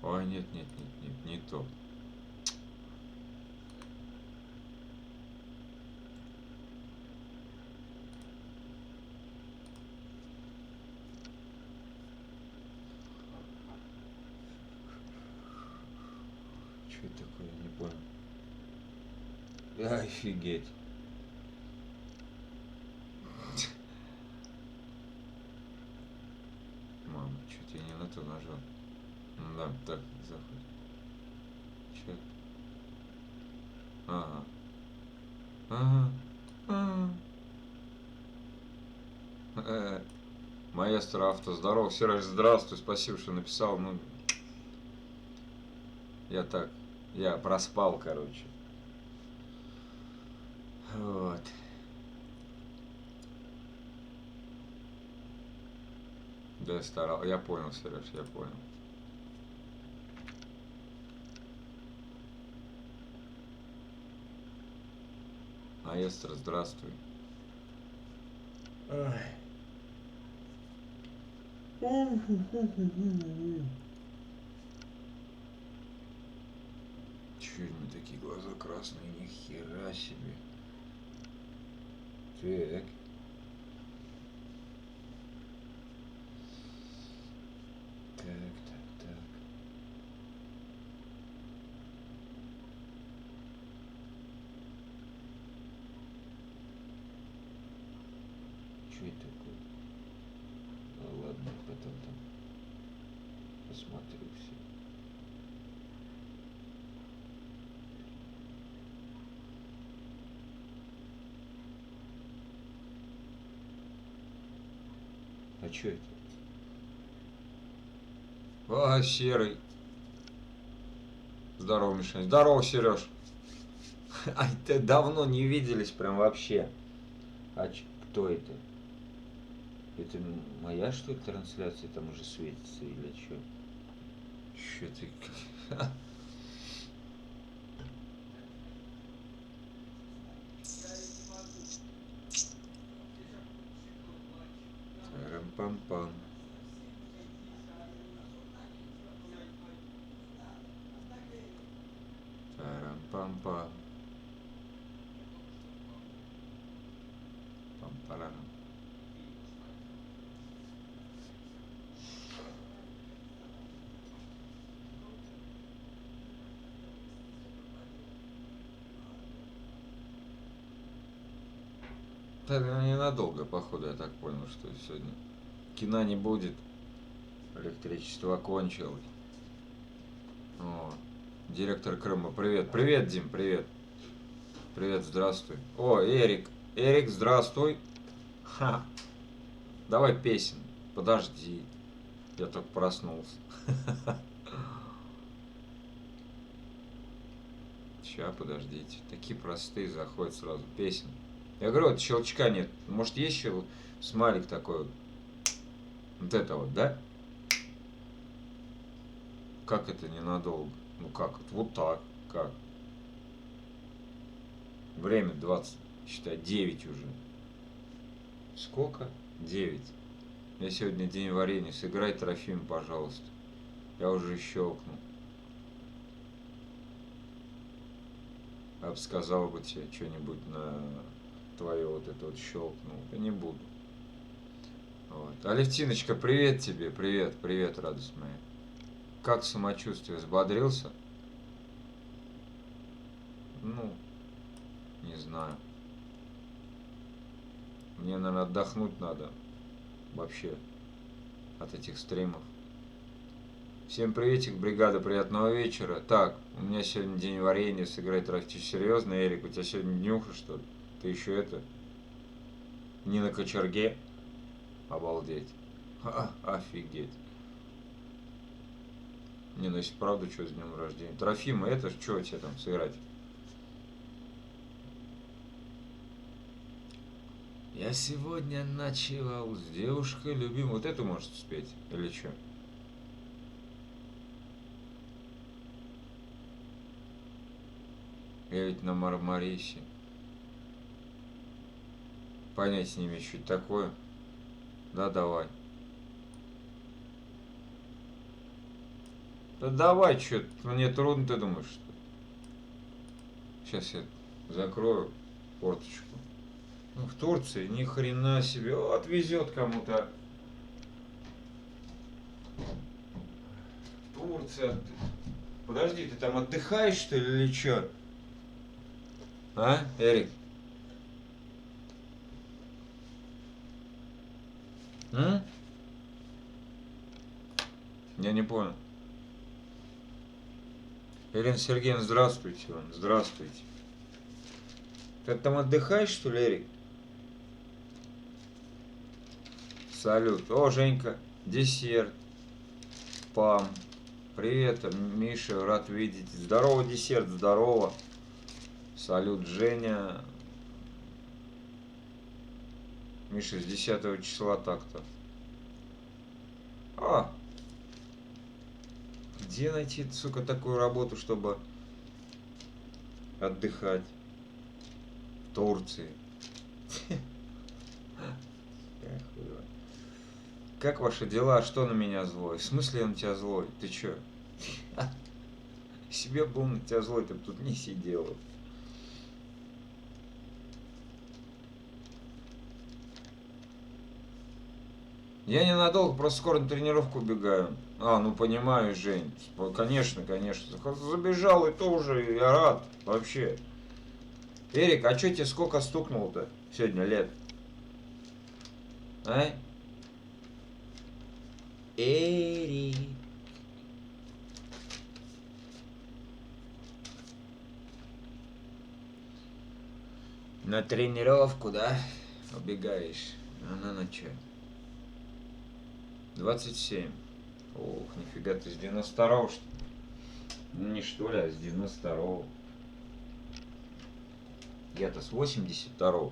Ой, нет, нет, нет, нет, не то. Что это такое, я не понял. Офигеть. Мама, чуть я не на то нажал. Да, так, заходит. Че? Ага. Ага. Ага. Маэстро авто, здорово, Сереж, здравствуй, спасибо, что написал. Ну, я так, я проспал, короче. Вот. Да, я старал. Я понял, Сереж, я понял. Маэстро, здравствуй. Ай. Чё у меня такие глаза красные, ни хера себе. Так. Так. Что это такое? Ну ладно, потом там посмотрю все. А что это? А, Серый. Здорово, Мишань. Здорово, Сереж. Ай, ты давно не виделись прям вообще. А кто это? Это моя, что ли, трансляция там уже светится или что? Че ты... Тарам-пам-пам. Тарам-пам-пам. Пам-парам. Да, ненадолго, походу, я так понял, что сегодня кино не будет. Электричество окончилось. О, директор Крыма, привет. Привет, Дим, привет. Привет, здравствуй. О, Эрик. Эрик, здравствуй. Ха. Давай песен. Подожди. Я только проснулся. Ща, подождите. Такие простые заходят сразу. Песен. Я говорю, вот щелчка нет. Может, есть еще смайлик такой вот? Вот это вот, да? Как это ненадолго? Ну как это? Вот так. Как? Время 20, считай, 9 уже. Сколько? 9. Я сегодня день варенья. Сыграй Трофим, пожалуйста. Я уже щелкнул. Я бы сказал бы тебе что-нибудь на твое вот это вот щелкнул. Я не буду. Вот. Алевтиночка, привет тебе. Привет, привет, радость моя. Как самочувствие? Взбодрился? Ну, не знаю. Мне, наверное, отдохнуть надо. Вообще. От этих стримов. Всем приветик, бригада, приятного вечера. Так, у меня сегодня день варенья, сыграть Трофим. Серьезно, Эрик, у тебя сегодня днюха, что ли? Ты еще это? Не на кочерге? Обалдеть. Офигеть. Не, ну если правда, что с днем рождения. Трофима, это что у тебя там сыграть? Я сегодня ночевал с девушкой любимой. Вот это может спеть? Или что? Я ведь на Мармарисе. Понятия не имею, что это такое. Да, давай. Да давай, что, мне трудно, ты думаешь, что? Сейчас я закрою форточку. Ну, в Турции ни хрена себе. Вот везет кому-то. Турция. Подожди, ты там отдыхаешь, что ли, или что? А, Эрик? М? Я не понял. Елена Сергеевна, здравствуйте вам. Здравствуйте. Ты там отдыхаешь, что ли, Эрик? Салют. О, Женька. Десерт. Пам. Привет, Миша, рад видеть. Здорово, десерт, здорово. Салют, Женя. Миша, с 10 числа так-то. А, где найти, сука, такую работу, чтобы отдыхать? В Турции. Как ваши дела? Что на меня злой? В смысле я на тебя злой? Ты чё? Себе был на тебя злой, ты бы тут не сидел. Я ненадолго, просто скоро на тренировку убегаю. А, ну понимаю, Жень. Конечно, конечно. Забежал и тоже, я рад. Вообще. Эрик, а чё тебе сколько стукнуло-то сегодня лет? А? Эрик. На тренировку, да? Убегаешь. А на чё? 27. Ох, нифига, ты с 92-го, что ли? Ну не что ли, а с 92-го. Я-то с 82-го.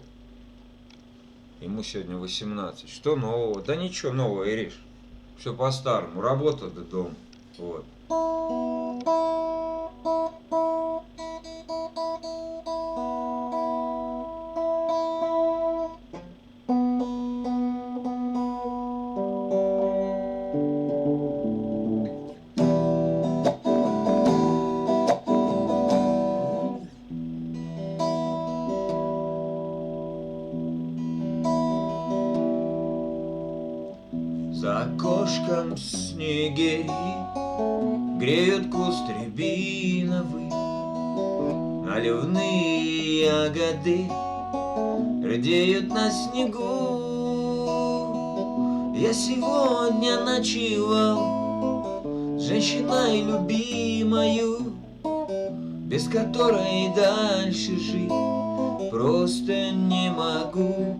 Ему сегодня 18. Что нового? Да ничего нового, Ириш. Все по-старому. Работа до дома. Вот. За окошком снегири греют куст рябиновый, наливные ягоды рдеют на снегу. Я сегодня ночевал с женщиной любимою, без которой дальше жить просто не могу.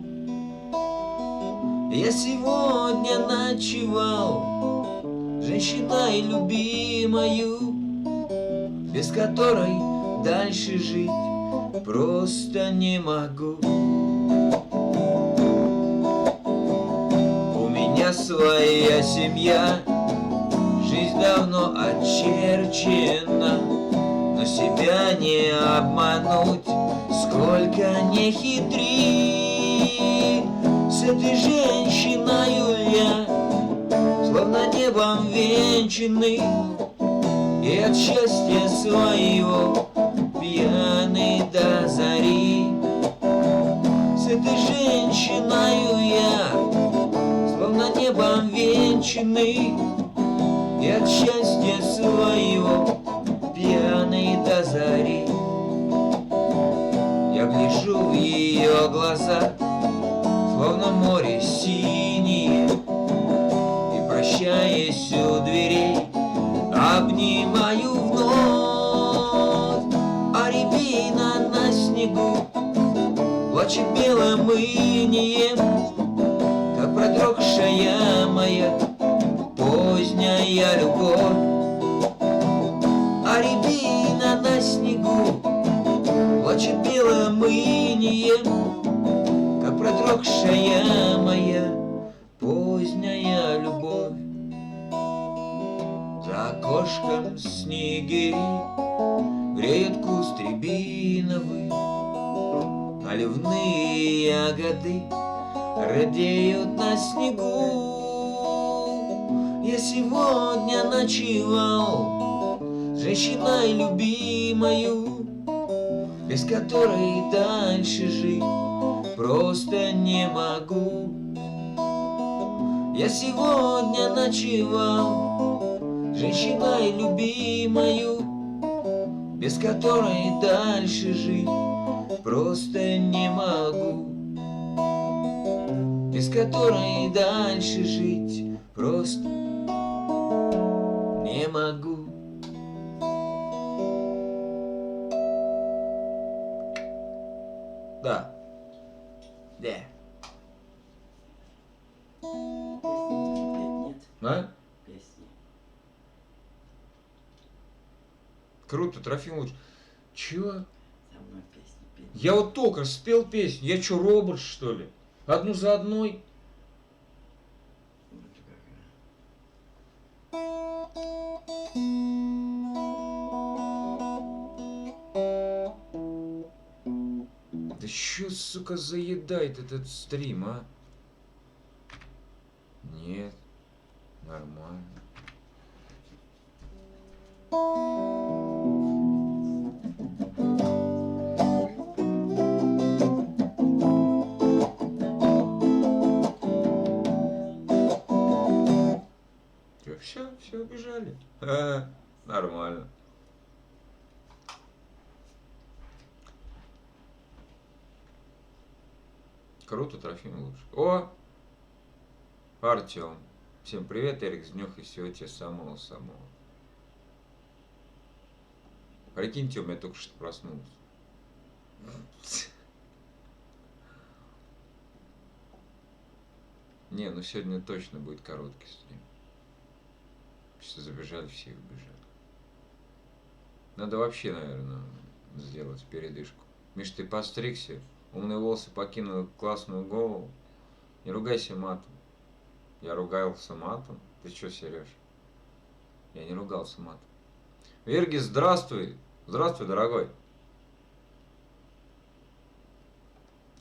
Я сегодня ночевал с женщиной любимою, без которой дальше жить просто не могу. У меня своя семья, жизнь давно очерчена, но себя не обмануть, сколько не хитри. С этой женщиною я словно небом венчанный, и от счастья своего пьяный до зари. С этой женщиною я словно небом венчанный, и от счастья своего пьяный до зари. Я гляжу в ее глаза, словно море синее, и, прощаясь у дверей, обнимаю вновь. А рябина на снегу плачет белым инием, как продрогшая моя поздняя любовь. А рябина на снегу плачет белым инием, как продрогшая моя поздняя любовь. За окошком снегири греют куст рябиновый, наливные ягоды радеют на снегу. Я сегодня ночевал с женщиной любимою, без которой дальше жить просто не могу. Я сегодня ночевал с женщиной любимою, без которой дальше жить просто не могу. Без которой дальше жить просто не могу. Да. Да. Нет. А? Песни. Круто, Трофим лучше. Чё? Со мной песни петь. Я вот только спел песню. Я чё, робот, что ли? Одну за одной? Вроде как, Да чё, сука, заедает этот стрим, а? Нет. Нормально. Все, убежали. Нормально. Круто, Трофим лучше. О! Артем. Всем привет, Эрик Знюх, и всего тебе самого-самого. Прикиньте, у меня только что проснулся. Не, ну сегодня точно будет короткий стрим. Что забежали, все убежали. Надо вообще, наверное, сделать передышку. Миш, ты постригся, умные волосы покинули классную голову. Не ругайся матом. Я ругался матом? Ты чё, Сереж? Я не ругался матом. Вергис, здравствуй! Здравствуй, дорогой!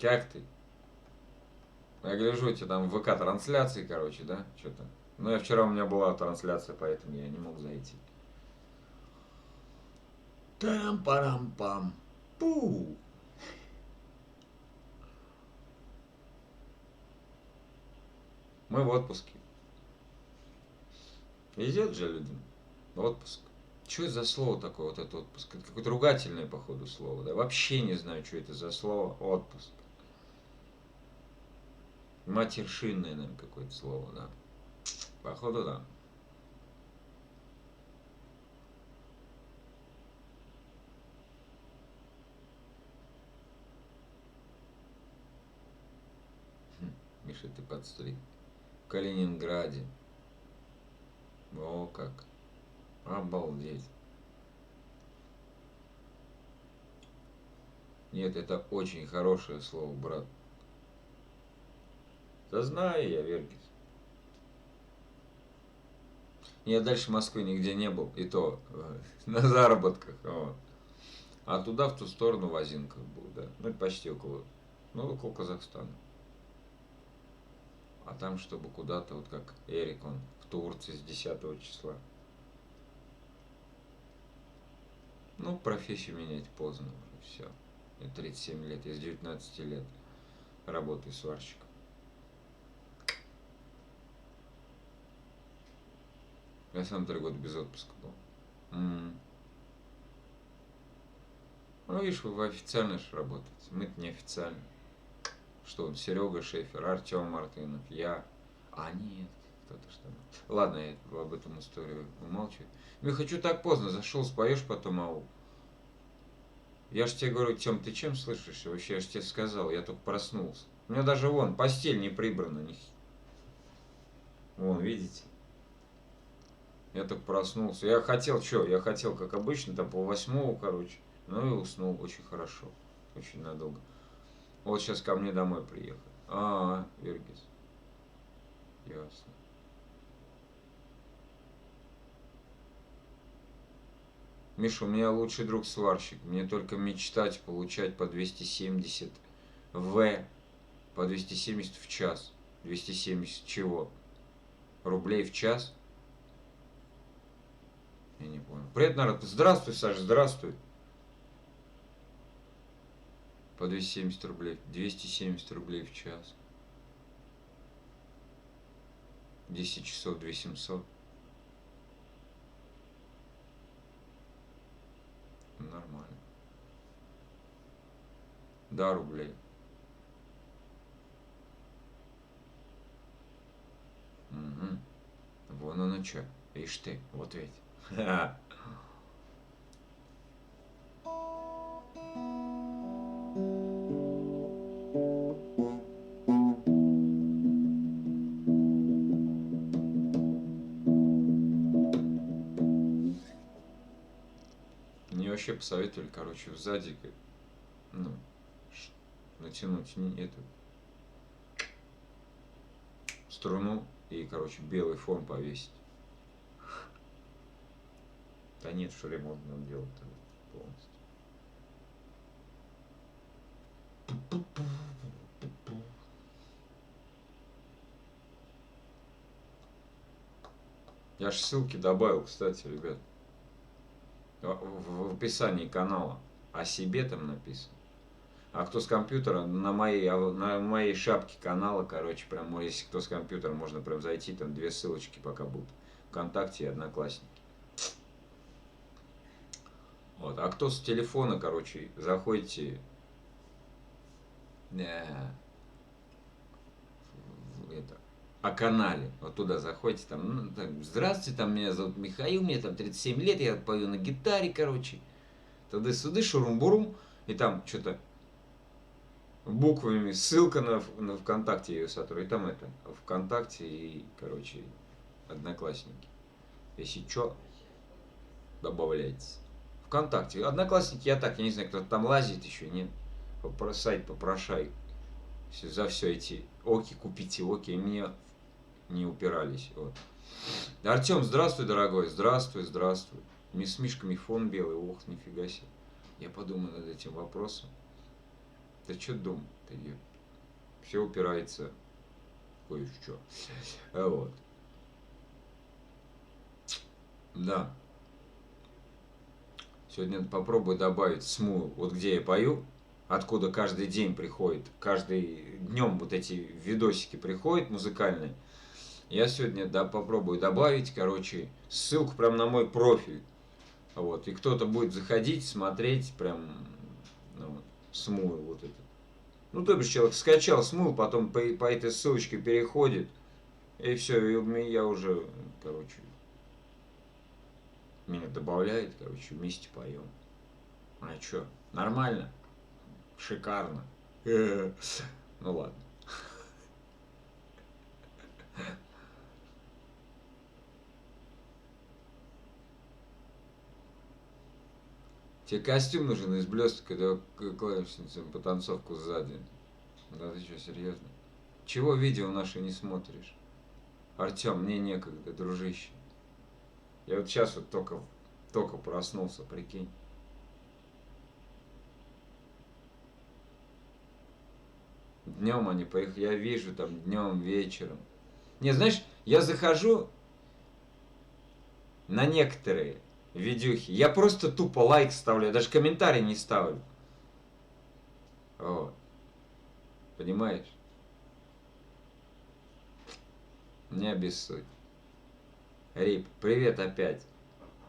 Как ты? Я гляжу, у тебя там в ВК трансляции, короче, да? Что-то. Ну, я вчера у меня была трансляция, поэтому я не мог зайти. Тарам-парам-пам. Пу! Мы в отпуске. Везет же людям. Отпуск. Что это за слово такое, вот это отпуск? Это какое-то ругательное, походу, слово, да? Вообще не знаю, что это за слово. Отпуск. Матершинное, наверное, какое-то слово, да. Походу, да. Миша, ты подстриг. В Калининграде. О, как. Обалдеть. Нет, это очень хорошее слово, брат. Да знаю я, Вергис. Я дальше Москвы нигде не был, и то на заработках. Вот. А туда, в ту сторону, в Озинках был, да. Ну, почти около, ну, около Казахстана. А там, чтобы куда-то, вот как Эрик, он в Турции с 10 числа. Ну, профессию менять поздно уже, все. Мне 37 лет, я с 19 лет работаю сварщиком. Я сам 3 года без отпуска был. Ну, видишь, вы официально же работаете. Мы-то неофициально. Что он, Серега Шефер, Артем Мартынов, я. А, нет, кто-то что. Ладно, я об этом историю умалчиваю. Ну, я хочу так поздно, зашел, споешь потом ау. Я ж тебе говорю, Тем, ты чем слышишь? Вообще, я ж тебе сказал, я только проснулся. У меня даже вон, постель не прибрана. Вон, видите? Я только проснулся. Я хотел, что? Я хотел, как обычно, там пол-8, короче. Ну и уснул очень хорошо. Очень надолго. Вот сейчас ко мне домой приехали. Вергис. Ясно. В. Миша, у меня лучший друг сварщик. Мне только мечтать получать по 270 по 270 в час. 270 чего? Рублей в час? Я не понял. Привет, народ. Здравствуй, Саша, здравствуй. По 270 рублей. 270 рублей в час. 10 часов 2700. Нормально. Да, рублей. Угу. Вон оно что. Ишь ты, вот ведь. Мне вообще посоветовали, короче, сзади, ну, натянуть эту струну и, короче, белый фон повесить. Да нет, что ремонт надо делать полностью. Я ж ссылки добавил, кстати, ребят. В описании канала. О себе там написано. А кто с компьютера, на моей шапке канала, короче, прям, если кто с компьютера, можно прям зайти, там 2 ссылочки пока будут. ВКонтакте и Одноклассники. Вот. А кто с телефона, короче, заходите это, о канале, вот туда заходите, там, ну, так, здравствуйте, там меня зовут Михаил, мне там 37 лет, я пою на гитаре, короче, туда-сюда, шурум-бурум, и там что-то буквами, ссылка на ВКонтакте ее сотрудник, и там это, ВКонтакте и, короче, Одноклассники. Если что, добавляйтесь. ВКонтакте. Одноклассники я так, я не знаю, кто-то там лазит еще, нет. Сайт попрошай. За все эти оки, купите оки, и мне не упирались. Вот. Артем, здравствуй, дорогой. Здравствуй, здравствуй. С мишками фон белый, ох, нифига себе. Я подумаю над этим вопросом. Да что думать-то, все упирается кое-что. Вот. Да. Сегодня попробую добавить смул, вот где я пою, откуда каждый день приходит, каждый днем вот эти видосики приходят музыкальные. Я сегодня попробую добавить, короче, ссылку прям на мой профиль. Вот, и кто-то будет заходить, смотреть, прям, ну, смул вот этот. Ну, то бишь, человек скачал смул, потом по этой ссылочке переходит, и все, и я уже, короче, меня добавляет, короче, вместе поем. А чё, нормально? Шикарно. Ну ладно. Тебе костюм нужен из блесток, когда клавишницам потанцовку сзади. Да ты что, серьезно? Чего видео наши не смотришь? Артем, мне некогда, дружище. Я вот сейчас вот только проснулся, прикинь. Днем они поехали, я вижу там днем, вечером. Не, знаешь, я захожу на некоторые видюхи, я просто тупо лайк ставлю, я даже комментарий не ставлю. Вот. Понимаешь? Не обессудь. Рип, привет опять.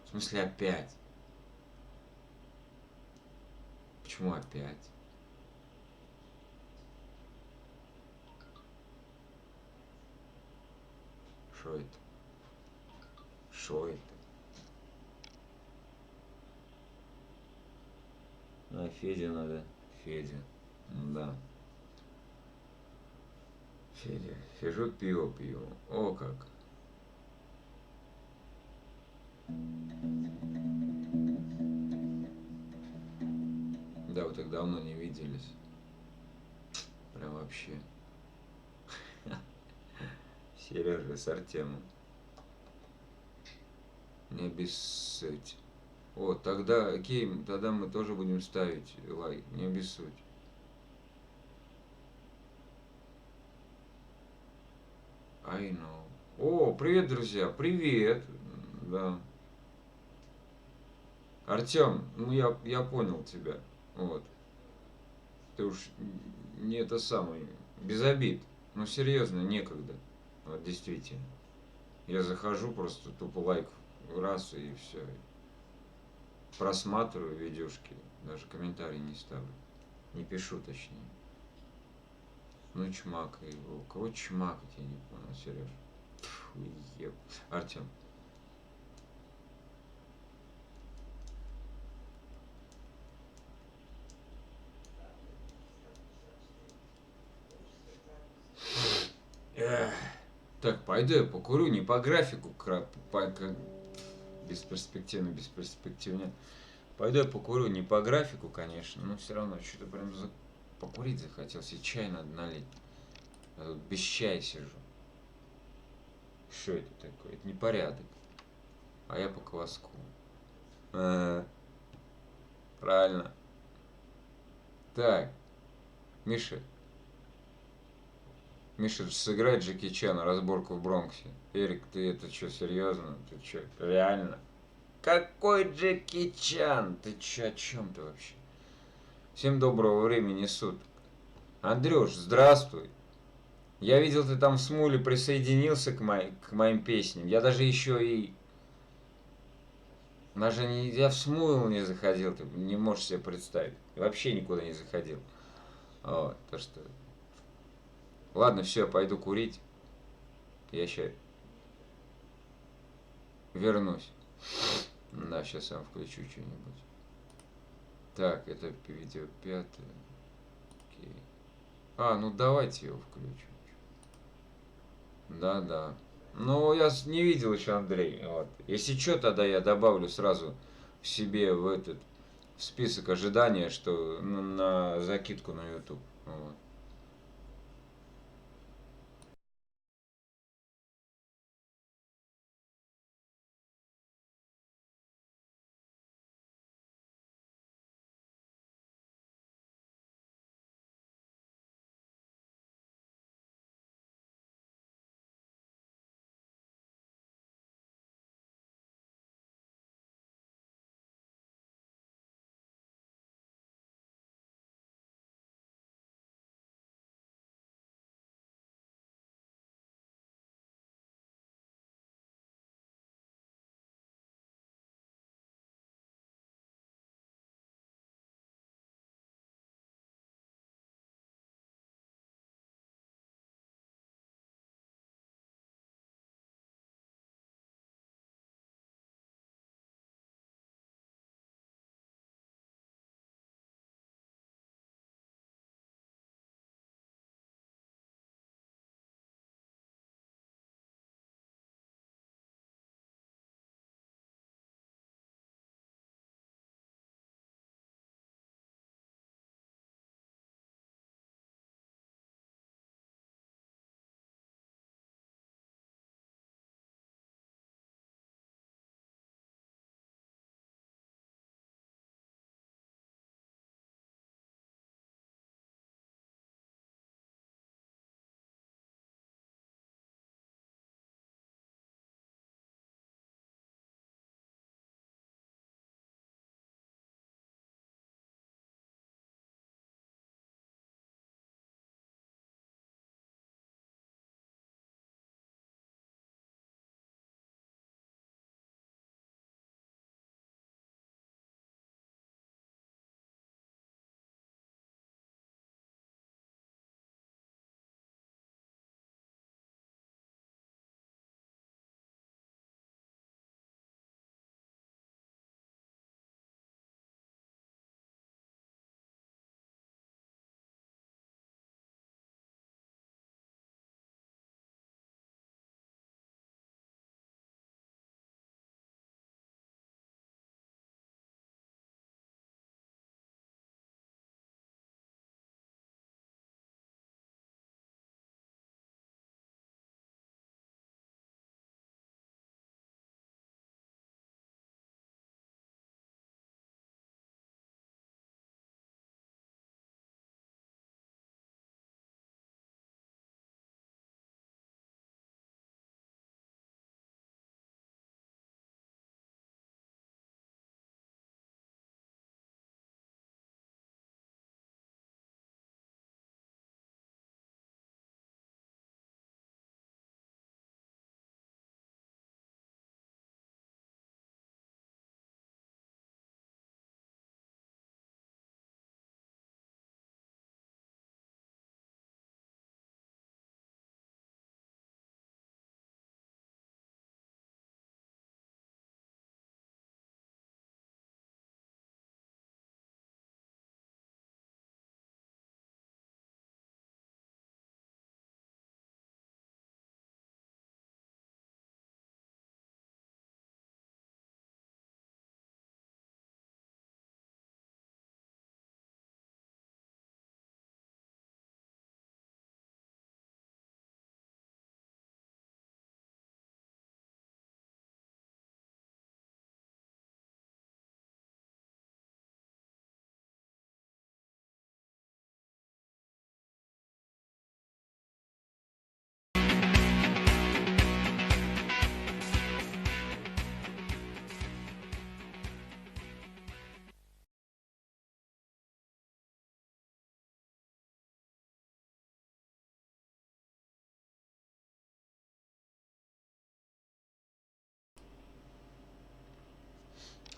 В смысле опять? Почему опять? Шо это? Шо это? А, Федя надо. Федя. Да. Федя. Сижу, пиво пью. О как. Да, вы так давно не виделись. Прям вообще. Сережа с Артемом. Не обессудь. Вот, тогда, окей, тогда мы тоже будем ставить лайк. Не обессудь. I know. О, привет, друзья, привет. Да. Артем, ну я понял тебя. Вот. Ты уж не это самое. Без обид. Ну серьезно, некогда. Вот действительно. Я захожу, просто тупо лайк раз и все. Просматриваю видюшки. Даже комментарий не ставлю. Не пишу, точнее. Ну чмакай его. У кого чмакать, я не понял, Сереж. Фу, еб. Артем. Эх. Так, пойду я покурю, не по графику, бесперспективно, бесперспективно. Пойду я покурю, не по графику, конечно, но все равно что-то прям покурить захотелось, и чай надо налить. Я тут без чая сижу. Что это такое? Это непорядок. А я по кваску. Правильно. Так, Миша, Миша, сыграй Джеки Чана разборку в Бронксе. Эрик, ты это что, серьезно? Ты что, реально? Какой Джеки Чан? Ты че, о чем ты вообще? Всем доброго времени суток. Андрюш, здравствуй. Я видел, ты там в Смуле присоединился к моим песням. Я даже еще и... Даже не, я в Смул не заходил, ты не можешь себе представить. Вообще никуда не заходил. Вот, то что... Ладно, все, я пойду курить. Я сейчас вернусь. Да, сейчас я вам включу что-нибудь. Так, это видео пятое. Окей. А, ну давайте его включу. Да, да. Ну, я не видел еще Андрей. Вот. Если что, тогда я добавлю сразу в себе в этот в список ожидания, что на закидку на YouTube. Вот.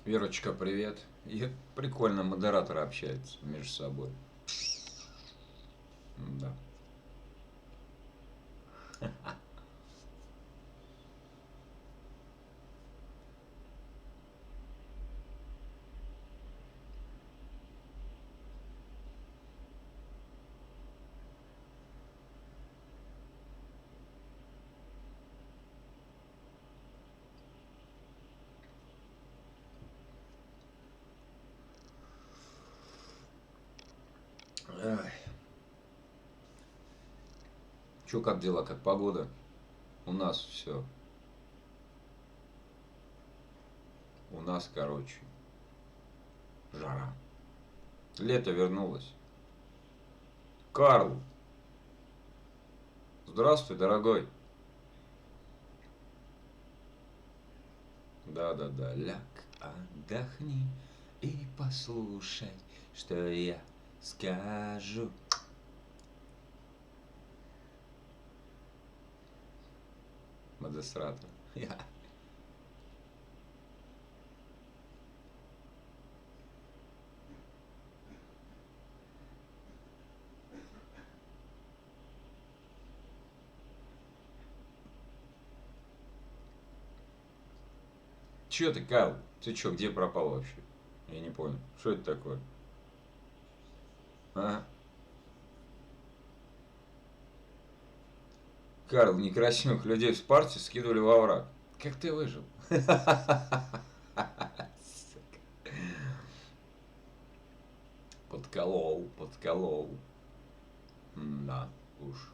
Верочка, привет. И прикольно модераторы общаются между собой. Да. Ай. Чё, как дела, как погода? У нас все. У нас, короче, жара. Лето вернулось. Карл, здравствуй, дорогой. Да-да-да, ляг, отдохни и послушай, что я скажу. Модестратор. Чё ты, Карл? Ты чё, где пропал вообще? Я не понял. Что это такое? А? Карл, некрасивых людей в Спарте скидывали во враг. Как ты выжил? Подколол, подколол. Да, уж.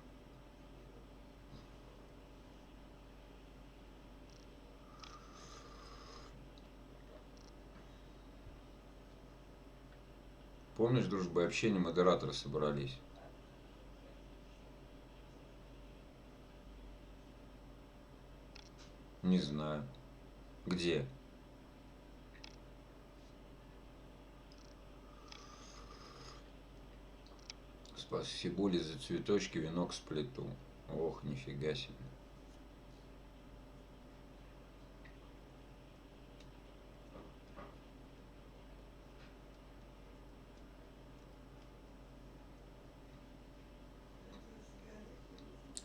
Помнишь, дружба и общение, модераторы собрались? Не знаю. Где? Спасибо за цветочки, венок сплету. Ох, нифига себе.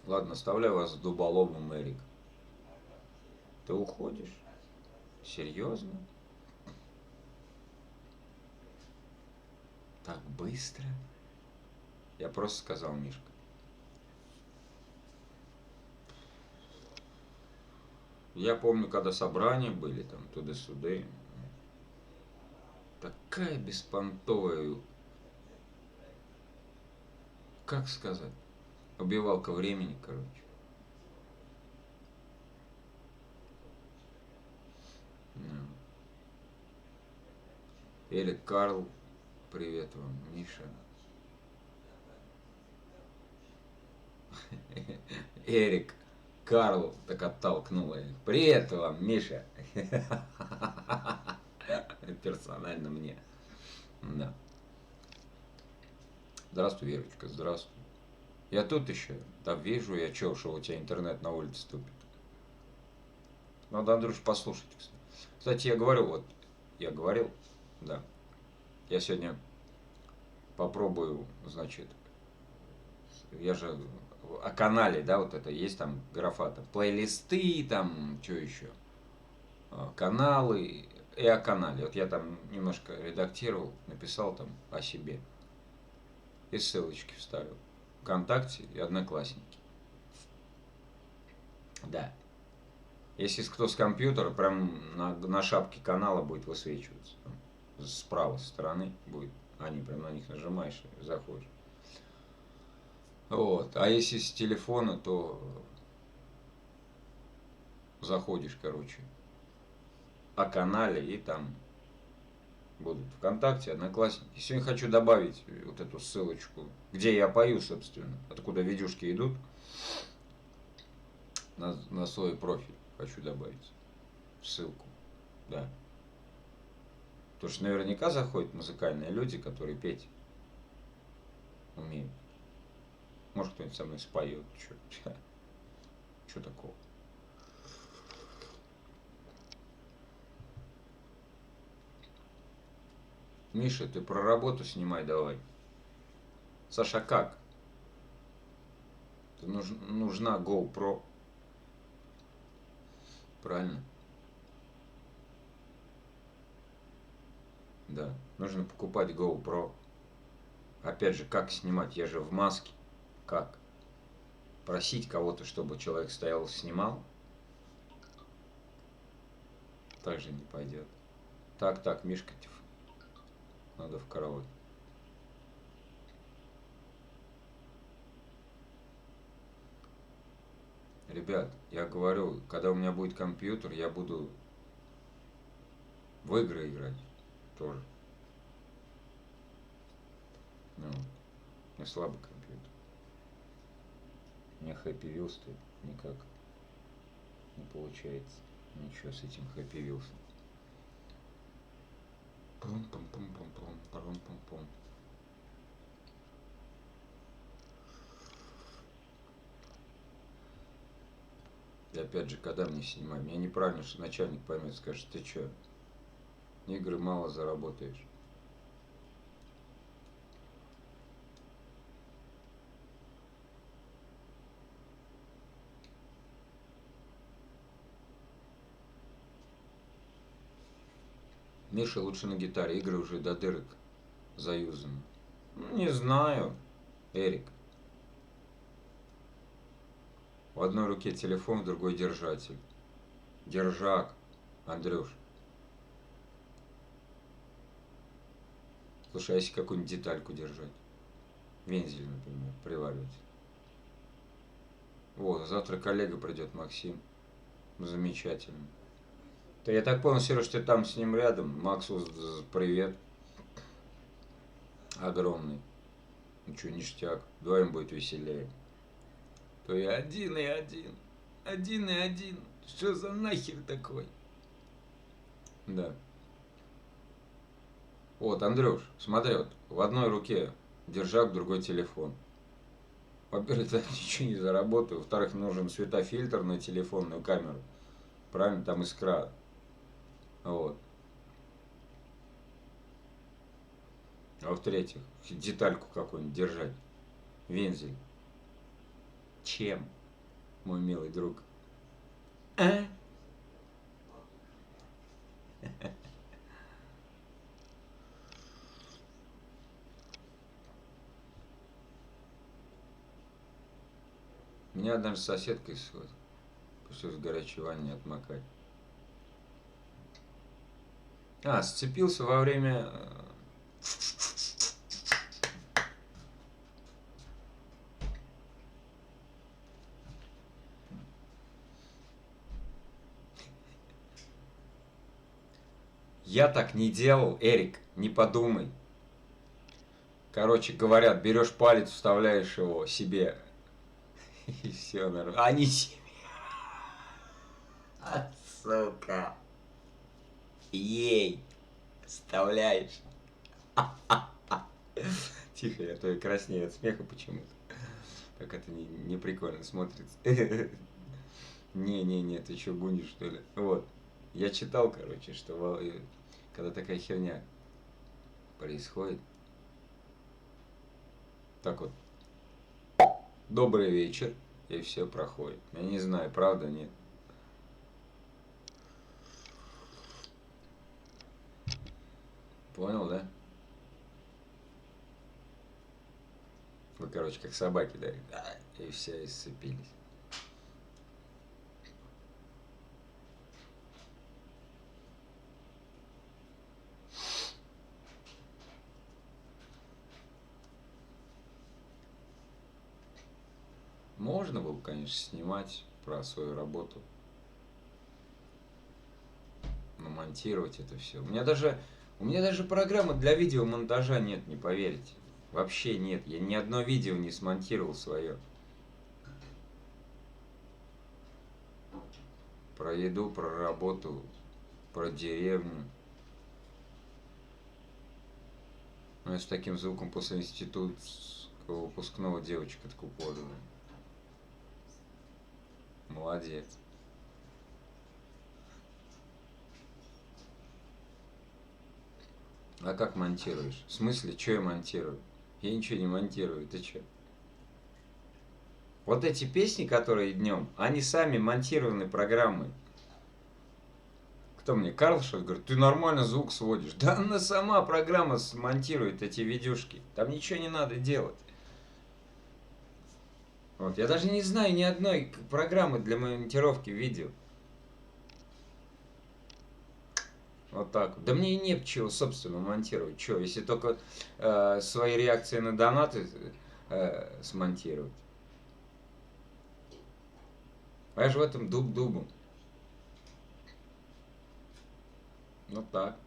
Ладно, оставляю вас с дуболомом, Эрик. Ты уходишь? Серьезно? Так быстро? Я просто сказал, Мишка. Я помню, когда собрания были, там, туда-сюда. Такая беспонтовая, как сказать, убивалка времени, короче. Да. Эрик, Карл, привет вам, Миша. Эрик, Карл так оттолкнула их. Привет вам, Миша. Персонально мне. Да. Здравствуй, Верочка, здравствуй. Я тут еще. Да вижу я, что у тебя интернет на улице тупит. Надо, Андрюш, послушать, кстати. Кстати, я говорю, вот, я говорил, да. Я сегодня попробую, значит, я же о канале, да, вот это есть там графа, там, плейлисты, там, что еще, каналы и о канале. Вот я там немножко редактировал, написал там о себе. И ссылочки вставил. ВКонтакте и Одноклассники. Да. Если кто с компьютера, прям на шапке канала будет высвечиваться. Там, справа со стороны будет. Они прям на них нажимаешь и заходишь. Вот. А если с телефона, то заходишь, короче, о канале и там будут ВКонтакте, Одноклассники. Сегодня хочу добавить вот эту ссылочку, где я пою, собственно, откуда видюшки идут, на свой профиль хочу добавить ссылку. Да. Потому что наверняка заходят музыкальные люди, которые петь умеют. Может, кто-нибудь со мной споет. Что такого? Миша, ты про работу снимай давай. Саша, как? Нужна GoPro. Правильно? Да. Нужно покупать GoPro. Опять же, как снимать? Я же в маске. Как? Просить кого-то, чтобы человек стоял и снимал? Так же не пойдет. Так, Мишка, надо в караоке. Ребят, я говорю, когда у меня будет компьютер, я буду в игры играть тоже. Ну, у меня слабый компьютер. У меня Happy Wheels стоит никак не получается. Ничего с этим Happy Wheels. Пум-пум-пум-пум-пум. И опять же, когда мне снимать? Меня неправильно, что начальник поймет, скажет, ты что, игры мало заработаешь. Миша лучше на гитаре, игры уже до дырок заюзаны. Ну, не знаю, Эрик. В одной руке телефон, в другой держатель. Держак, Андрюш. Слушай, а если какую-нибудь детальку держать? Вензель, например, приваривать. Вот, завтра коллега придет, Максим. Замечательно. Да я так понял, Сереж, ты там с ним рядом. Максу привет. Огромный. Ну что, ништяк. Вдвоем будет веселее. То я один и один. Один и один. Что за нахер такой? Да. Вот, Андрюш, смотри, вот в одной руке держак, в другой телефон. Во-первых, я ничего не заработаю. Во-вторых, нужен светофильтр на телефонную камеру. Правильно, там искра. Вот. А в-третьих, детальку какую-нибудь держать. Вензель. Чем, мой милый друг? А? Меня даже соседка исход. Пришлось в горячей ванне отмокать. А, сцепился во время... Я так не делал, Эрик, не подумай. Короче, говорят, берешь палец, вставляешь его себе. И все нормально. А не себе. А, сука. Ей. Вставляешь. Тихо, я то и краснею от смеха почему-то. Как это не прикольно смотрится. Не, ты что, гонишь, что ли? Вот. Я читал, короче, что когда такая херня происходит, так вот, добрый вечер, и все проходит. Я не знаю, правда, нет. Понял, да? Вы, короче, как собаки, да? И все исцепились. Можно было, конечно, снимать про свою работу, монтировать это все. У меня даже программы для видеомонтажа нет, не поверите. Вообще нет. Я ни одно видео не смонтировал свое. Про еду, про работу, про деревню. Ну, я с таким звуком после институтского выпускного девочек откупориваю. Молодец. А как монтируешь? В смысле, что я монтирую? Я ничего не монтирую, ты чё? Вот эти песни, которые днем, они сами монтированы программой. Кто мне? Карл что-то говорит, ты нормально звук сводишь. Да она сама программа смонтирует эти видюшки. Там ничего не надо делать. Вот. Я даже не знаю ни одной программы для монтировки видео. Вот так. Да мне и нет чего, собственно, монтировать. Че, если только свои реакции на донаты смонтировать. А я же в этом дуб-дубу. Вот так.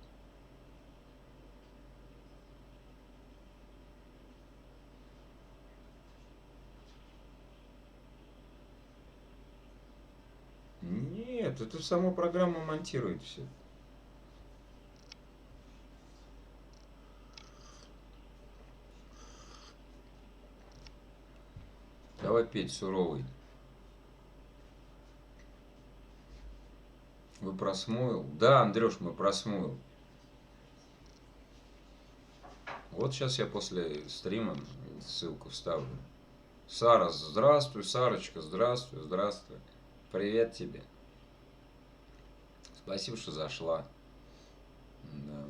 Нет, это сама программа монтирует все. Давай петь суровый. Вы про Смуил? Да, Андрюш, мы про Смуил. Вот сейчас я после стрима ссылку вставлю. Сара, здравствуй, Сарочка, здравствуй, здравствуй. Привет тебе. Спасибо, что зашла. Да.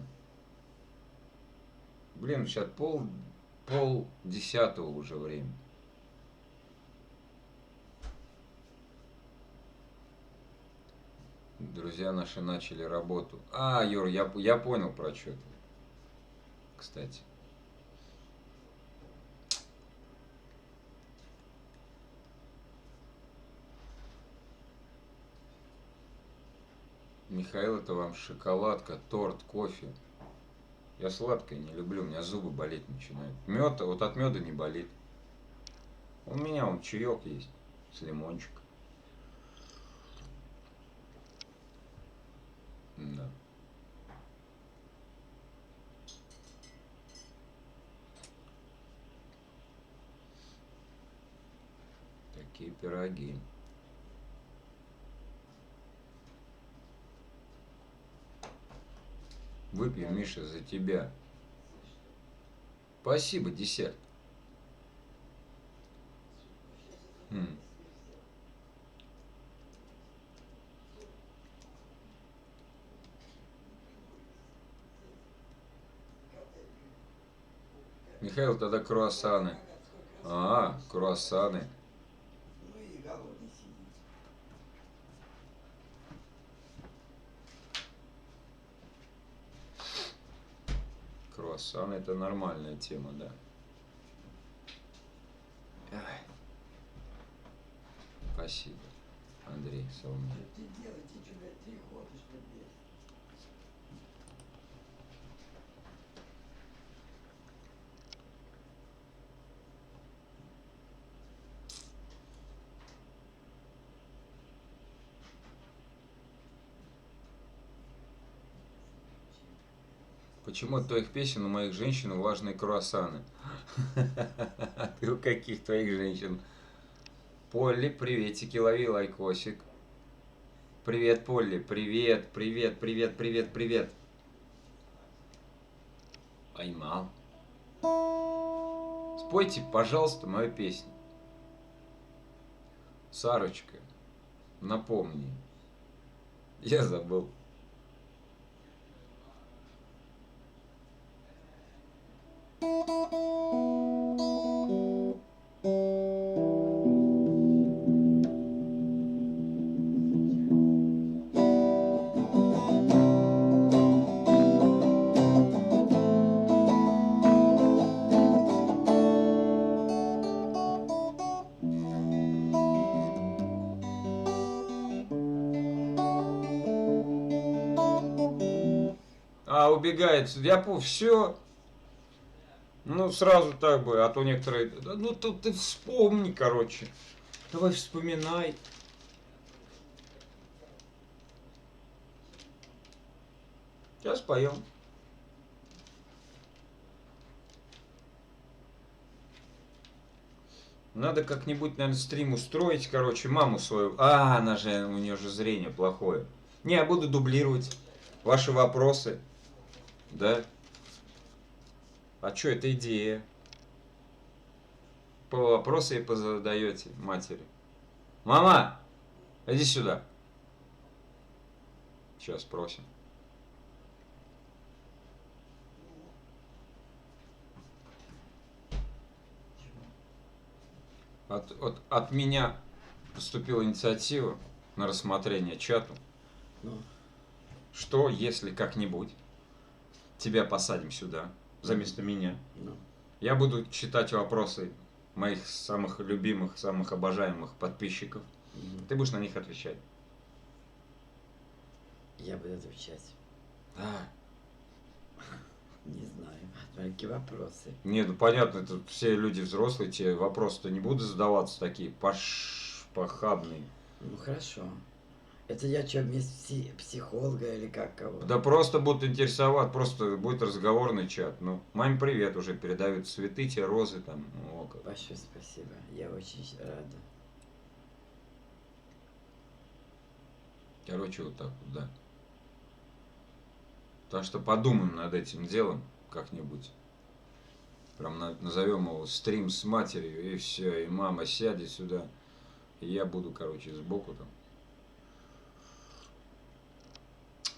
Блин, сейчас пол десятого уже время. Друзья наши начали работу. А, Юр, я понял про что ты. Кстати. Михаил, это вам шоколадка, торт, кофе. Я сладкое не люблю, у меня зубы болеть начинают. Мед, вот от меда не болит. У меня вон чаек есть с лимончиком. Да. Такие пироги. Выпей, Миша, за тебя. Спасибо, десерт. Михаил, тогда круассаны. А, круассаны. Ну и голодный сидит. Круассаны это нормальная тема, да. Ай. Спасибо, Андрей Соломин. Что ты делаете, что, блядь, 3 года, что ли, блядь? Почему от твоих песен у моих женщин влажные круассаны? Ты у каких твоих женщин? Полли, приветики, лови лайкосик. Привет, Полли, привет, привет, привет, привет, привет. Поймал. Спойте, пожалуйста, мою песню. Сарочка, напомни. Я забыл. А, убегает. Я все. Ну, сразу так бы, а то некоторые... Ну, тут ты вспомни, короче. Давай вспоминай. Сейчас поем. Надо как-нибудь, наверное, стрим устроить, короче, маму свою. А, она же, у нее же зрение плохое. Не, я буду дублировать ваши вопросы. Да? А что, это идея? По вопросы и позадаете матери. Мама, иди сюда. Сейчас спросим. От меня поступила инициатива на рассмотрение чату. Ну, Что, если как-нибудь тебя посадим сюда, за место меня? ну. Я буду читать вопросы моих самых любимых, самых обожаемых подписчиков. Ты будешь на них отвечать. Я буду отвечать. Да. Не знаю. Какие вопросы. Нет, ну понятно, это все люди взрослые, те вопросы-то не будут задаваться такие похабные. Ну хорошо. Это я что, вместо психолога или как кого? Да просто будут интересовать, просто будет разговорный чат. Ну, маме привет уже передают цветы, те розы там. О, как. Большое спасибо. Я очень рада. Короче, вот так вот, да. Так что подумаем над этим делом как-нибудь. Прям назовем его стрим с матерью, и все, и мама сядет сюда, и я буду, короче, сбоку там.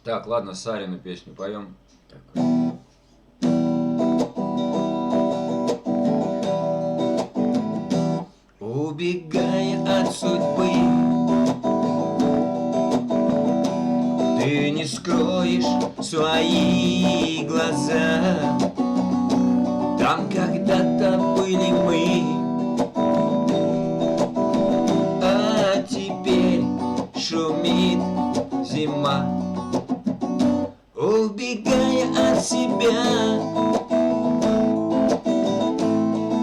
Так, ладно, Сарину песню поем. Так. Убегая от судьбы, ты не скроешь свои глаза. Там когда-то были мы, а теперь шумит зима. Убегая от себя,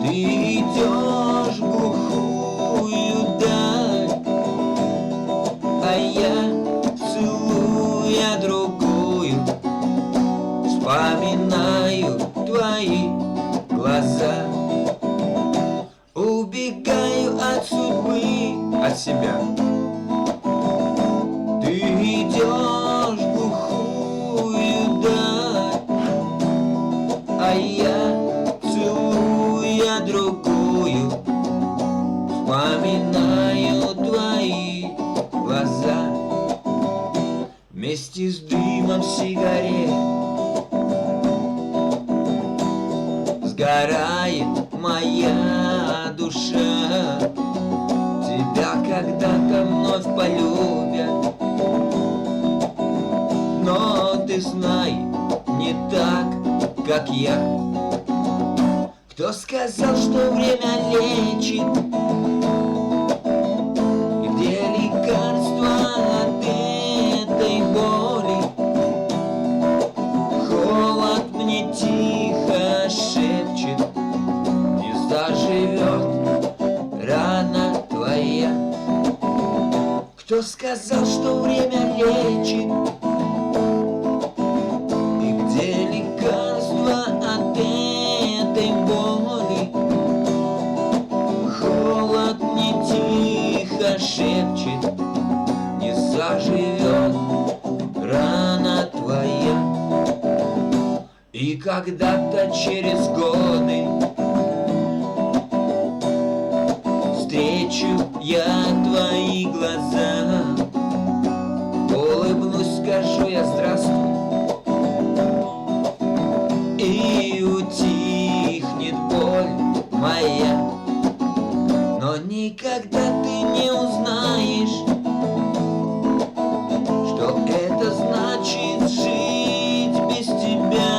ты идешь в глухую даль, а я, целуя другую, вспоминаю твои глаза. Убегаю от судьбы, От себя. ты идешь в глухую даль, а я, целуя другую, вспоминаю твои глаза. Вместе с дымом сигарет сгорает моя душа. Тебя когда-то вновь полюбят, но ты знай, не так, как я. Кто сказал, что время лечит? И где лекарство от этой боли? Холод мне тихо шепчет: не заживет рана твоя. Кто сказал, что время лечит? И где лекарство от этой боли? Холод мне тихо шепчет: не заживет рана твоя. И когда-то через годы встречу я твои глаза, улыбнусь, скажу я здравствуй, и утихнет боль моя. Но никогда ты не узнаешь, что это значит жить без тебя.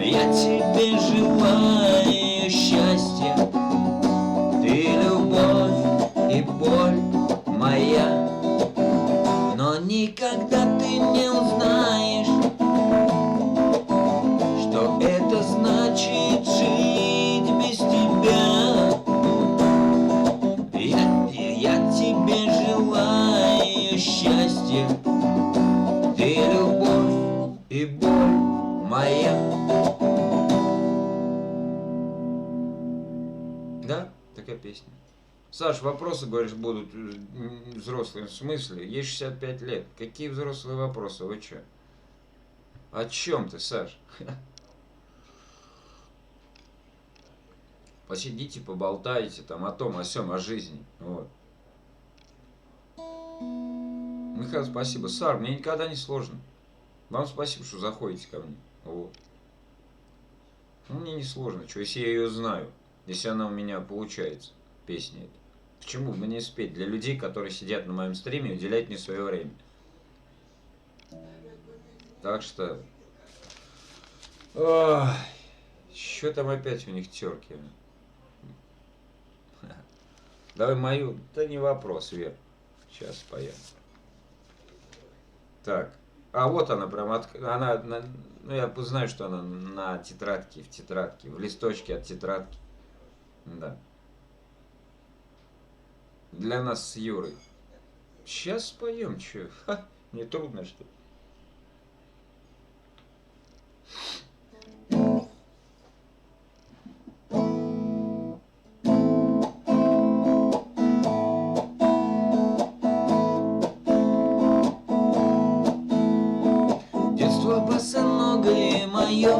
Я тебе желаю счастья, ты любовь и боль моя. Но никогда ты не узнаешь, что это значит жить без тебя. Я тебе желаю счастья, ты любовь и боль моя. Да, такая песня. Саш, вопросы, говоришь, будут взрослые. В смысле? Ей 65 лет. Какие взрослые вопросы? Вы чё? О чем ты, Саш? посидите, поболтаете там о том, о сём, о жизни. Вот. Михаил, спасибо. Сар, мне никогда не сложно. Вам спасибо, что заходите ко мне. Вот. Ну, мне не сложно. Что, если я ее знаю, если она у меня получается, песня эта. Почему бы не спеть для людей, которые сидят на моем стриме и уделяют мне свое время? Так что... Что там опять у них терки? Давай мою. Да не вопрос, Вер. Сейчас споем. Так. А вот она прям она, ну я знаю, что она на тетрадке, в листочке от тетрадки. Да. Для нас с Юрой. Сейчас споем, че? Мне трудно, что ли? Босоногое мое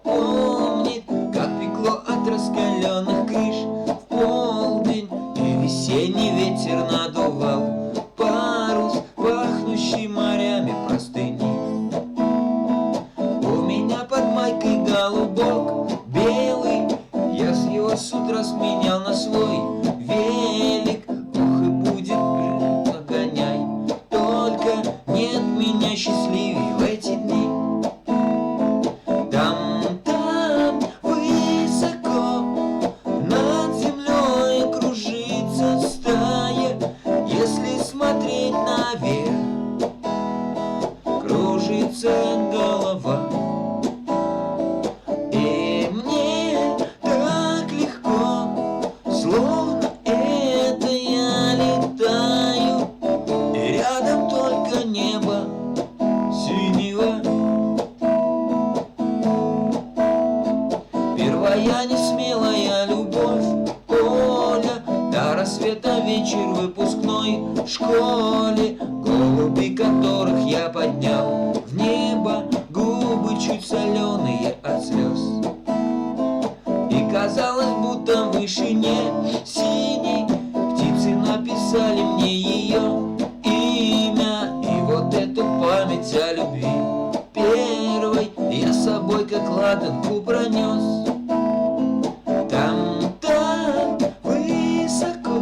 помнит, как пекло от раскаленных крыш в полдень, и весенний ветер надувал парус, пахнущий морями простыни. У меня под майкой голубок белый, я с его с утра сменял на свой велик. Ох, и будет погоняй, только нет меня счастливей в эти дни. Голова, и мне так легко, словно это я летаю, и рядом только небо синего. Первая несмелая любовь Оля, до рассвета вечер выпускной в школе, голуби которых я поднял в небо, губы чуть соленые от слез. И казалось, будто в вышине синей птицы написали мне ее имя. И вот эту память о любви первой я с собой как ладанку пронес. Там так высоко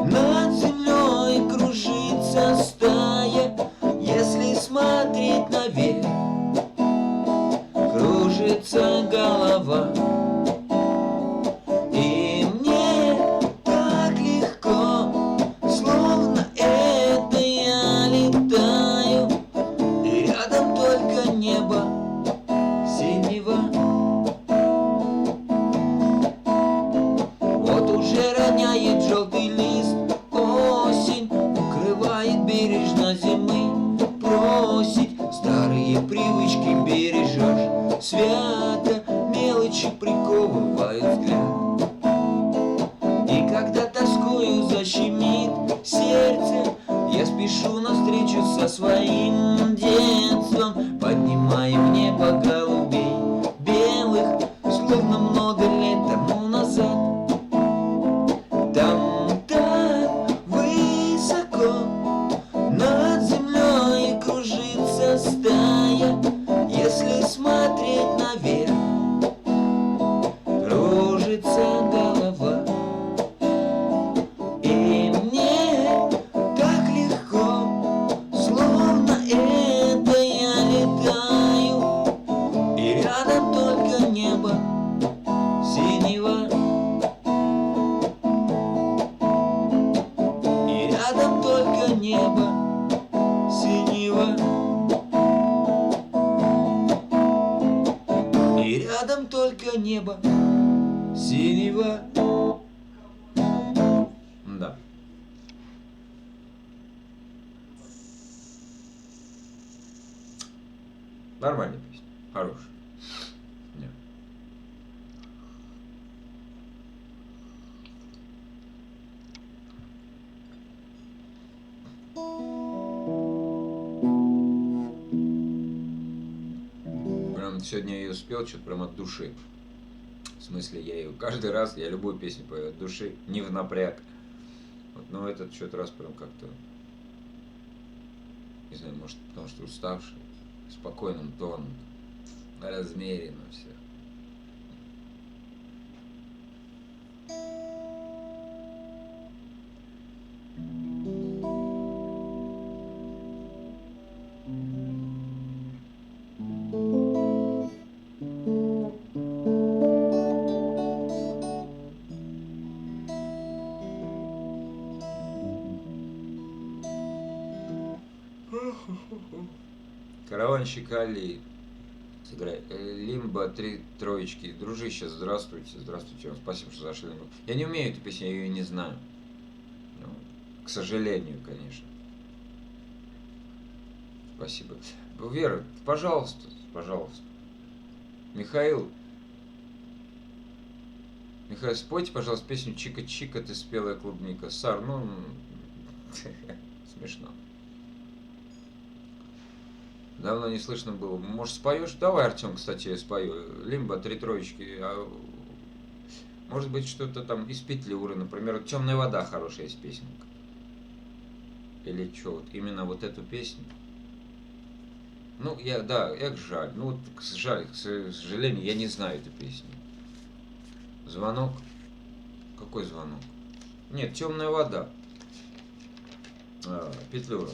над землей кружится стая, если смотреть наверх, кружится голова. И мне так легко, словно это я летаю, и рядом только небо синего. Вот уже роняет желтый лист осень, укрывает бережно зимы, просить старые привычки бережешь свято, мелочи приковывают взгляд. И когда тоскою защемит сердце, я спешу навстречу со своим детством, поднимая в небо голубей белых, словно много лет тому назад. Там так высоко над землей кружится стая, если смотреть наверх, кружится голова. И мне так легко, словно это я летаю, и рядом только небо синего. И рядом только небо синего. И рядом только небо синего. Да. Нормальная песня. Хорошая. Нет. Прям сегодня я ее спел, что-то прям от души. смысле, я ее каждый раз, я любую песню пою от души, не в напряг. Вот, но этот что-то раз прям как-то, не знаю, может, потому что уставший, спокойным тоном, размеренно все. Караванщик Али. Сыграй. Лимба, 3 троечки. Дружище, здравствуйте. Здравствуйте вам. Спасибо, что зашли. Я не умею эту песню, я ее не знаю. Ну, к сожалению, конечно. Спасибо. Вера, пожалуйста, пожалуйста. Михаил, спойте, пожалуйста, песню «Чика-чика, ты спелая клубника». Сар, ну, смешно. Давно не слышно было. Может, споешь? Давай, Артем, кстати, я спою. Лимба, 3 троечки. А может быть, что-то там из Петлюры, например. «Темная вода» хорошая есть песенка. Или что, вот именно вот эту песню. Ну, як жаль. Ну, вот, жаль, к сожалению, я не знаю эту песню. Звонок? Какой звонок? Нет, «Темная вода». Петлюра.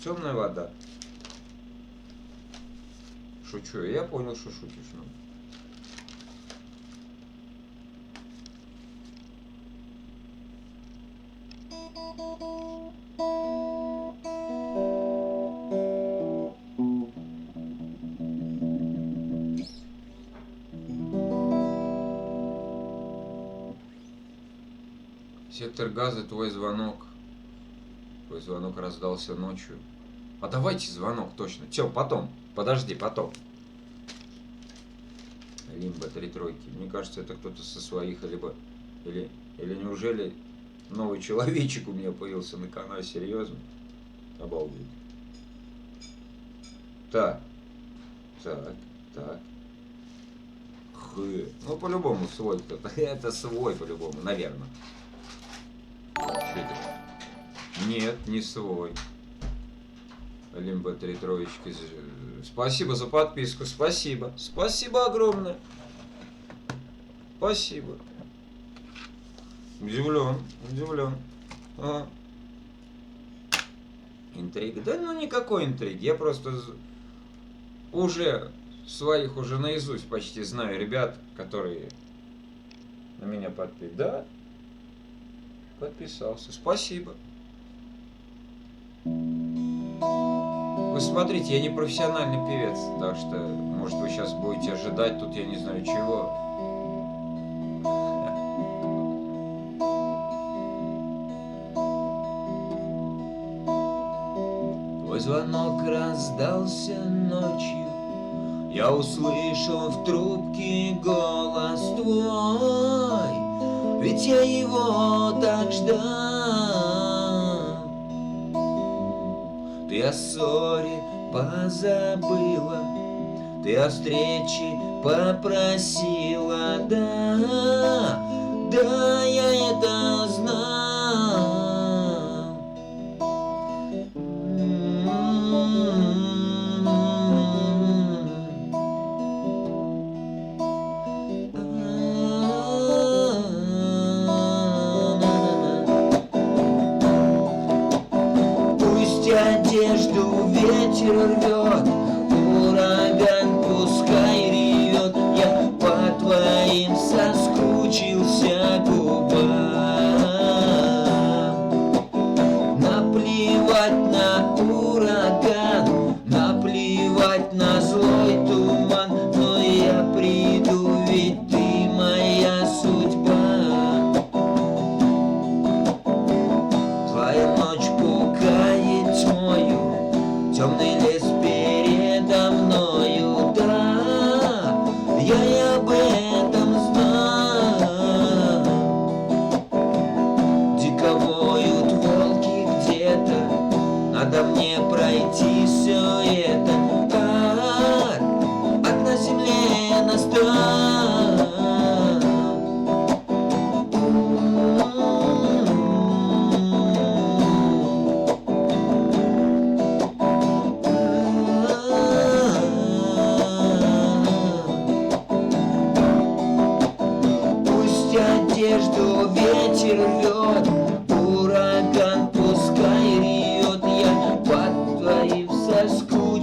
«Темная вода». Шучу. Я понял, что шутишь. Ну. Сектор газа, твой звонок. Твой звонок раздался ночью. А давайте звонок, точно. Тем, потом. Подожди, потом. Лимба, 3 тройки. Мне кажется, это кто-то со своих, или неужели новый человечек у меня появился на канале, серьезно? Обалдеть. Так. Ну, по-любому свой кто-то. Это свой, по-любому, наверное. Что это? Нет, не свой. Лимба, 3 троечки. Спасибо за подписку. Спасибо. Спасибо огромное. Спасибо. Удивлен. Ага. Интрига. Да ну никакой интриги. Я просто уже своих уже наизусть почти знаю ребят, которые на меня подписались. Да. Подписался. Спасибо. Вы смотрите, я не профессиональный певец, так что, может, вы сейчас будете ожидать тут я не знаю чего. Твой звонок раздался ночью, я услышал в трубке голос твой, ведь я его так ждал. Ты о ссоре позабыла, ты о встрече попросила, да, я это знал. Одежду ветер рвет, ураган пускай ревет, я по твоим соскучился губам.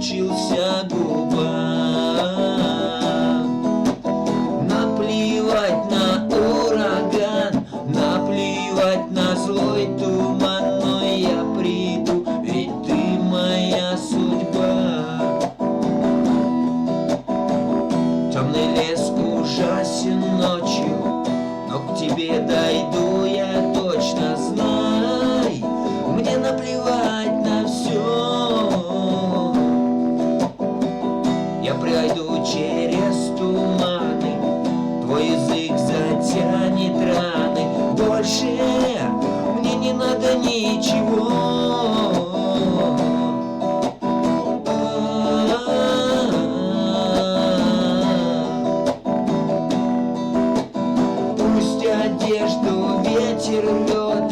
соскучился губам. Наплевать на ураган, наплевать на злой туман, но я приду, ведь ты моя судьба. Темный лес ужасен ночью, но к тебе дойду я точно, знай. Мне наплевать на все. Я пройду через туманы, твой язык затянет раны. Больше мне не надо ничего. Пусть одежду ветер рвет,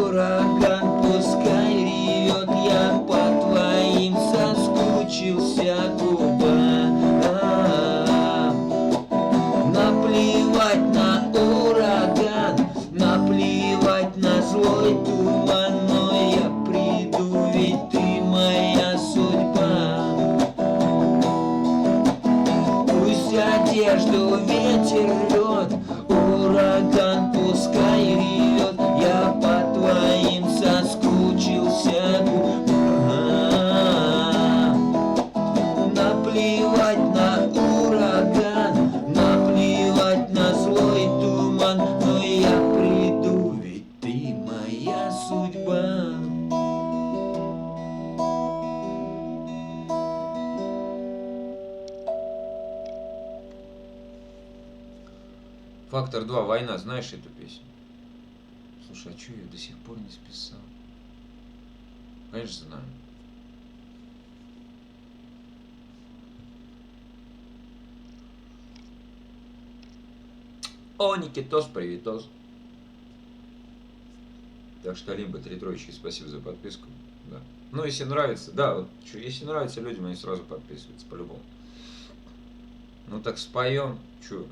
ураган пускай ревет, я по твоим соскучился губам. Наплевать на ураган, наплевать на злой туман, но я приду, ведь ты моя судьба. Пусть одежду ветер рвет, ураган пускай ревет, я по твоим соскучился губам. Наплевать на ураган, наплевать на злой туман, но я приду, ведь ты моя судьба. Фактор 2. Война. Знаешь эту песню? Слушай, а чё я до сих пор не списал? Конечно, знаю. О, Никитос, приветос. Так что, Лимба, 3 троечки, спасибо за подписку. Да. Ну, если нравится, да, вот, если нравится людям, они сразу подписываются, по-любому. Ну, так споем, чё?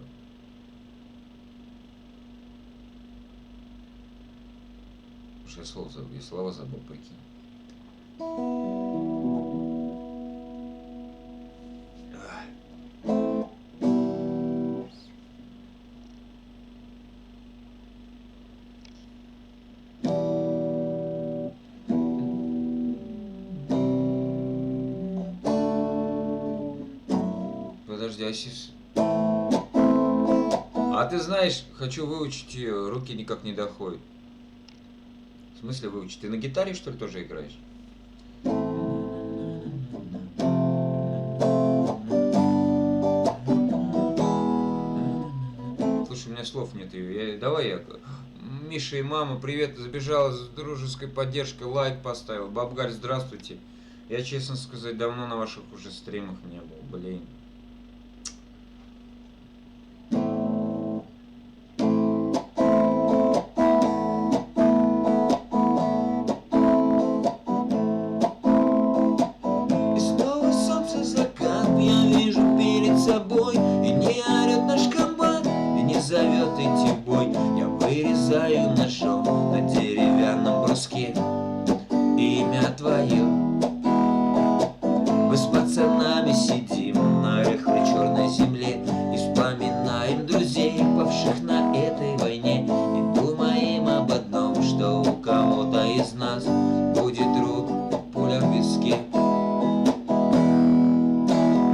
Уж я слова забыл, прикинь. Подожди, Асис. А ты знаешь, хочу выучить ее, руки никак не доходят. В смысле выучить? Ты на гитаре, что ли, тоже играешь? Слушай, у меня слов нет ее. Давай я... Миша и мама, привет, забежала с дружеской поддержкой, лайк поставил. Бабгаль, здравствуйте. Я, честно сказать, давно на ваших уже стримах не был, блин. И снова солнце закат, я вижу перед собой, и не орет наш комбат, и не зовет идти в бой. Я вырезаю ножом на деревянном бруске имя твое. Мы с пацанами сидим на рыхлой черной земле и вспоминаем друзей, павших на этой войне, и думаем об одном, что у кого-то из нас будет друг, пуля в виске.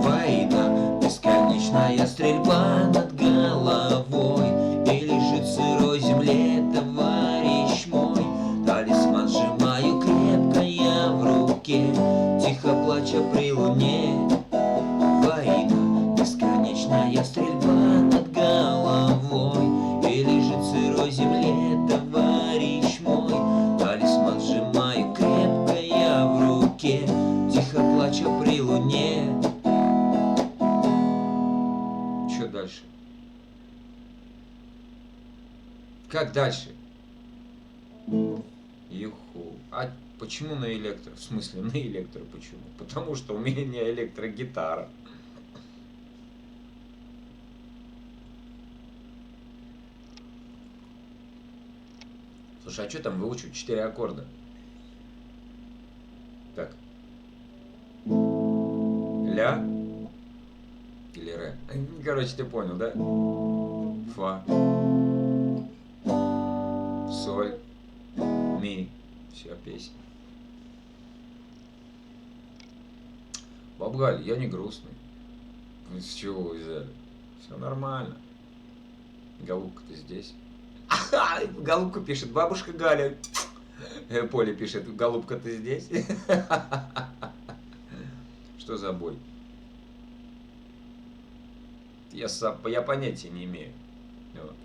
Война, бесконечная стрельба над головой, и лежит в сырой земле товарищ мой. Талисман сжимаю крепко я в руке, тихо плача при луне. Война, бесконечная стрельба над головой, и лежит в сырой земле товарищ мой. Талисман сжимаю крепко я в руке, тихо плача при луне. Что дальше? Как дальше? Юху. А почему на электро? В смысле, на электро почему? Потому что у меня электрогитара. Слушай, а что там выучивать? 4 аккорда. Так. Ля или ре? Короче, ты понял, да? Фа, соль, ми. Все, песня. Бабгаль, я не грустный. Вы с чего вы взяли? Все нормально. Голубка, ты здесь? Голубка пишет, бабушка Галя. Поля пишет, голубка, ты здесь? Что за бой? Я понятия не имею. Вот.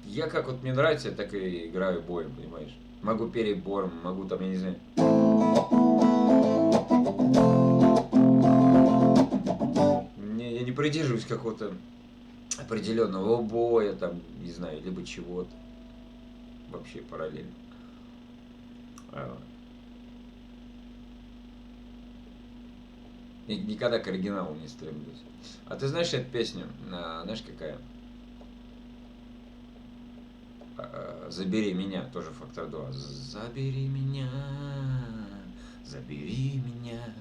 Я как вот мне нравится, я так и играю боем, понимаешь? Могу перед боем, могу там, я не знаю. Я не придерживаюсь какого-то определенного боя, там, не знаю, либо чего-то. Вообще параллельно. Никогда к оригиналу не стремлюсь. А ты знаешь эту песню? Знаешь, какая? «Забери меня», тоже «Фактор 2». Забери меня, забери меня.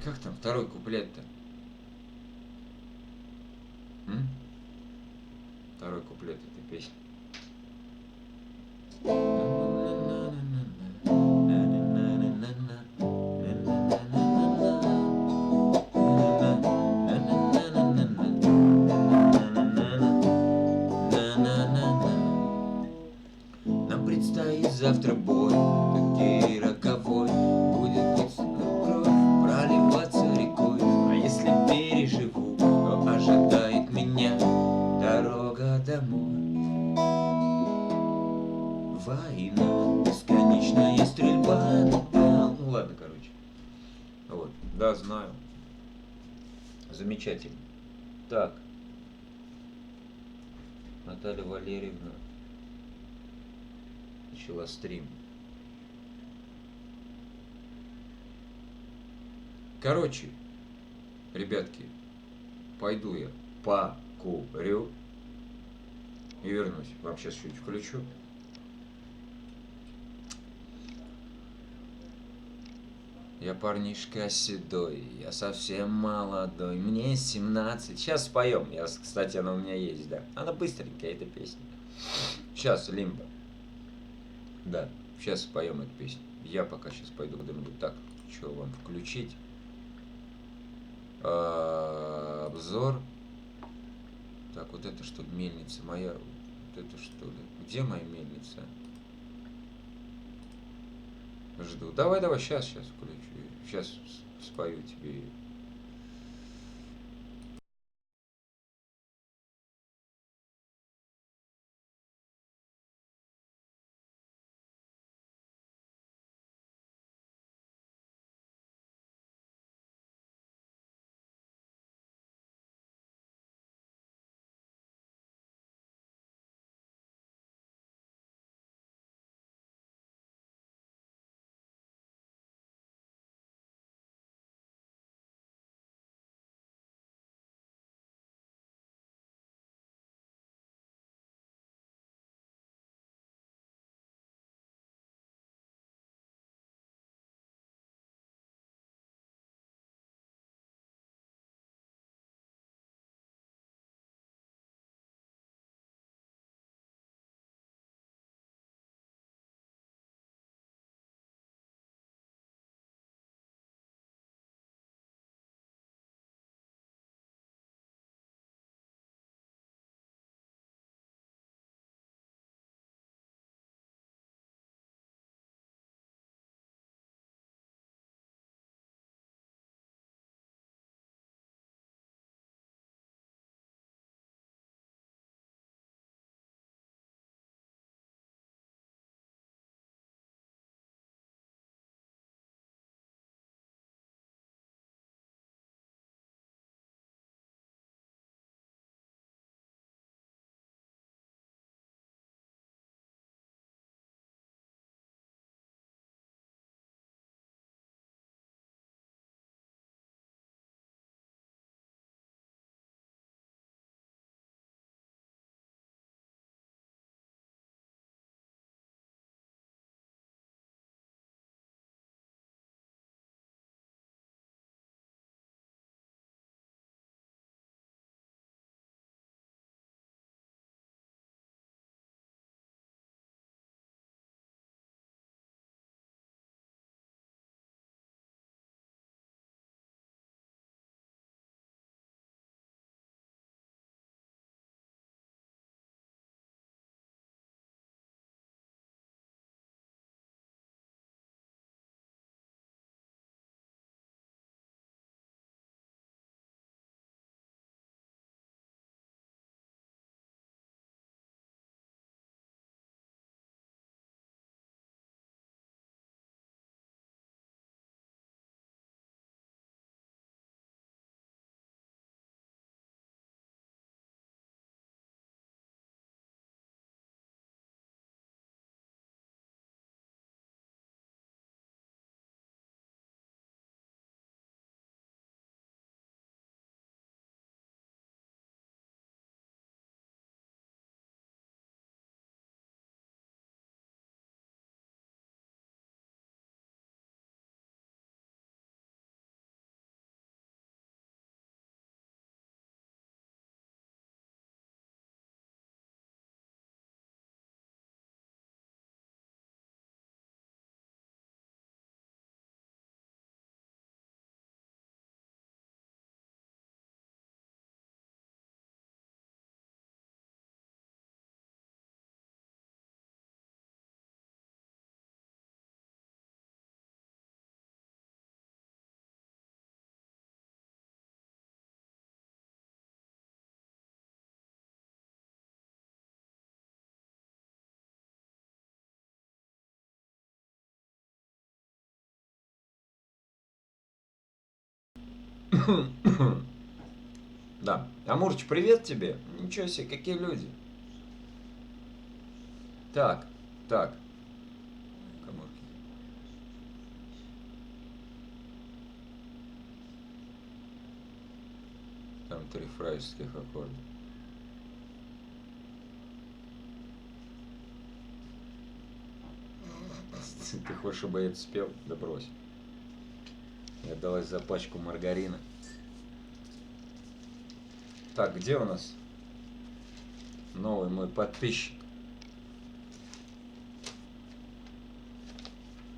Как там второй куплет-то? Второй куплет этой песни. Нам предстоит завтра бой, такой роковой. Будет литься кровь, проливаться рекой. А если переживу, то ожидает меня дорога домой. Война, бесконечная стрельба. Да, ну ладно, короче. Вот, да, знаю. Замечательно. Так. Наталья Валерьевна начала стрим. Короче, ребятки, пойду я покурю и вернусь. Вам сейчас чуть включу. Я парнишка седой, я совсем молодой, мне 17. Сейчас споем. Кстати, она у меня есть, да. Она быстренькая, эта песня. Сейчас, Лимба. Да, сейчас споем эту песню. Я пока сейчас пойду куда-нибудь. Так, что вам включить? Обзор. Так, вот это что ли, мельница моя? Вот это что ли? Где моя мельница? Жду. Давай, сейчас включу. Сейчас спою тебе. Да. Амурч, привет тебе. Ничего себе, какие люди. Так. Камурки. Там 3 фрайских аккорда. Ты хочешь, чтобы я это спел? Да брось. Я отдалась за пачку маргарина. Так, где у нас новый мой подписчик?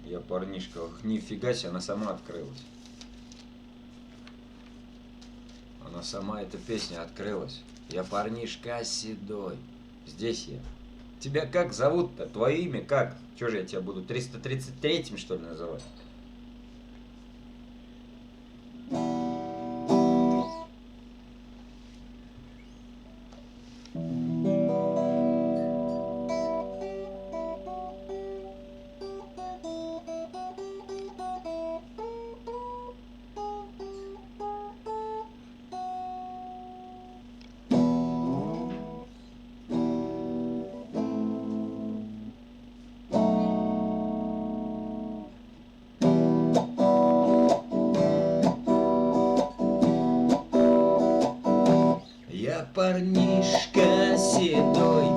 Я парнишка. Ох, нифига себе, она сама открылась. Она сама, эта песня, открылась. Я парнишка седой. Здесь я. Тебя как зовут-то? Твое имя как? Чё же я тебя буду 333-м, что ли, называть? Я парнишка седой,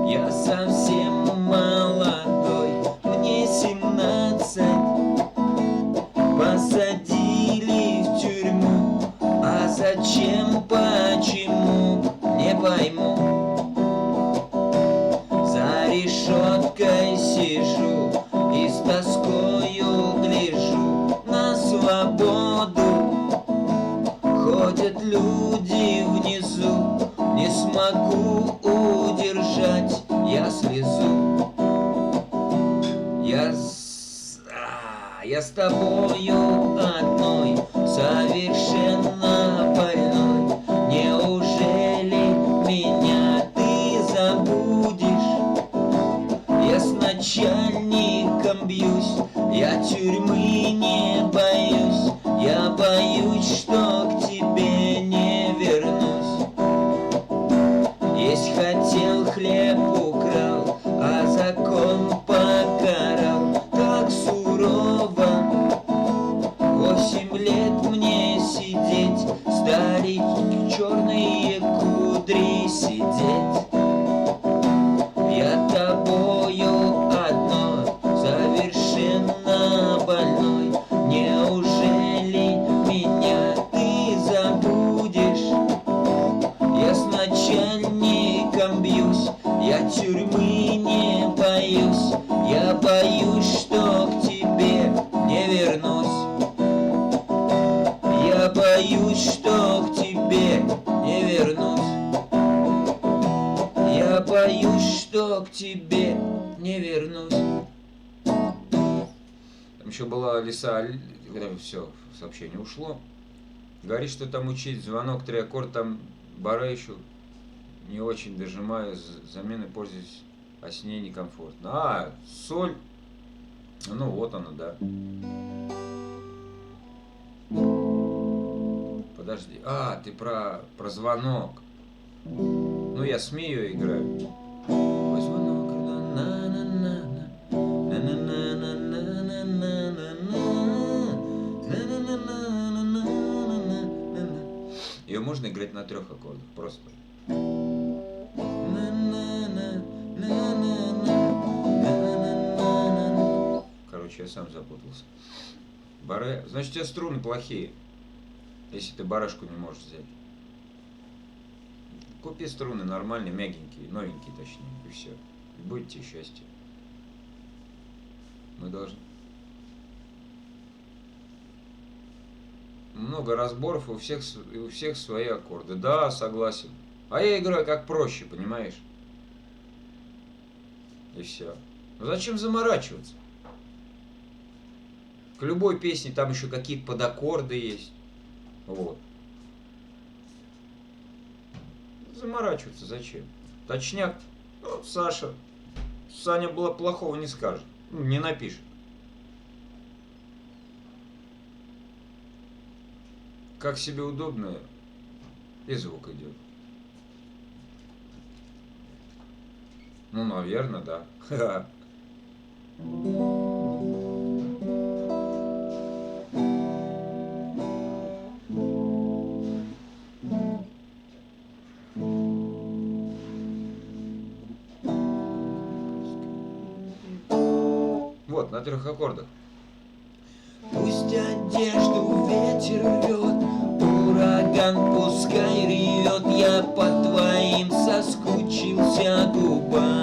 я совсем молодой, мне 17. Посадили в тюрьму, а зачем, почему, не пойму. За решеткой сижу и с тоскою гляжу на свободу. Ходят люди внизу, не смогу удержать я слезу. Я с тобою одной, совершенно больной. Неужели меня ты забудешь? Я с начальником бьюсь, я тюрьмы не боюсь. Я боюсь, что к тебе не вернусь. Есть хотел, хлеб украл, а закон покарал так сурово. 8 лет мне сидеть, стали черные кудри сидеть. Я тобою одной, совершенно больной. Неужели меня ты забудешь? Я с начальником бьюсь, я тюрьмы не боюсь. Я боюсь, что к тебе не вернусь. Я боюсь, что к тебе не вернусь. Я боюсь, что к тебе не вернусь. Там еще была Лиса, все, сообщение ушло. Говорит, что там учить звонок, 3 аккорда, там бара еще не очень дожимаю, замены пользуюсь, а с ней некомфортно. А, соль, ну вот она, да. Подожди, ты про звонок. Ну я смею играю. Ой, звонок, на-на-на-на, ее можно играть на 3 аккордах, просто. Короче, я сам запутался. Баре, значит, у тебя струны плохие, если ты барашку не можешь взять. Купи струны нормальные, мягенькие, новенькие точнее, и все. И будет тебе счастье. Мы должны... Много разборов, и у всех свои аккорды. Да, согласен. А я играю как проще, понимаешь? И все. Ну зачем заморачиваться? К любой песне там еще какие-то подаккорды есть. Вот. Заморачиваться зачем? Точняк. Ну, Саня было плохого не скажет. Не напишет. Как себе удобно, и звук идет. Ну, наверное, да. Ха-ха. Вот, на 3 аккордах. Пусть одежду ветер рвет, ураган пускай ревет, я по твоим соскучился губам.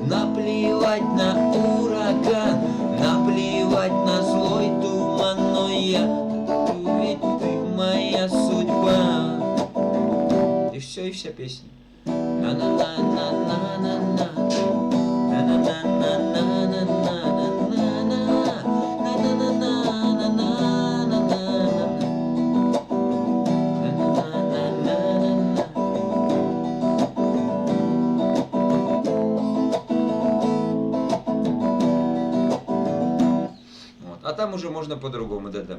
Наплевать на ураган, наплевать на злой туман, но ведь ты моя судьба. И все, и вся песня. На-на-на-на-на-на-на. А там уже можно по-другому, да-да.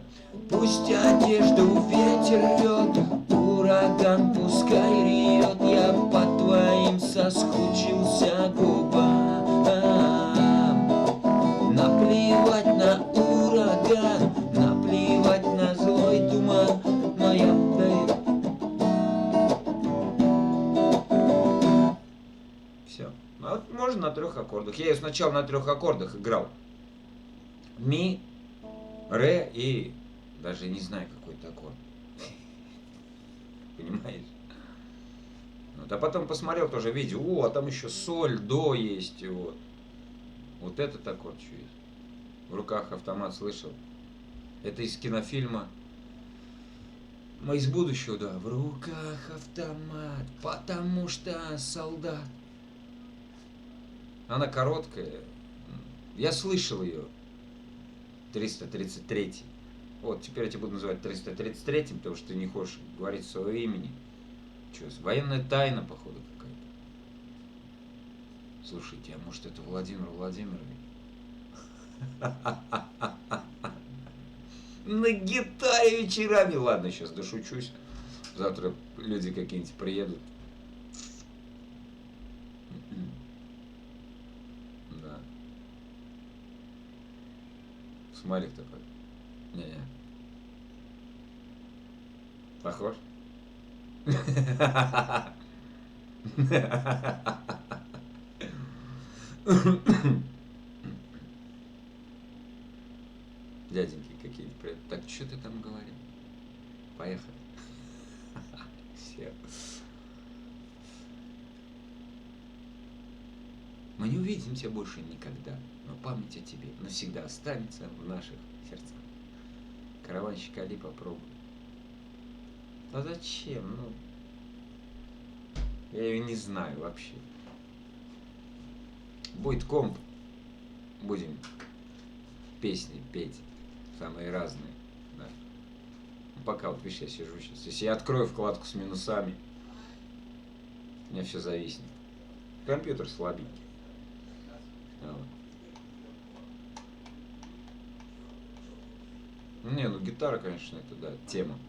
Пусть одежду ветер рвет, ураган пускай ревет, я по твоим соскучился губам. Наплевать на ураган, наплевать на злой туман, моя Все. Ну, вот можно на 3 аккордах. Я ее сначала на 3 аккордах играл. Ми, ре и даже не знаю какой-то аккорд. Понимаешь? Вот, а потом посмотрел тоже видео. О, а там еще соль, до есть. Вот. Вот этот аккорд что есть. В руках автомат слышал. Это из кинофильма «Мы из будущего», да. В руках автомат, потому что солдат. Она короткая. Я слышал ее. 333. Вот, теперь я тебя буду называть 333, потому что ты не хочешь говорить своего имени. Че, военная тайна, походу, какая-то. Слушайте, а может это Владимир Владимирович? На гитаре вечерами. Ладно, сейчас дошучусь. Завтра люди какие-нибудь приедут. Да. Смайлик такой. Не-не. Похож? Дяденьки какие-нибудь привет. Так, что ты там говорил? Поехали. Все. Мы не увидимся больше никогда, но память о тебе навсегда останется в наших сердцах. Караванщик Али, попробуй. А зачем? Ну, я ее не знаю вообще. Будет комп, будем песни петь, самые разные. Да. Ну, пока вот, видишь, я сижу сейчас. Если я открою вкладку с минусами, у меня все зависнет. Компьютер слабенький. Вот. Не, ну гитара, конечно, это да, тема.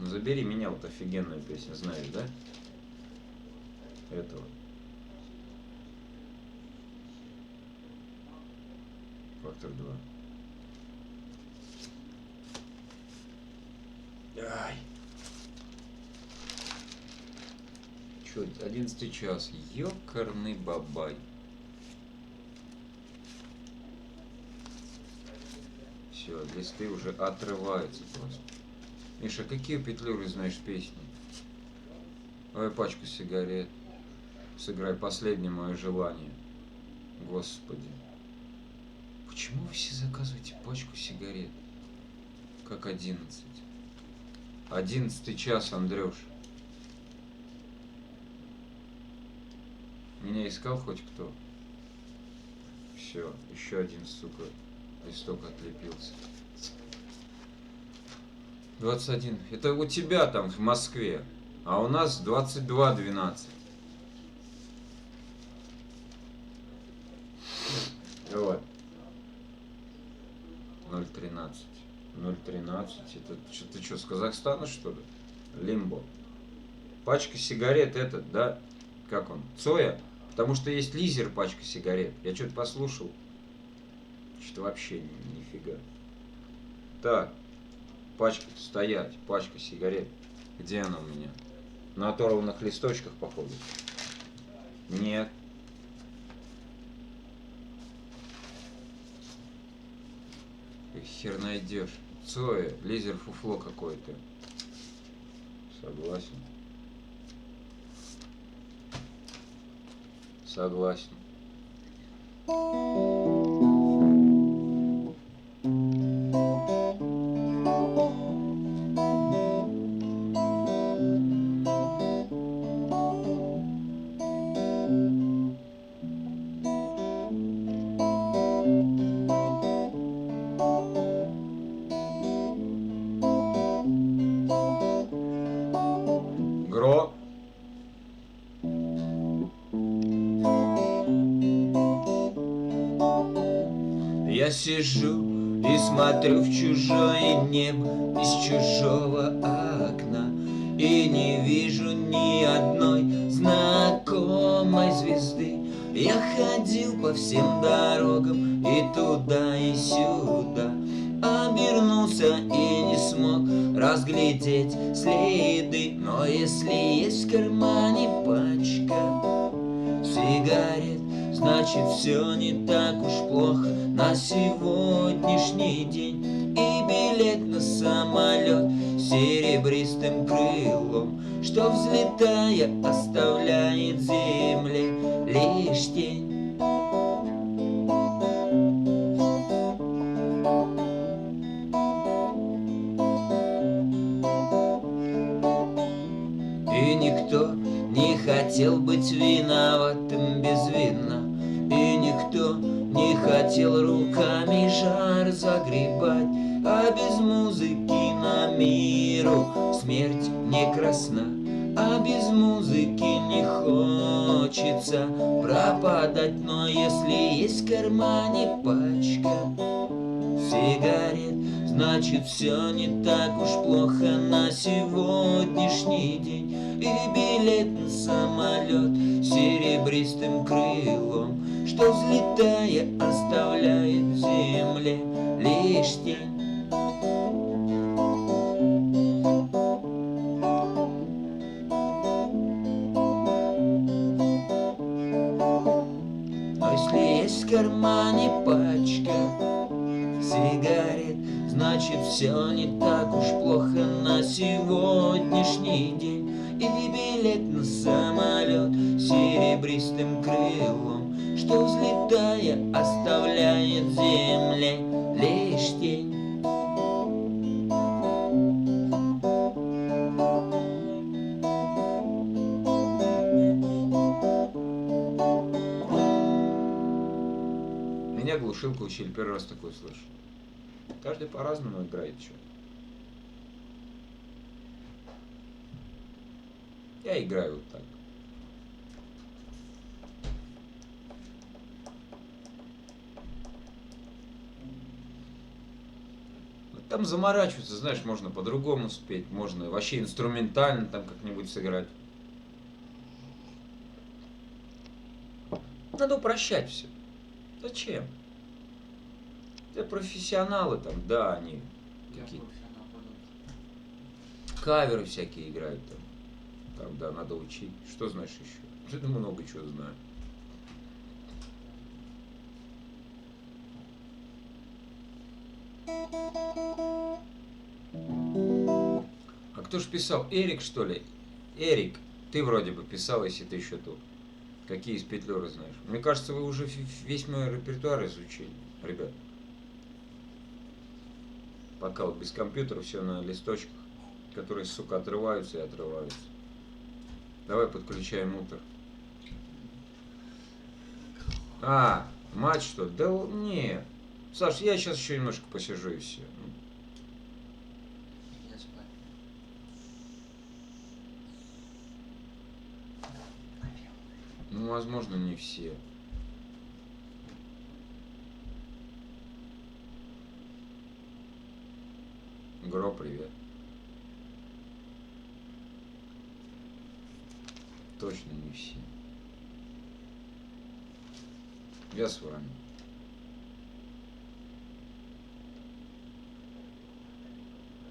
Ну, забери меня, вот офигенная песня, знаешь, да? Этого. Фактор 2. Ай. Чё, 11 час. Ёкарный бабай. Все, листы уже отрываются просто. Миша, какие петлюры знаешь песни? Давай пачку сигарет. Сыграй последнее мое желание. Господи. Почему вы все заказываете пачку сигарет? Как 11? 11 час, Андрюш. Меня искал хоть кто? Все, еще один, сука, листок отлепился. 21. Это у тебя там в Москве. А у нас 22:12. Вот. 0:13. 0:13. Это ты что, с Казахстана, что ли? Лимбо. Пачка сигарет этот, да? Как он? Цоя? Потому что есть лизер, пачка сигарет. Я что-то послушал. Что-то вообще нифига. Так. Пачка стоять. Пачка сигарет. Где она у меня? На оторванных листочках, походу. Нет. Хер найдешь. Цоя, лизер фуфло какое-то. Согласен. Согласен. Гро. Я сижу и смотрю в чужое небо из чужого окна и не вижу ни одной знакомой звезды. Я ходил по всем дорогам и туда, и сюда, обернулся и не смог разглядеть следы. Но если есть в кармане пачка сигарет, значит все не так уж плохо на сегодняшний день. И билет на самолет с серебристым крылом, что, взлетая, оставляет земле лишь тень. И никто не хотел быть виноватым без вина, и никто не хотел руками жар загребать. А без музыки на миру смерть не красна, а без музыки не хочется пропадать. Но если есть в кармане пачка сигарет, значит все не так уж плохо на сегодняшний день. И билет на самолет с серебристым крылом, что, взлетая, оставляет в земле лишь тень. Но если есть в кармане пачка сигарет, значит все не так уж плохо на сегодняшний день. И билет на самолет с серебристым крылом, что, взлетая, оставляет в земле лишь тень. Меня глушилку учили, первый раз такое слышу. Каждый по-разному играет что. Я играю вот так. Там заморачиваться, знаешь, можно по-другому спеть, можно вообще инструментально там как-нибудь сыграть. Надо упрощать все. Зачем? Это профессионалы там, да, они какие-то каверы всякие играют там. Там, да, надо учить. Что знаешь еще? Я много чего знаю. А кто ж писал? Эрик, что ли? Эрик, ты вроде бы писал, если ты еще тут. Какие из петлеры знаешь? Мне кажется, вы уже весь мой репертуар изучили, ребят. Пока вот без компьютера все на листочках, которые, сука, отрываются и отрываются. Давай подключаем утро. А, матч что? Да не. Саш, я сейчас еще немножко посижу и все. Я спать. Ну, возможно, не все. Гро, привет. Точно не все. Я с вами.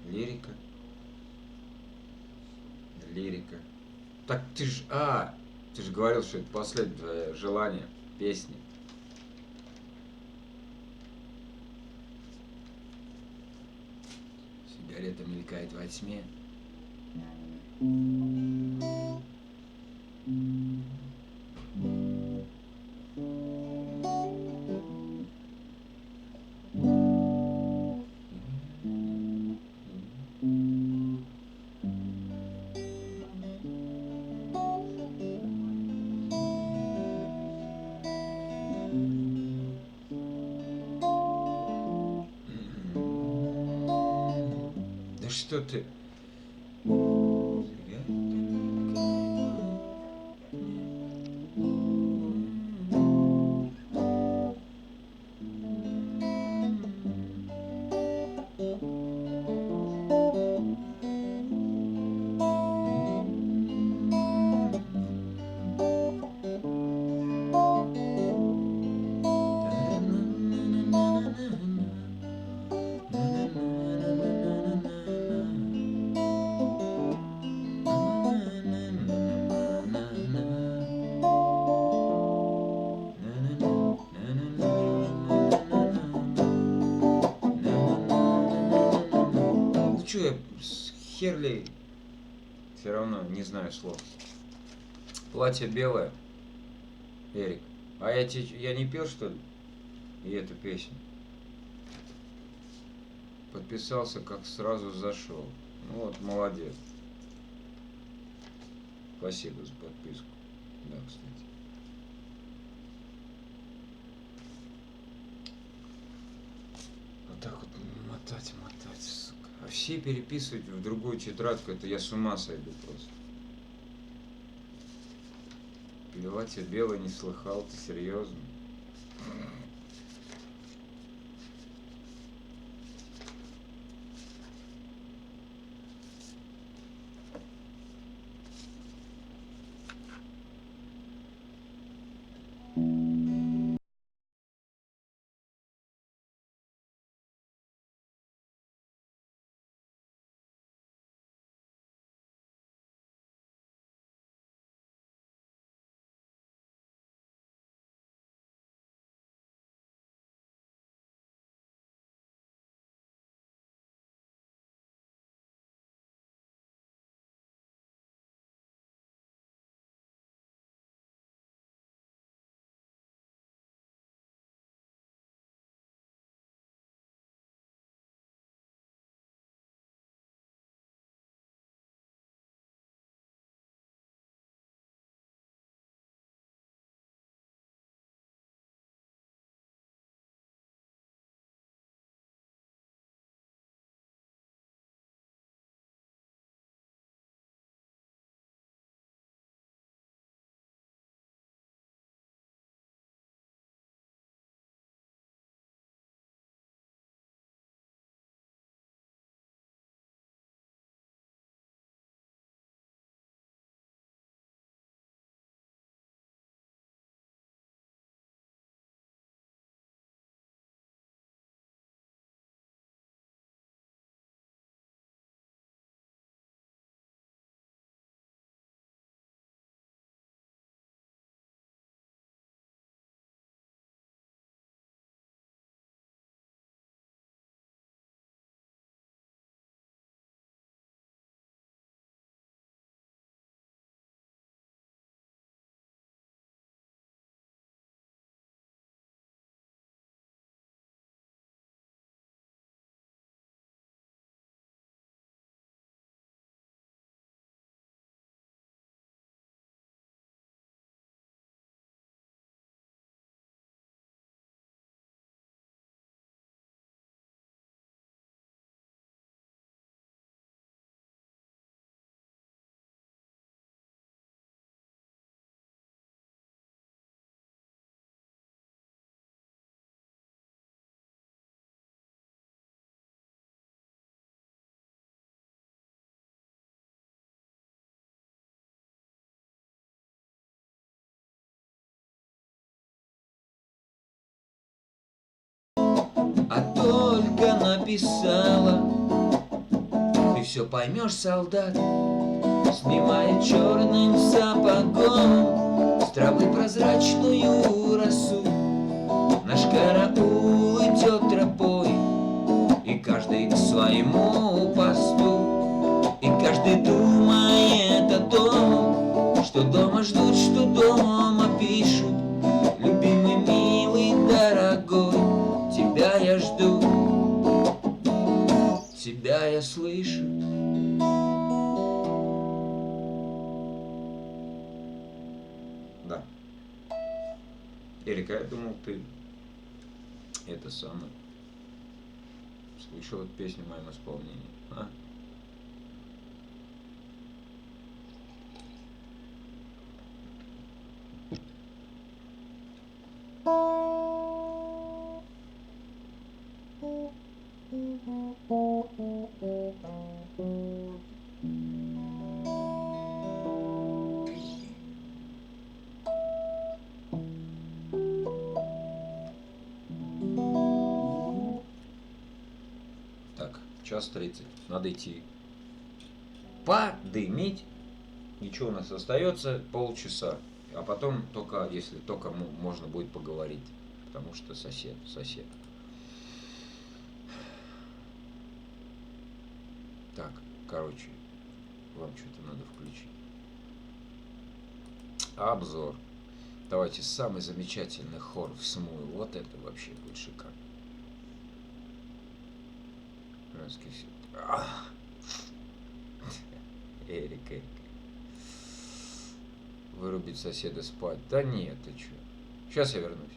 Лирика. Лирика. Так ты ж... ты же говорил, что это последнее твое желание. Песни. Сигарета мелькает во тьме. Да что ты? Ну что, я с Херли все равно не знаю слов. Платье белое, Эрик. А я не пел, что ли? И эту песню. Подписался, как сразу зашел. Ну вот, молодец. Спасибо за подписку. Да, кстати. Вот так вот мотать, сука. А все переписывать в другую тетрадку, это я с ума сойду просто. Плевать, я белый не слыхал, ты серьезно? написала. Ты все поймешь, солдат, снимая черным сапогом с травы прозрачную росу. Наш караул идет тропой, и каждый к своему посту, и каждый думает о том, что дома ждут, что дома пишут. Любимый, милый, дорогой, тебя я жду, тебя я слышу. Да. Эрика, я думал, ты это самое слышал эту песню в моем исполнении. А? Так, 1:30. Надо идти подымить. Ничего у нас остается полчаса. А потом только, если только можно будет поговорить. Потому что сосед. Так, короче, вам что-то надо включить. Обзор. Давайте самый замечательный хор в Смуе. Вот это вообще будет шикарно. Эрик. Вырубить соседа спать. Да нет, ты чё. Сейчас я вернусь.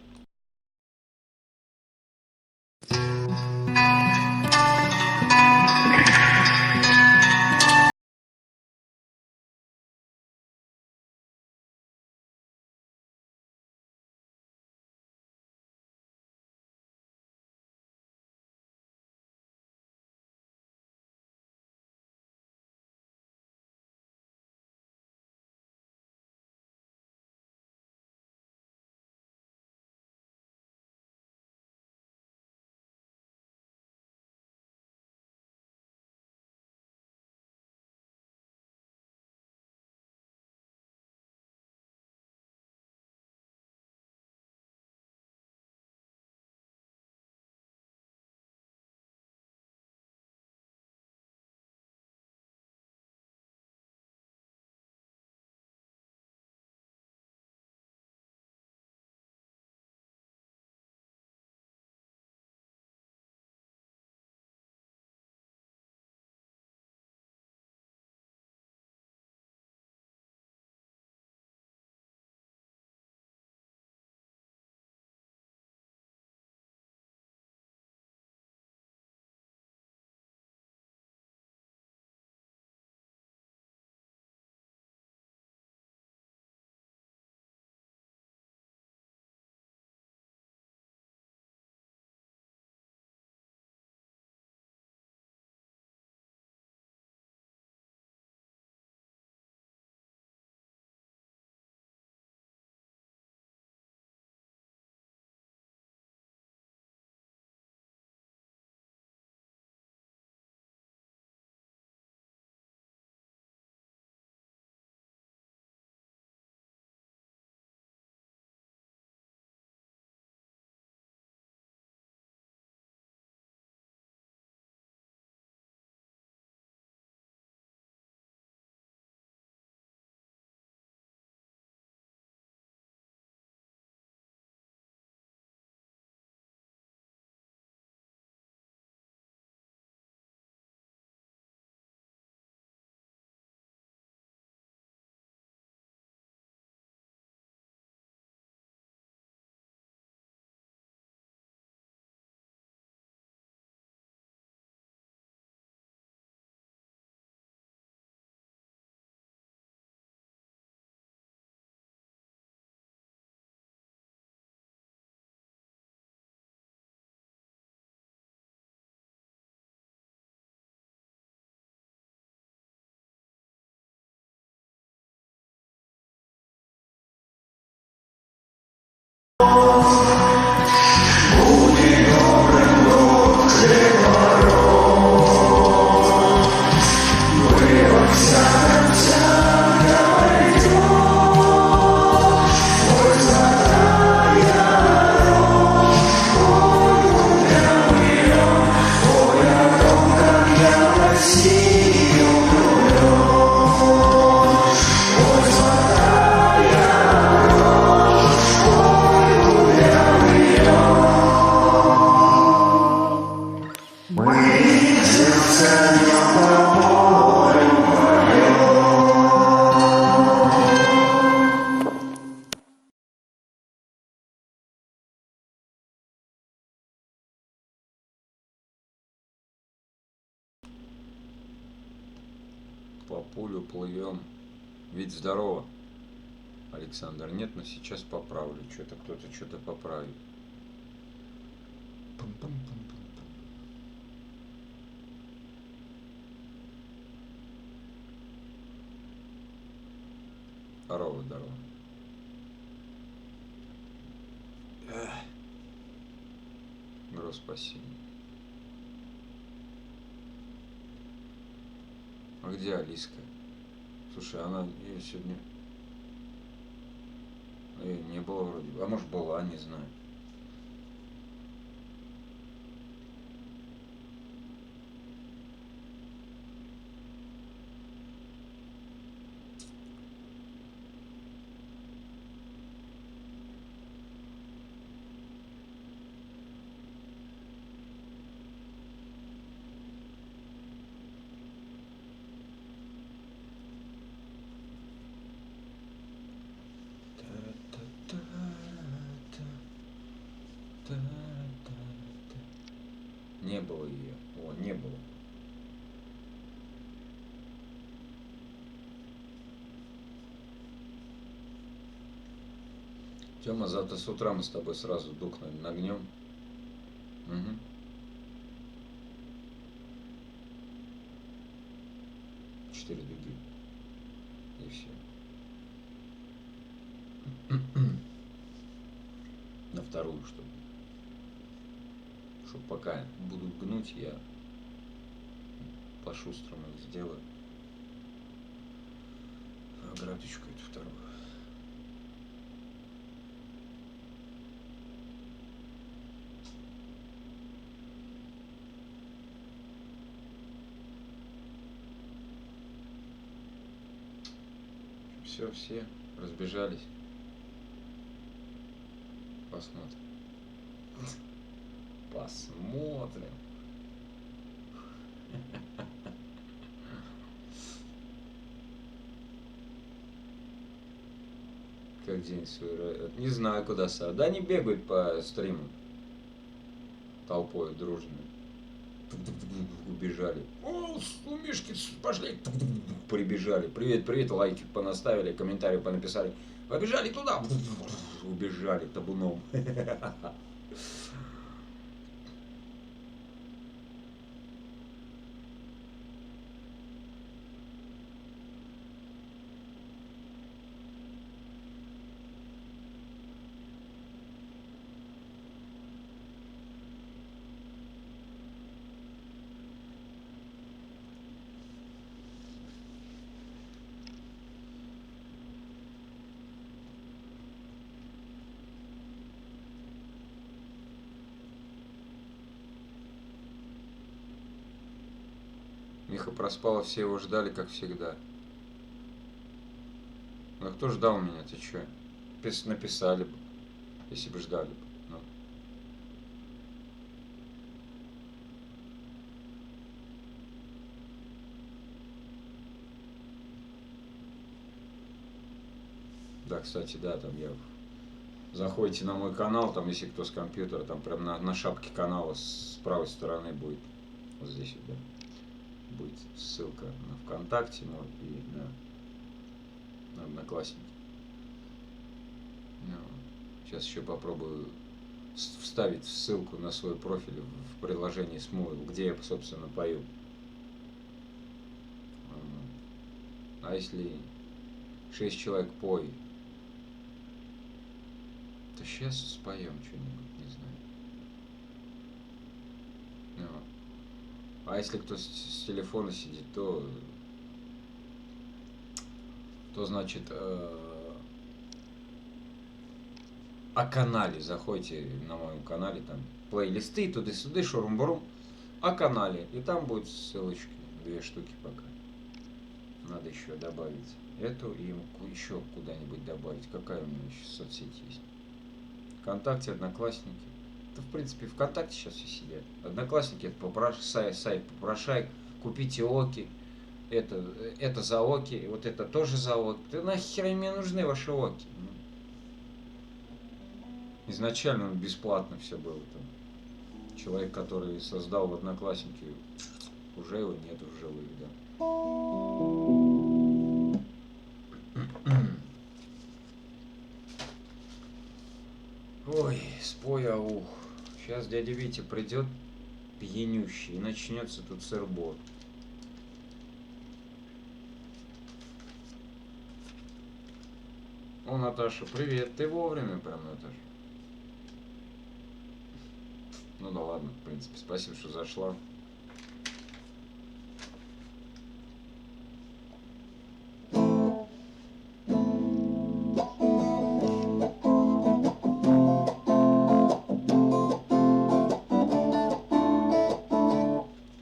По полю плывем. Ведь здорово. Александр, нет, но сейчас поправлю. Что-то кто-то что-то поправит. Пам-пам-пам-пам-пам. Здорово, здорово. Гроз спасения. А где Алиска? Слушай, она ее сегодня... Её не было вроде бы. А может была, не знаю. Не было ее. О, не было. Тёма, завтра с утра мы с тобой сразу духнем, нагнем. Угу. Четыре дуги. И все. На вторую, чтобы. Чтоб пока будут гнуть, я по-шустрому их сделаю. А градочку эту вторую. Все разбежались. Посмотрим. Посмотрим. Как день свой. Не знаю, куда сам. Да они бегают по стриму. Толпой дружно. Убежали. О, у Мишки пошли. Прибежали. Привет, привет. Лайки понаставили, комментарии понаписали. Побежали туда. Убежали табуном. Миха проспала, все его ждали, как всегда. Ну а кто ждал меня, ты чё? Написали бы, если бы ждали бы. Ну. Да, кстати, да, там я... Заходите на мой канал, там, если кто с компьютера, там прям на шапке канала с правой стороны будет. Вот здесь вот, да. Будет ссылка на ВКонтакте, ну, и на Одноклассники. Ну, сейчас еще попробую вставить ссылку на свой профиль в приложении Smule, где я, собственно, пою. А если 6 человек поет, то сейчас споем что-нибудь, не знаю. Ну, а если кто с телефона сидит, то значит о канале. Заходите на моем канале, там плейлисты, туда-сюда, шурум-бурум. О канале. И там будет ссылочки. 2 штуки пока. Надо еще добавить эту и еще куда-нибудь добавить. Какая у меня еще соцсеть есть? ВКонтакте, Одноклассники. Это, в принципе, ВКонтакте сейчас все сидят. Одноклассники, это сайт попрошай, купите оки, это за оки, вот это тоже за оки. Да нахер мне нужны ваши оки? Изначально бесплатно все было там. Человек, который создал в Одноклассники, уже его нет в живых, да. Сейчас дядя Витя придет пьянющий и начнется тут сырбор. О, Наташа, привет. Ты вовремя прям, Наташа. Ну да ладно, в принципе, спасибо, что зашла.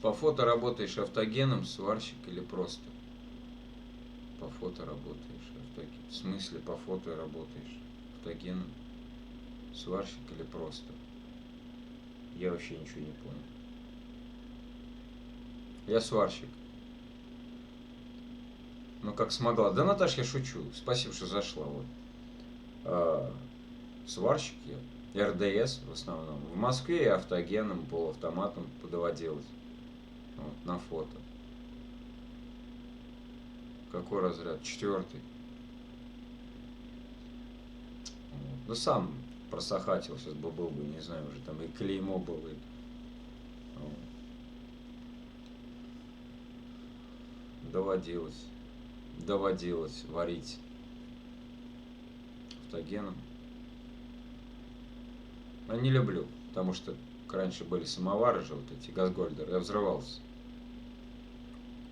По фото работаешь автогеном, сварщик или просто? По фото работаешь автогеном. В смысле по фото работаешь автогеном, сварщик или просто? Я вообще ничего не понял. Я сварщик. Ну как смогла. Да, Наташ, я шучу. Спасибо, что зашла. Вот. Сварщик я. РДС в основном. В Москве я автогеном, полуавтоматом доводилось. Вот, на фото. Какой разряд? 4. Вот. Ну сам просохатил, сейчас бы был бы, не знаю, уже там и клеймо было. Вот. Доводилось варить автогеном. Но не люблю, потому что раньше были самовары же, вот эти газгольдеры, я взрывался.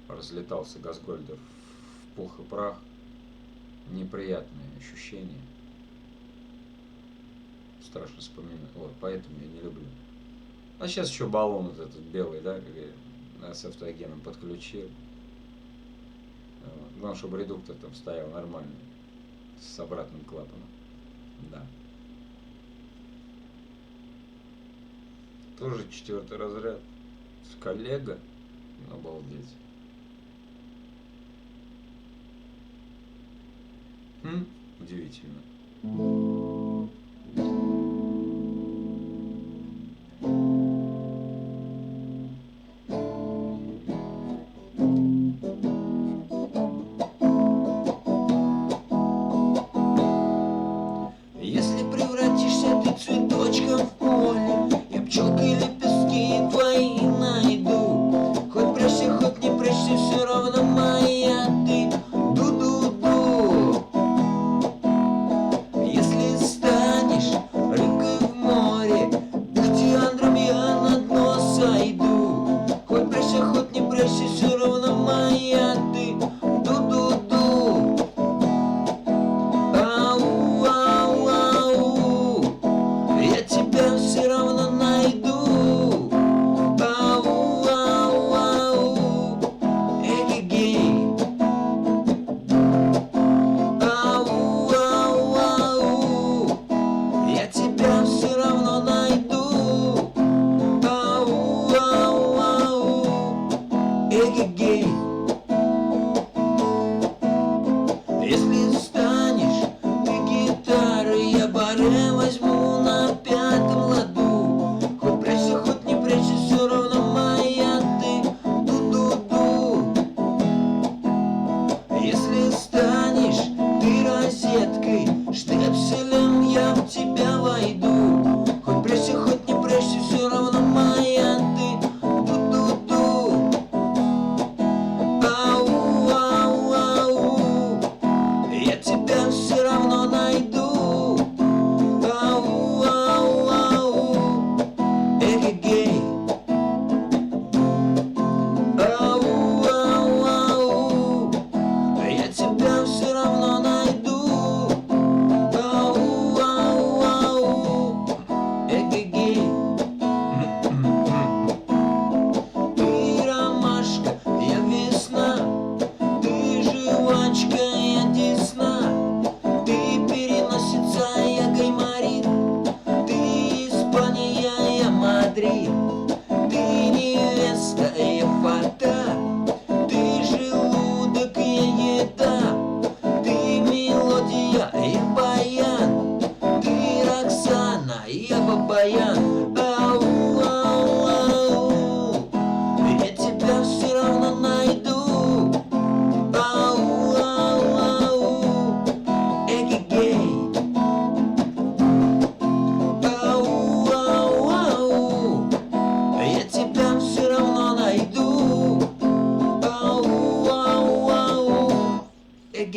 Разлетался газгольдер в пух и прах. Неприятные ощущения. Страшно вспоминать. Вот, поэтому я не люблю. А сейчас еще баллон вот этот белый, да, с автогеном подключил. Вот. Главное, чтобы редуктор там стоял нормальный. С обратным клапаном. Да. Тоже 4 разряд. С коллега. Обалдеть. Удивительно. Если превратишься ты цветочком в поле, я пчелкой лепестки твои найду. Хоть прячься, хоть не прячься, все равно моя ты. Ду-ду-ду. Если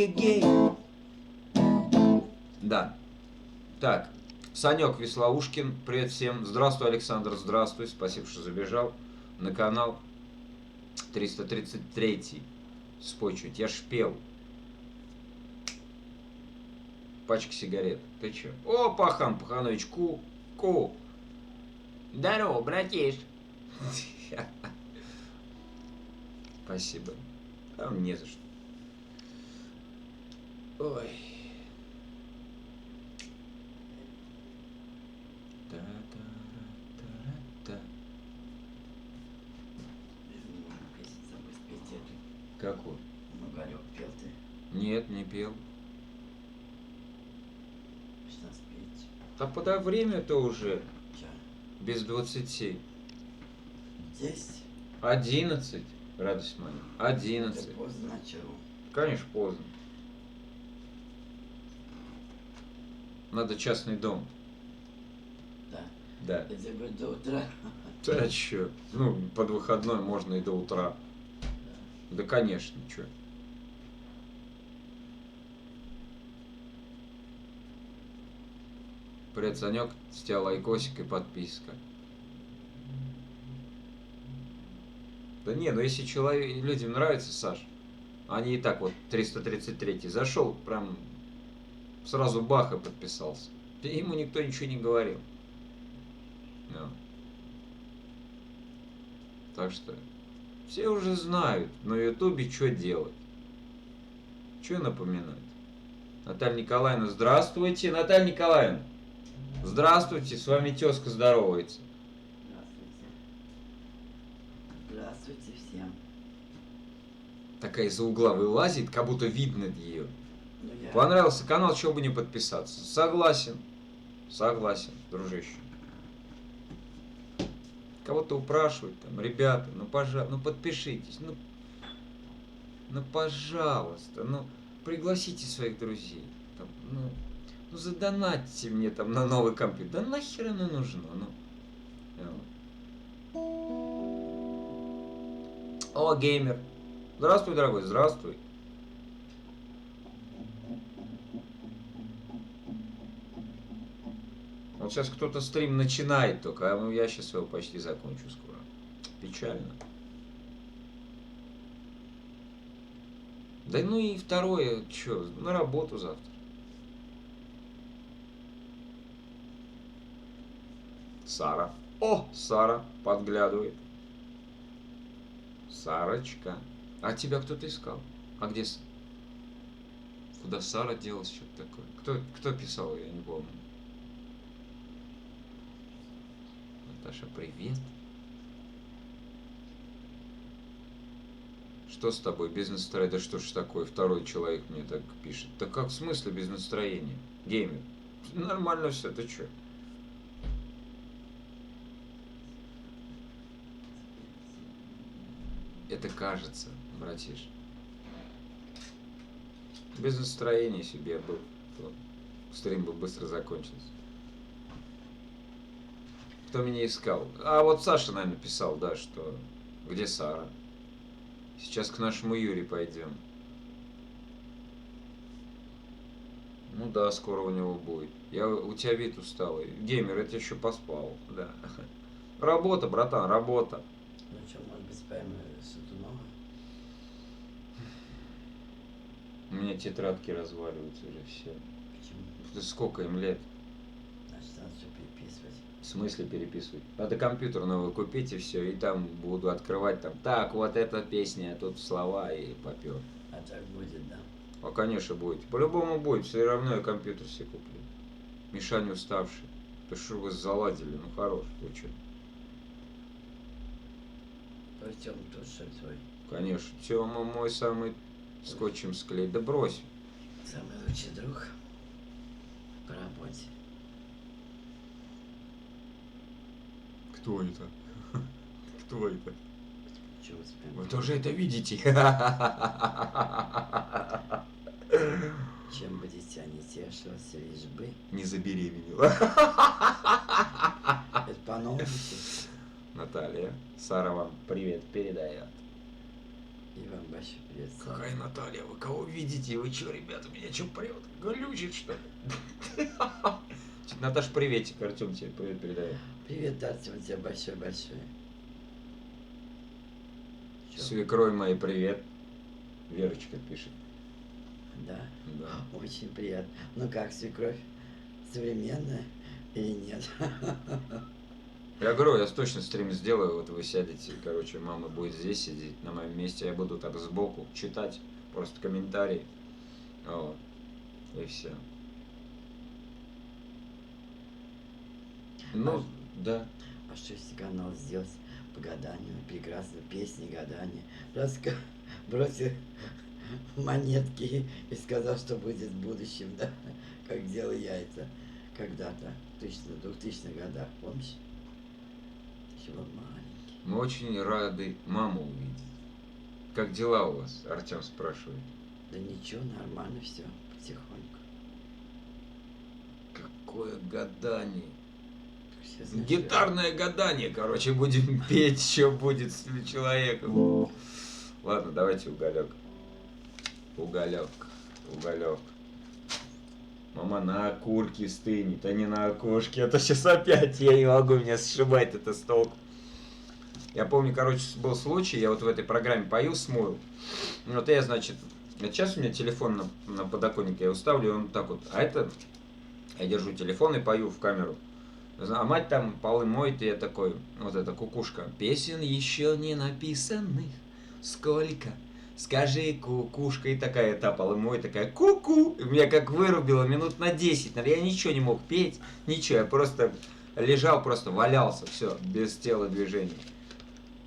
эгегей. Да. Так, Санек Веслоушкин, привет всем. Здравствуй, Александр, здравствуй. Спасибо, что забежал на канал. 333-й. Спой чуть, я ж пел. Пачка сигарет. Ты чё? О, Пахан Паханович, ку. Здорово, братиш. Спасибо. А не за что. Ой. Та-та-та-та-та. Песню забыл спеть эту. Какой? Мугалек пел ты. Нет, не пел. Что спеть? А подай время-то уже Чё? без 20. Здесь? 11, радость моя. Это 11. поздно начал. Конечно, поздно. Надо частный дом. Да. Да. Это будет до утра. Да чё? Ну, под выходной можно и до утра. Да, конечно, чё. Привет, Санек. С тебя лайкосик и подписка. Да не, ну если людям нравится, Саш, они и так вот 333 зашел, прям сразу бах и подписался. И ему никто ничего не говорил. Ну. Так что все уже знают на ютубе, что делать. Что напоминать. Наталья Николаевна, здравствуйте. Наталья Николаевна, здравствуйте, с вами тезка здоровается. Здравствуйте всем. Такая из-за угла вылазит, как будто видно ее. Ну, я... Понравился канал, чего бы не подписаться. Согласен. Согласен, дружище. Кого-то упрашивать там, ребята, ну пожалуйста, ну подпишитесь, ну пожалуйста, ну пригласите своих друзей, там, ну задонатьте мне там на новый компьютер. Да нахер оно нужно, ну. О, геймер. Здравствуй, дорогой, здравствуй. Вот сейчас кто-то стрим начинает только, а я сейчас его почти закончу скоро. Печально. Да ну и второе, что, на работу завтра. Сара. О, Сара подглядывает. Сарочка. А тебя кто-то искал? А где? Куда Сара делась, что-то такое? Кто писал, я не помню. Наташа, привет. Что с тобой? Без настроения? Да что ж такое? Второй человек мне так пишет. Да как в смысле без настроения? Геймер. Нормально все, ты чё? Это кажется, братиш. Без настроения себе был, то стрим бы быстро закончился. Кто меня искал? А вот Саша, наверное, писал, да, что где Сара? Сейчас к нашему Юре пойдем. Ну да, скоро у него будет. У тебя вид усталый. Геймер, это еще поспал, да. Работа, братан, работа. Ну что, может быть, спаем что-то новое? У меня тетрадки разваливаются уже все. Почему? Да сколько им лет? Значит, надо все переписывать. В смысле переписывать? Надо компьютер новый купить и все, и там буду открывать там. Так, вот эта песня, а тут слова и попер. А так будет, да? А конечно будет. По-любому будет, все равно я компьютер себе куплю. Мишаня уставший. Да что вы заладили, ну хорош, вы что? То есть он тут что ли твой? Конечно, Тёма мой самый скотчем склеить. Да брось. Самый лучший друг по работе. Кто это? Кто это? Чего успеем? Вы тоже это видите? Чем бы дитя не тешилось, лишь бы. Не забеременела. Это по-новому. Наталья, Сара вам привет передает. И вам большой привет. Саша. Какая Наталья? Вы кого видите? Вы что, ребята, меня что прет? Глючит, что ли? Наташ, приветик. Артем тебе привет передаю. Привет, Артем, тебе большой-большой. Чё? Свекровь моей привет. Верочка пишет. Да, Да. очень приятно. Ну как, свекровь? Современная или нет? Я говорю, я точно стрим сделаю, вот вы сядете, короче, мама будет здесь сидеть, на моем месте, я буду так сбоку читать, просто комментарии, вот, и все. Ну, да. А что если канал сделать по гаданию? Прекрасно, песни, гадания. Просто бросил монетки и сказал, что будет в будущем, да? Как делал я это когда-то, в 2000-х годах, помнишь? Еще был маленький. Мы очень рады маму увидеть. Как дела у вас? Артем спрашивает. Да ничего, нормально все, потихоньку. Какое гадание. Все знают, Гитарное гадание, короче, будем петь, что будет с человеком. Ладно, давайте уголек. Уголек. Мама на окурке стынет, а не на окошке. А то сейчас опять я не могу, меня сшибать это с толку. Я помню, короче, был случай, я вот в этой программе пою, смою. Вот я, значит, сейчас у меня телефон на подоконнике, я уставлю, он так вот. А это, я держу телефон и пою в камеру. А мать там полы моет, и я такой, вот эта кукушка. Песен еще не написанных, сколько? Скажи, кукушка, и такая та полы моет, такая ку-ку. И меня как вырубило минут на 10, наверное, я ничего не мог петь, ничего, я просто лежал, просто валялся, все, без тела движений.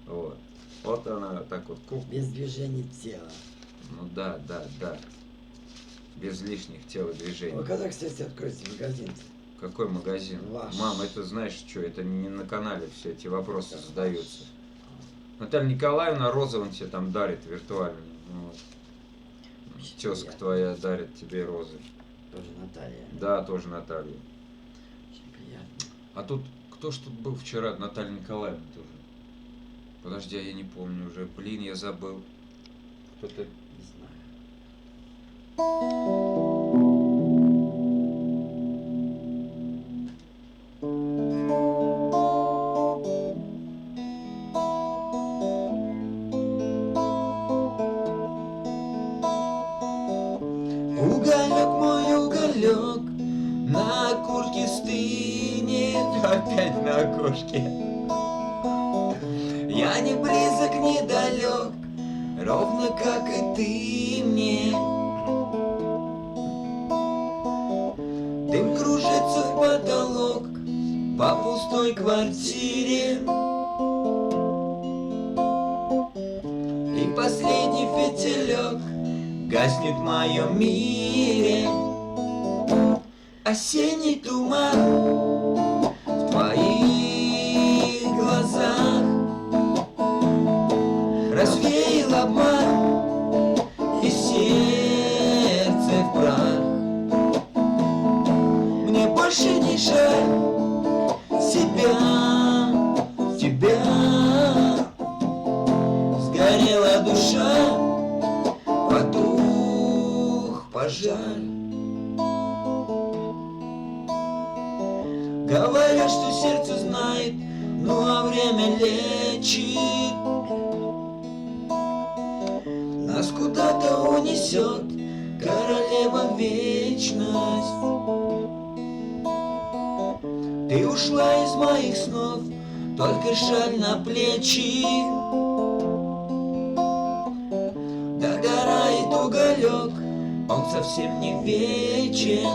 Вот. Вот она так вот ку. без движения тела. Ну да. Без лишних телодвижений. Вы когда, кстати, откроете магазин? Какой магазин? Ваш. Мам, это знаешь что, это не на канале все эти вопросы задаются. Наталья Николаевна розы тебе там дарит виртуально. Вот. Очень Тезка приятно. твоя дарит тебе розы. Тоже Наталья. Да, тоже Наталья. Очень приятно. А тут, кто ж тут был вчера? Наталья Николаевна тоже. Подожди, а я не помню уже. Блин, я забыл. Кто-то... Не знаю. Уголек мой уголек на окурке стынет. Опять на окошке. Я не близок, не далек, ровно как и ты мне. Дым кружится в потолок по пустой квартире. И последний фитилек гаснет в моем мире. Осенний туман в твоих глазах развеял обман и сердце в прах. Мне больше не жаль тебя. Сгорела душа, потух пожар. Говорят, что сердце знает, ну а время лечит. Нас куда-то унесет королева вечность. Ты ушла из моих снов, только шаль на плечи. Догорает уголек, он совсем не вечен.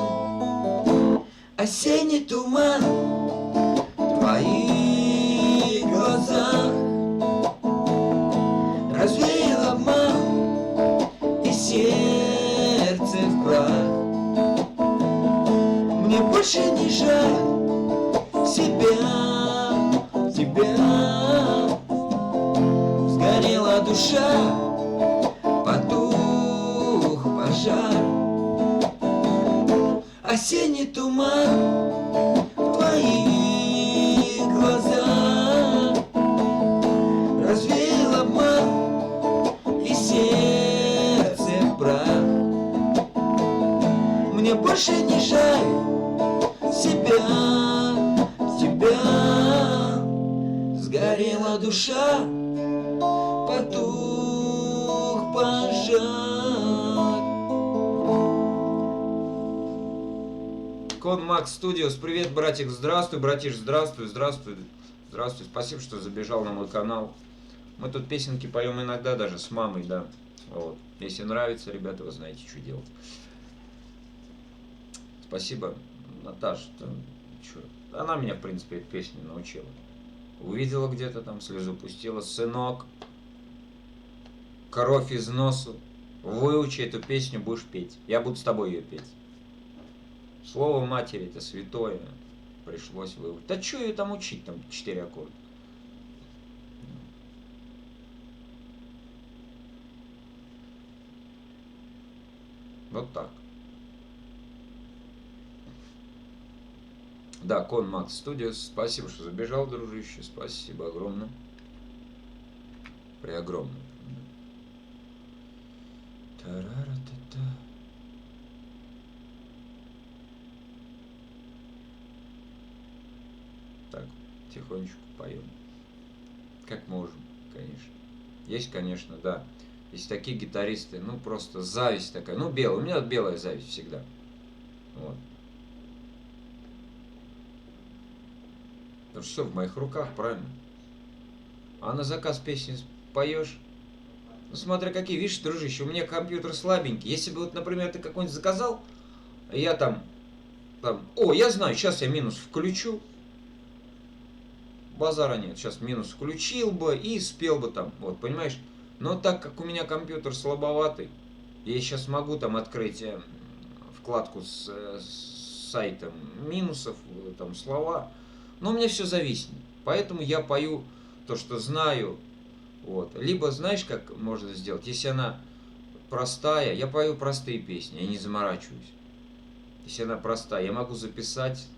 Осенний туман в твоих глазах развеял обман и сердце в прах. Мне больше не жаль тебя. Сгорела душа, потух пожар. Осенний туман в твоих глазах развеял обман и мне больше не жаль тебя. Сгорела душа, потух пожар. Кон Макс Студиос, привет, братик, здравствуй, братиш, здравствуй, здравствуй, здравствуй, спасибо, что забежал на мой канал. Мы тут песенки поем иногда даже с мамой, да. Вот. Если нравится, ребята, вы знаете, что делать. Спасибо, Наташа. Она меня, в принципе, этой песне научила. Увидела где-то там, слезу пустила. Сынок, кровь из носу, выучи эту песню, будешь петь. Я буду с тобой ее петь. Слово матери это святое. Пришлось выучить. Да что ее там учить, там 4 аккорда. Вот так. Да, Кон Макс Студиос, спасибо, что забежал, дружище, спасибо огромное. Преогромное. Тарара-та-та. Так, тихонечку поем. Как можем, конечно. Есть, конечно, да. Есть такие гитаристы, ну просто зависть такая. Ну, белая. У меня белая зависть всегда. Вот. Потому что все в моих руках, правильно? А на заказ песни поешь. Ну, смотря какие, видишь, дружище, у меня компьютер слабенький. Если бы, вот, например, ты какой-нибудь заказал, я там, о, я знаю, сейчас я минус включу. Базара нет, сейчас минус включил бы и спел бы там, вот, понимаешь? Но так как у меня компьютер слабоватый, я сейчас могу там открыть вкладку с сайтом минусов, там слова, но у меня все зависнет. Поэтому я пою то, что знаю. Вот. Либо, знаешь, как можно сделать? Если она простая, я пою простые песни, я не заморачиваюсь. Если она простая, я могу записать,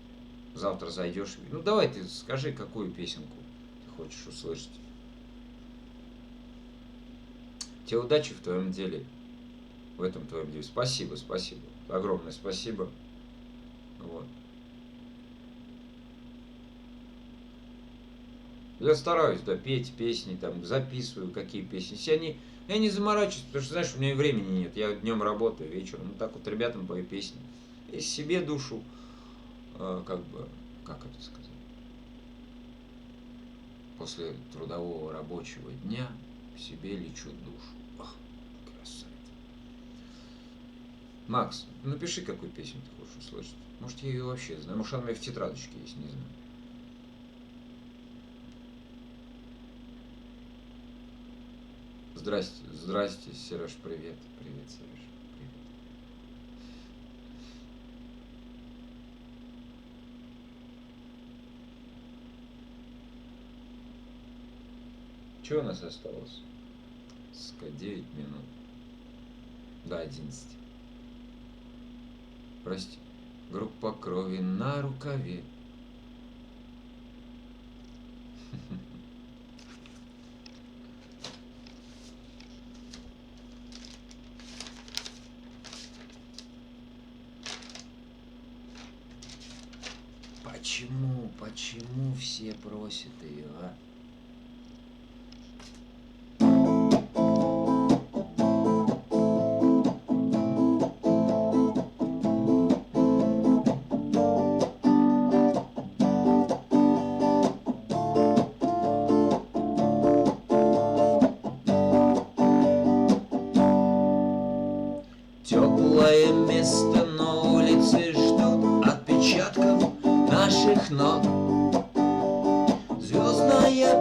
завтра зайдешь. Ну давай ты скажи, какую песенку ты хочешь услышать. Тебе удачи в твоем деле, в этом твоем деле. Спасибо, спасибо. Огромное спасибо. Вот. Я стараюсь, да, петь песни, там, записываю, какие песни. Если я не заморачиваюсь, потому что, знаешь, у меня времени нет. Я днем работаю, вечером. Ну, так вот ребятам пою песни. И себе душу, как бы, как это сказать, после трудового рабочего дня себе лечу душу. Ах, красавица. Макс, напиши, какую песню ты хочешь услышать. Может, я ее вообще знаю. Может, она у меня в тетрадочке есть, не знаю. Здрасте, здрасте, Сереж, привет. Привет, Сереж, привет. Что у нас осталось? 9 минут. До 11. Прости. Группа крови на рукаве. Почему все просят ее, а? Теплое место на улице ждут отпечатков наших ног. Звездная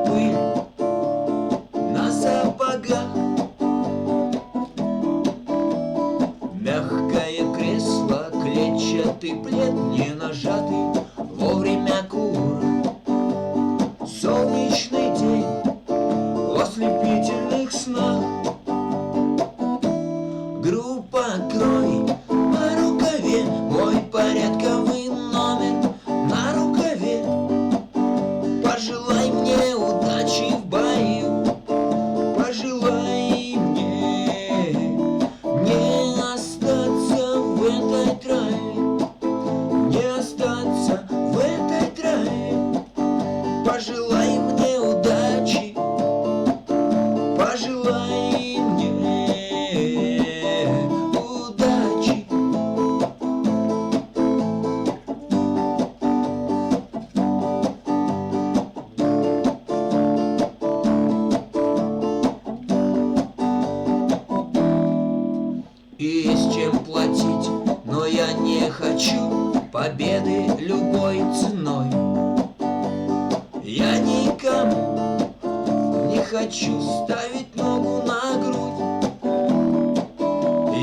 хочу ставить ногу на грудь.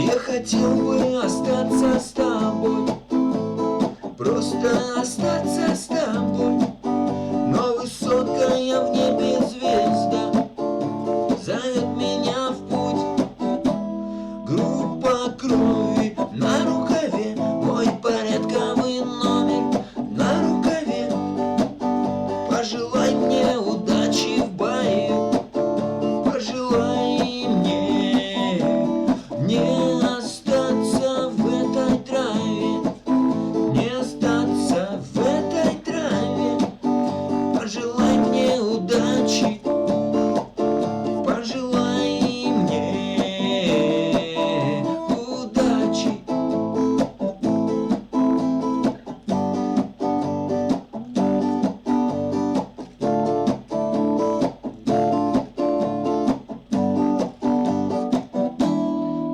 Я хотел бы остаться с тобой, просто остаться с тобой. Но высокая в небе звезда зовет меня в путь. Группа крови на рукаве, мой порядковый номер на рукаве. Пожелай мне удачи в бою, пожелай мне не остаться в этой траве, не остаться в этой траве. Пожелай мне удачи, пожелай мне удачи.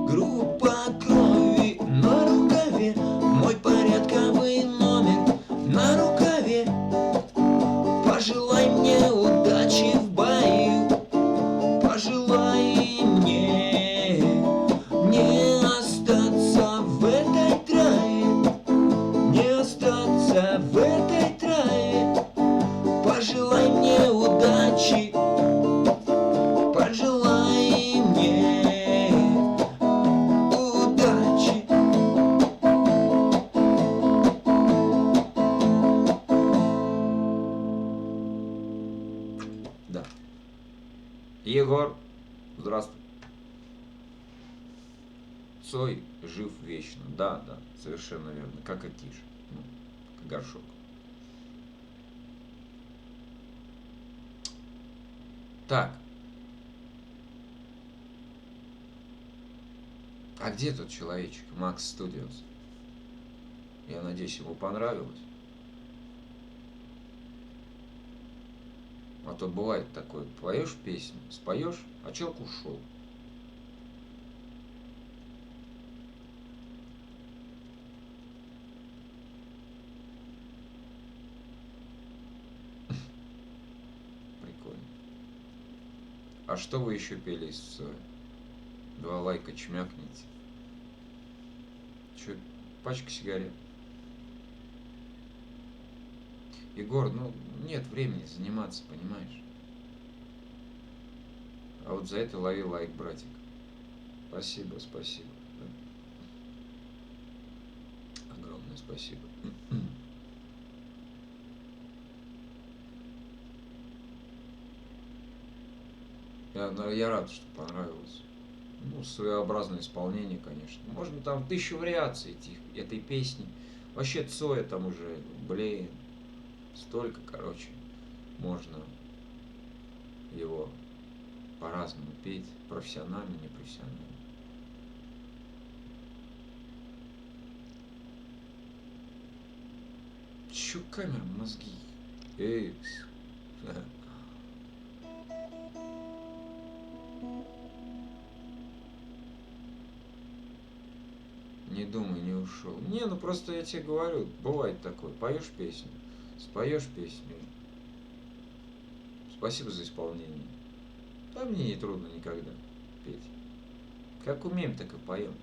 Группа крови на рукаве, мой порядковый номер на рукаве. Пожелай мне удачи в бою, пожелай мне не остаться в этой траве, не остаться в этой траве. Пожелай мне удачи, пожелай мне удачи. Да. Егор, здравствуй. Цой жив вечно. Да, да, совершенно верно. Как и Киш. Ну, как горшок. Так. А где тот человечек? Макс Студиос. Я надеюсь, ему понравилось. А то бывает такое, поешь песню, споешь, а человек ушел. Прикольно. А что вы еще пели из Цоя? 2 лайка чмякните. Че, пачка сигарет? Егор, ну нет времени заниматься, понимаешь? А вот за это лови лайк, братик. Спасибо, спасибо. Да. Огромное спасибо. Я рад, что понравилось. Ну, своеобразное исполнение, конечно. Можно там 1000 вариаций этой песни. Вообще Цоя там уже, блин, столько, короче, можно его по-разному петь. Профессионально, непрофессионально. Чё камера мозги? Эйкс. Не думай, не ушел. Не, ну просто я тебе говорю, бывает такое. Поешь песню, споешь песню. Спасибо за исполнение. Да мне не трудно никогда петь. Как умеем, так и поем.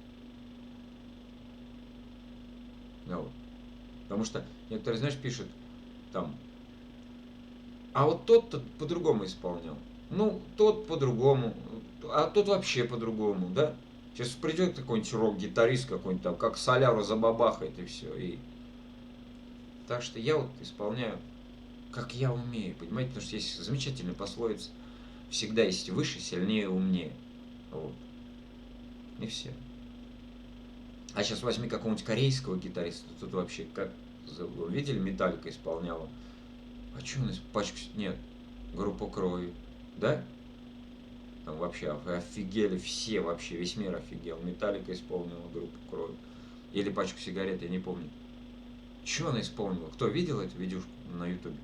Да вот. Потому что некоторые, знаешь, пишут там, а вот тот-то по-другому исполнял. Ну, тот по-другому, а тот вообще по-другому, да? Сейчас придет какой-нибудь рок-гитарист какой-нибудь там, как соляру забабахает и все. И... Так что я вот исполняю, как я умею, понимаете? Потому что есть замечательная пословица: всегда есть выше, сильнее, умнее. Вот. И все. А сейчас возьми какого-нибудь корейского гитариста, тут вообще как... Видели, Металлика исполняла? А что у нас пачку... Нет, группа крови, да? Там вообще офигели все, вообще весь мир офигел. Металлика исполнила группу крови. Или пачку сигарет, я не помню. Что она исполнила? Кто видел эту видюшку на ютубе?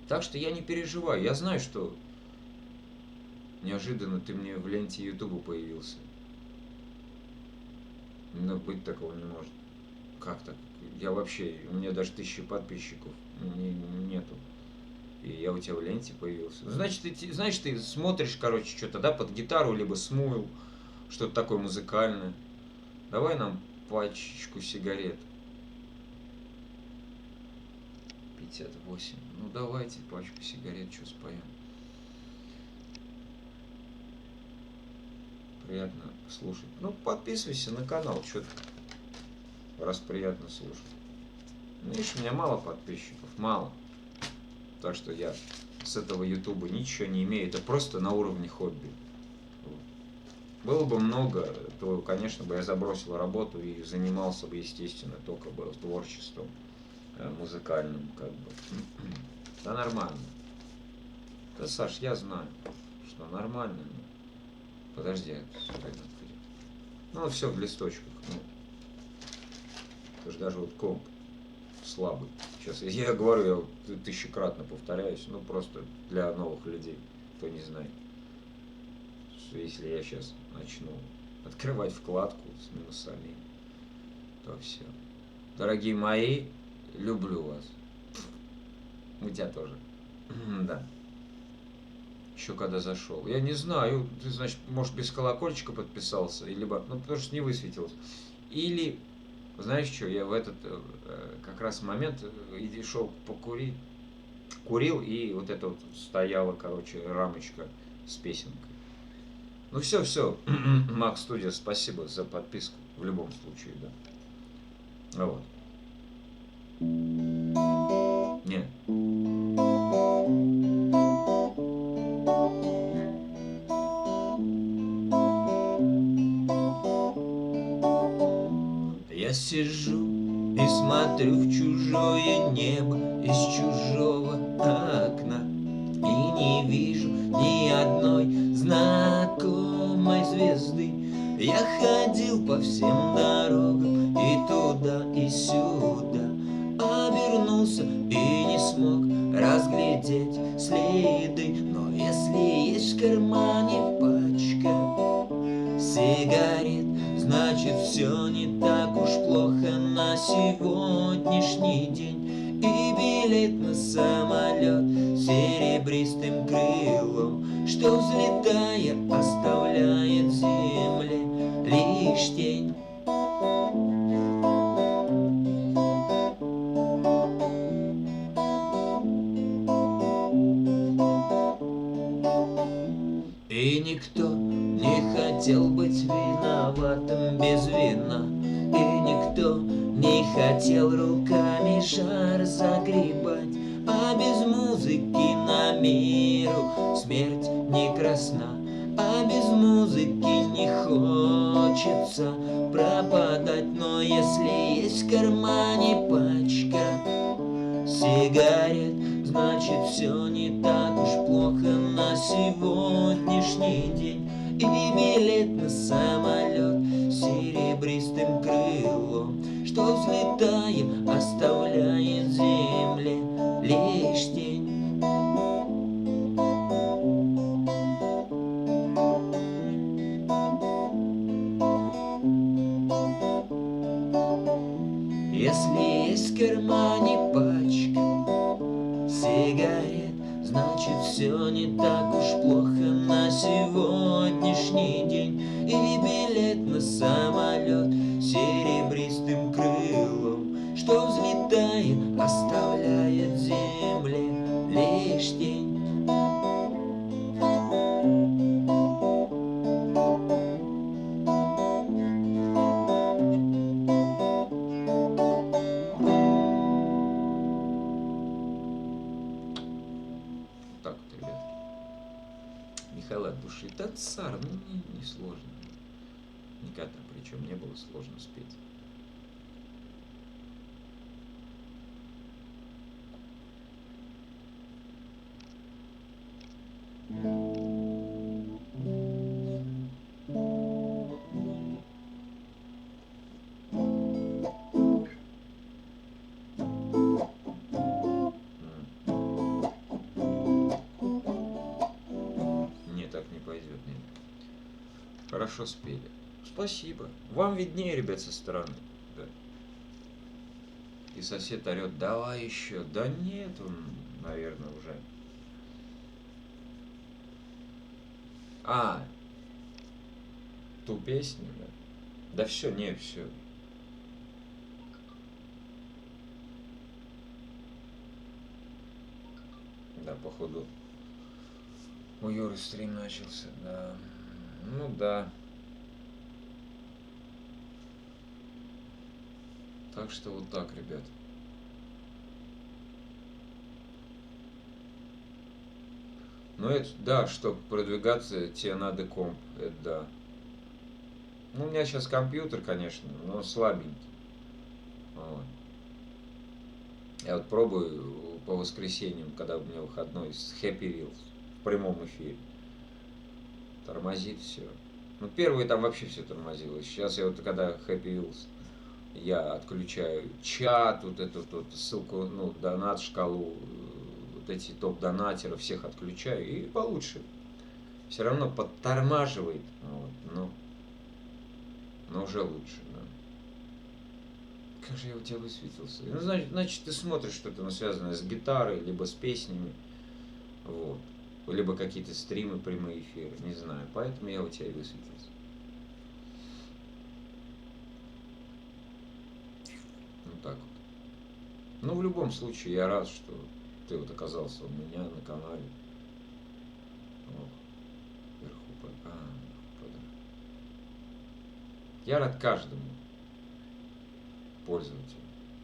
Так что я не переживаю. Я знаю, что неожиданно ты мне в ленте ютуба появился. Но быть такого не может. Как так? Я вообще, у меня даже 1000 подписчиков. я у тебя в ленте появился. Ну, значит, ты, знаешь, ты смотришь, короче, что-то, да, под гитару, либо смуил, что-то такое музыкальное. Давай нам пачечку сигарет. 58. Ну, давайте пачку сигарет, что споем. Приятно слушать. Ну, подписывайся на канал, что ты, раз приятно слушать. Ну, видишь, у меня мало подписчиков, мало. Так что я с этого ютуба ничего не имею, это просто на уровне хобби. Вот. Было бы много, то, конечно, бы я забросил работу и занимался бы, естественно, только бы творчеством музыкальным, как бы. Да нормально. Да, Саш, я знаю, что нормально. Подожди, ну, все в листочках. Ну, это же даже вот комп слабый. Сейчас я говорю, я тысячекратно повторяюсь, ну, просто для новых людей, кто не знает. Что если я сейчас начну открывать вкладку с минусами, то все. Дорогие мои, люблю вас. У тебя тоже. Да. Еще когда зашел. Я не знаю, ты, значит, может, без колокольчика подписался, либо, ну, потому что не высветилось. Или, знаешь что, я в этот как раз момент шел покурить, курил, и вот это вот стояла, короче, рамочка с песенкой. Ну все, все, Макс Студия, спасибо за подписку, в любом случае, да. Вот. Не. Я сижу и смотрю в чужое небо из чужого окна и не вижу ни одной знакомой звезды. Я ходил по всем дорогам и туда, и сюда, обернулся и не смог разглядеть следы. Но если есть в кармане пачка сигарет, значит, все не так уж плохо на сегодняшний день. И билет на самолет серебристым крылом, что, взлетая, оставляет в земле лишь тень. И никто не хотел быть виноватым без вина, и никто не хотел руками жар загребать. А без музыки на миру смерть не красна, а без музыки не хочется пропадать. Но если есть в кармане пачка сигарет, значит, все не так уж плохо на сегодняшний день. И билет на самолет серебристым крылом, что, взлетая, оставляет в земле лишь тень. Если есть в кармане пачка сигарет, значит, все не так уж плохо на сегодняшний день. И билет на самолет серебристым крылом, что, взлетая, оставляет в земле лишь тень. Так вот, ребят. Михаил от души. Танцар, ну не сложно. Никогда причем не было сложно спеть. Не, так не пойдет, нет. Хорошо спели. Спасибо. Вам виднее, ребят, со стороны. Да. И сосед орет, давай еще. Да нет, он, наверное, уже А, ту песню, да? Да все, не, все. Да, походу. У Юры стрим начался, да. Ну да. Так что вот так, ребят. Ну это, да, чтобы продвигаться, тебе надо комп, это да. Ну, у меня сейчас компьютер, конечно, но слабенький. Вот. Я вот пробую по воскресеньям, когда у меня выходной, с Happy Wheels в прямом эфире. Тормозит все. Ну, первый там вообще все тормозило. Сейчас я вот, когда Happy Wheels, я отключаю чат, вот эту вот ссылку, ну, донат, шкалу, вот эти топ-донатеров всех отключаю, и получше. Все равно подтормаживает, вот, но уже лучше, да. Как же я у тебя высветился? Ну, значит, ты смотришь что-то, ну, связанное с гитарой, либо с песнями, вот. Либо какие-то стримы, прямые эфиры, не знаю. Поэтому я у тебя и высветился. Ну так вот. Ну, в любом случае, я рад, что ты вот оказался у меня на канале. Вот. Вверху под... вверху под... Я рад каждому пользователю.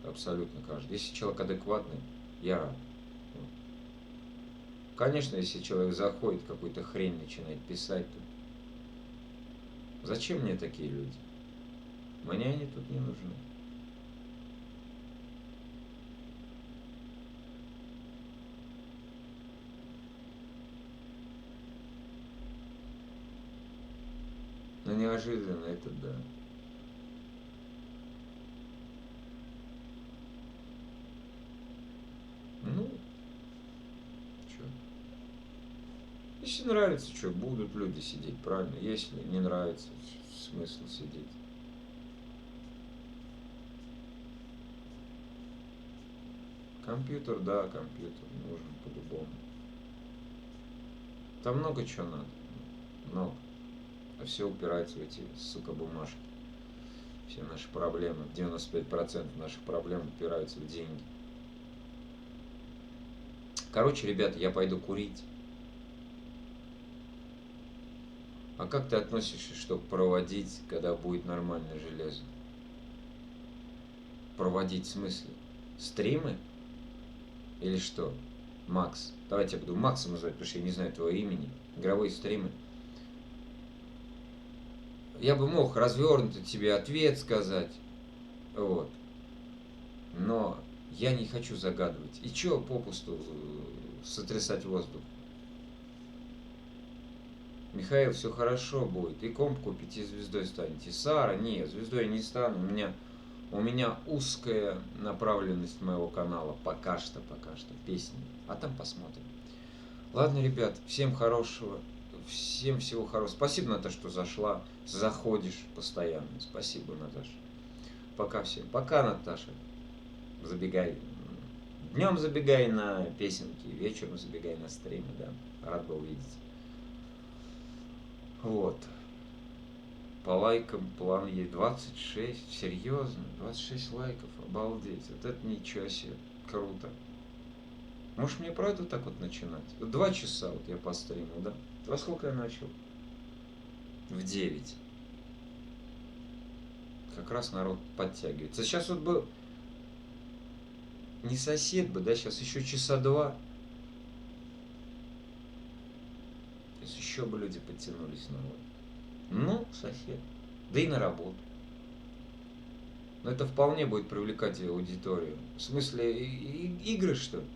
Абсолютно каждый. Если человек адекватный, я рад. Вот. Конечно, если человек заходит, какую-то хрень начинает писать, то зачем мне такие люди? Мне они тут не нужны. Но неожиданно это да. Ну, что? Если нравится, что, будут люди сидеть, правильно? Если не нравится, смысл сидеть. Компьютер, да, компьютер нужен по-любому. Там много чего надо. Много. А все упирается в эти, сука, бумажки. Все наши проблемы, 95% наших проблем упираются в деньги. Короче, ребята, я пойду курить. А как ты относишься, чтобы проводить, когда будет нормальное железо? Проводить в смысле? Стримы? Или что? Макс. Давайте я буду Максом называть, потому что я не знаю твоего имени. Игровые стримы. Я бы мог развернуто тебе ответ сказать. Вот. Но я не хочу загадывать. И чё попусту сотрясать воздух? Михаил, все хорошо будет. И комп купите, и звездой станете. Сара, нет, звездой я не стану. У меня узкая направленность моего канала. Пока что, песни. А там посмотрим. Ладно, ребят, всем хорошего. Всем всего хорошего. Спасибо, Наташа, что зашла. Заходишь постоянно. Спасибо, Наташа. Пока всем. Пока, Наташа. Забегай. Днем забегай на песенки, вечером забегай на стримы, да. Рад был видеть. Вот. По лайкам план есть 26. Серьезно? 26 лайков. Обалдеть. Вот это ничего себе. Круто. Может мне правда так вот начинать? 2 часа вот я постримил, да? Во сколько я начал? В 9. Как раз народ подтягивается. Сейчас вот бы не сосед бы, да, сейчас еще часа 2. Сейчас еще бы люди подтянулись народ. Ну, сосед. Да и на работу. Но это вполне будет привлекать аудиторию. В смысле, игры, что ли?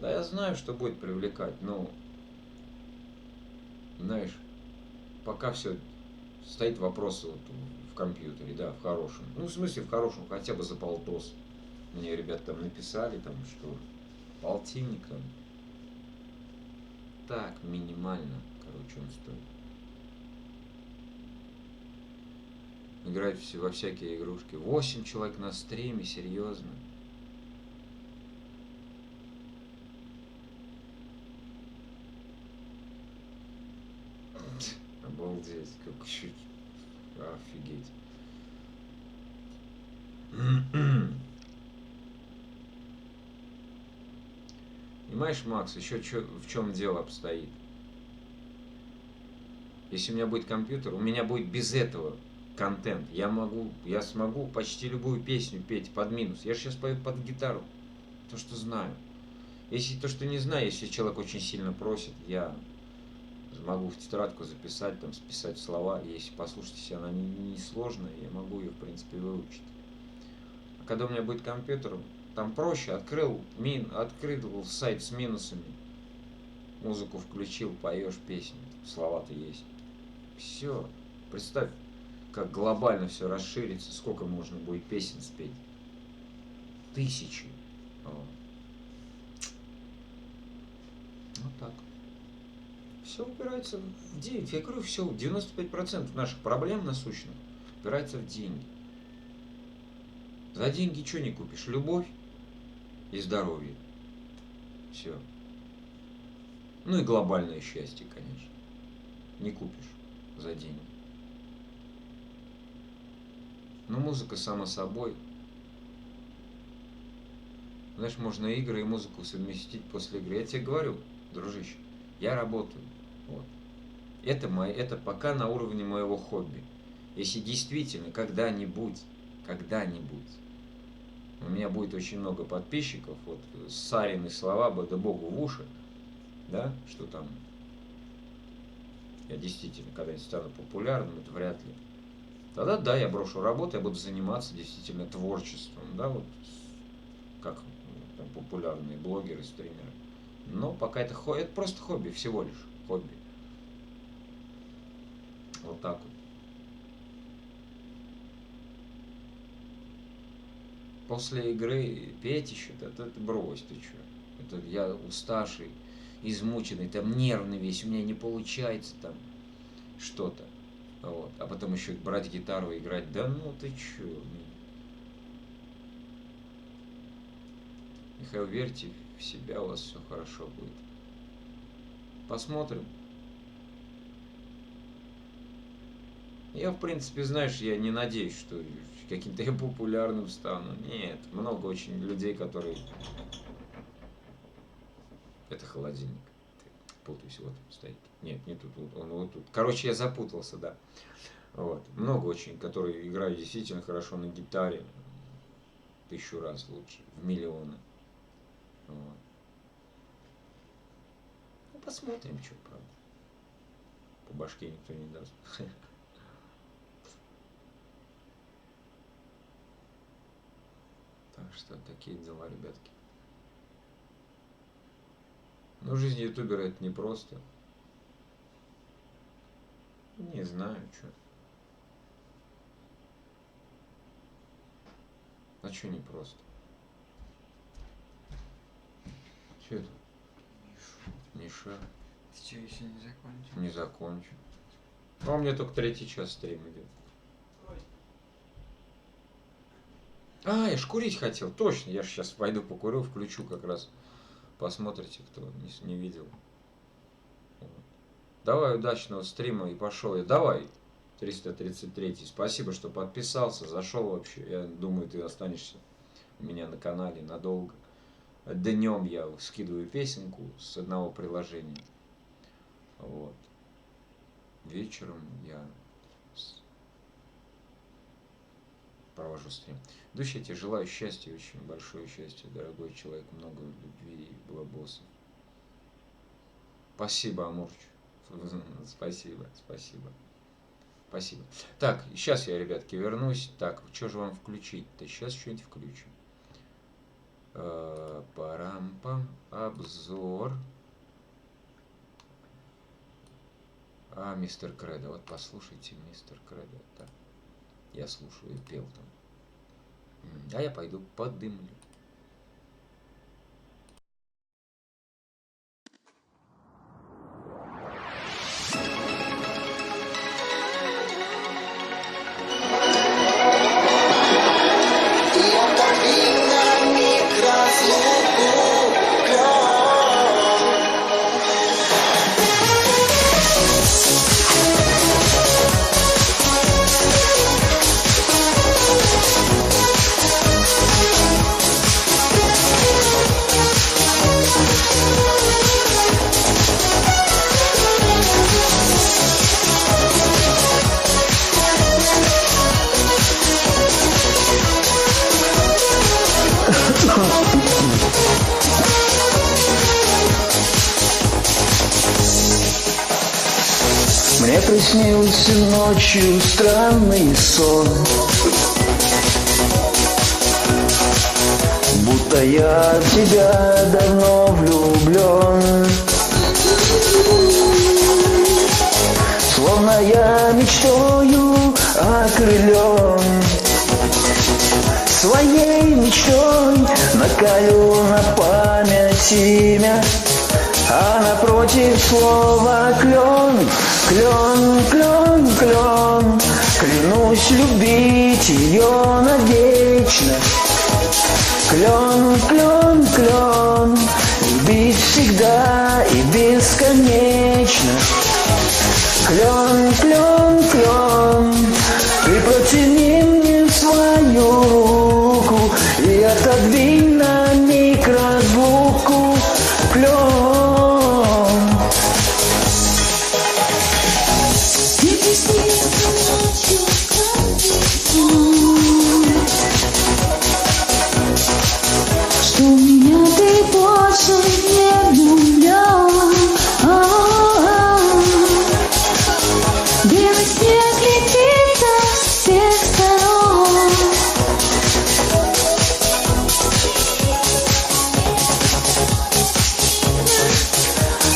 Да я знаю, что будет привлекать, но, знаешь, пока все стоит вопрос вот в компьютере, да, в хорошем. Ну, в смысле, в хорошем, хотя бы за полтос. Мне ребята там написали, там, что полтинник там. Так, минимально, короче, он стоит. Играть во всякие игрушки. 8 человек на стриме, серьезно. Обалдеть, как чуть. Офигеть. Понимаешь, Макс, еще в чем дело обстоит? Если у меня будет компьютер, у меня будет без этого контент. Я смогу почти любую песню петь под минус. Я же сейчас пою под гитару. То, что знаю. Если то, что не знаю, если человек очень сильно просит, я могу в тетрадку записать, там, списать слова. Если послушать, если она не сложная, я могу ее, в принципе, выучить. А когда у меня будет компьютер, там проще. Открыл сайт с минусами. Музыку включил, поешь песню. Слова-то есть. Все. Представь, как глобально все расширится. Сколько можно будет песен спеть. Тысячи. Вот так. Все упирается в деньги. Я говорю, все, 95% наших проблем насущных упирается в деньги. За деньги что не купишь? Любовь и здоровье. Все. Ну и глобальное счастье, конечно. Не купишь за деньги. Но музыка само собой. Знаешь, можно игры и музыку совместить после игры. Я тебе говорю, дружище, я работаю. Вот. Это пока на уровне моего хобби. Если действительно когда-нибудь у меня будет очень много подписчиков, вот Сарины слова, да богу в уши, да, что там я действительно когда-нибудь стану популярным, это вряд ли. Тогда да, я брошу работу, я буду заниматься действительно творчеством, да, вот как там, популярные блогеры, стримеры. Но пока это просто хобби, всего лишь хобби. Вот так вот. После игры петь еще, это брось, ты что? Это я уставший, измученный, там нервный весь, у меня не получается там что-то. Вот. А потом еще брать гитару и играть. Да ну ты че? Михаил, верьте в себя, у вас все хорошо будет. Посмотрим. Я, в принципе, знаешь, я не надеюсь, что каким-то я популярным стану. Нет, много очень людей, которые... Это холодильник. Путаюсь, вот стоит. Нет, не тут, он вот тут. Короче, я запутался, да. Вот. Много очень, которые играют действительно хорошо на гитаре. 1000 раз лучше, в миллионы. Вот. Ну, посмотрим, что, правда. По башке никто не даст. Так что такие дела, ребятки. Но жизнь ютубера это не просто. Не знаю, что. А что не просто? Что это? Миша. Ты что, еще не закончил? Не закончу. А у меня только 3-й час стрим идет. А, я ж курить хотел, точно. Я же сейчас пойду покурю, включу как раз. Посмотрите, кто не видел. Вот. Давай удачного стрима и пошел я. Давай, 333. Спасибо, что подписался, зашел вообще. Я думаю, ты останешься у меня на канале надолго. Днем я скидываю песенку с одного приложения. Вот. Вечером я провожу стрим. Душа, я тебе желаю счастья, очень большое счастье, дорогой человек, много любви и благословения. Спасибо, Амурч. Спасибо, спасибо. Спасибо. Так, сейчас я, ребятки, вернусь. Так, что же вам включить-то? Сейчас что-нибудь включим. Парам-пам. Обзор. Мистер Кредо. Вот послушайте, мистер Кредо. Так. Я слушаю и пел там. А я пойду подымлю. Мне приснился ночью странный сон, будто я в тебя давно влюблен. Словно я мечтою окрылен, своей мечтой наколю на память имя, а напротив слова клен, клен, клен, клен. Клянусь любить ее навечно. Клен, клен, клен, любить всегда и бесконечно. Клен, клен, клен, ты протяни мне свою руку и отодвинь на миг разлуку. Клен. Что меня ты больше не влюблен. Белый снег летит со всех сторон.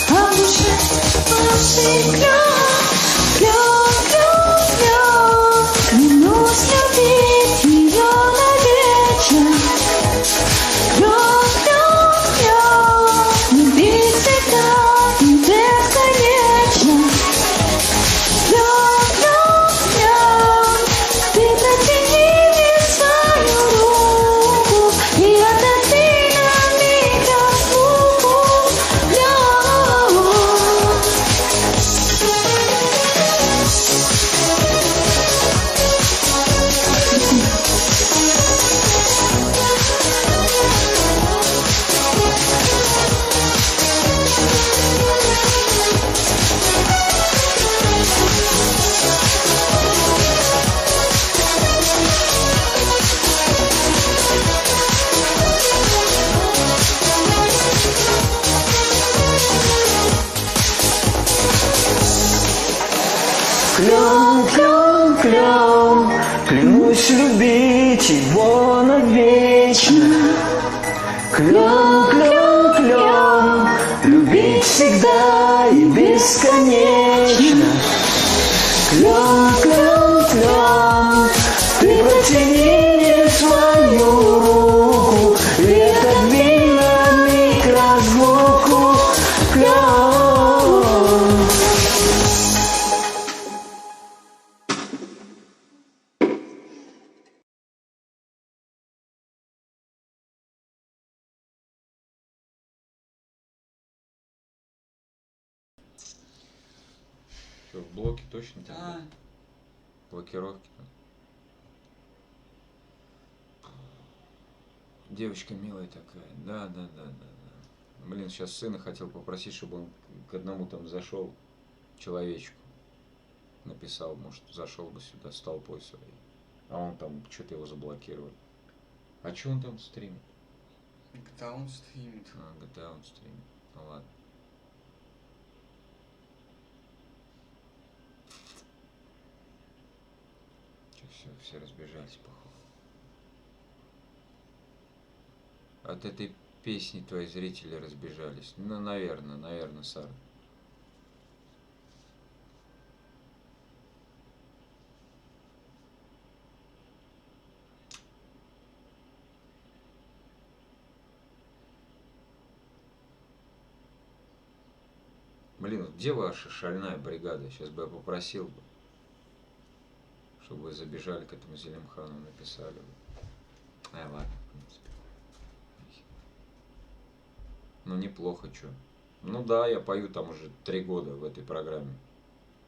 А в душе вашей клен, клен, клен, клен. Клянусь любить ее навечно. Клен, клен, клен, любить всегда и бесконечно. Клен, клен, клен, ты протяни мне свою руку и отодвинь на миг разлуку. Клен. Клен, клен, клен, клянусь любить его навечно. Клен, клен, клен, любить всегда и бесконечно. Клен, клен, клен, ты протяни мне свою руку и отодвинь на миг разлуку. Клен. Что, в блоке точно тогда? А, Блокировки там. Девочка милая такая. Да, да, да, да, да. Блин, сейчас сына хотел попросить, чтобы он к одному там зашел, человечку. Написал, может, зашел бы сюда с толпой своей. А он там, что-то его заблокировали. А что он там стримит? GTA он стримит. А, GTA он стримит. Ну ладно. Что, все разбежались, походу. От этой песни твои зрители разбежались. Ну, наверное, Сара. Блин, где ваша шальная бригада? Сейчас бы я попросил бы, чтобы вы забежали к этому Зелимхану, написали бы. Ладно, в принципе. Ну, неплохо, чё. Ну да, я пою там уже 3 года в этой программе.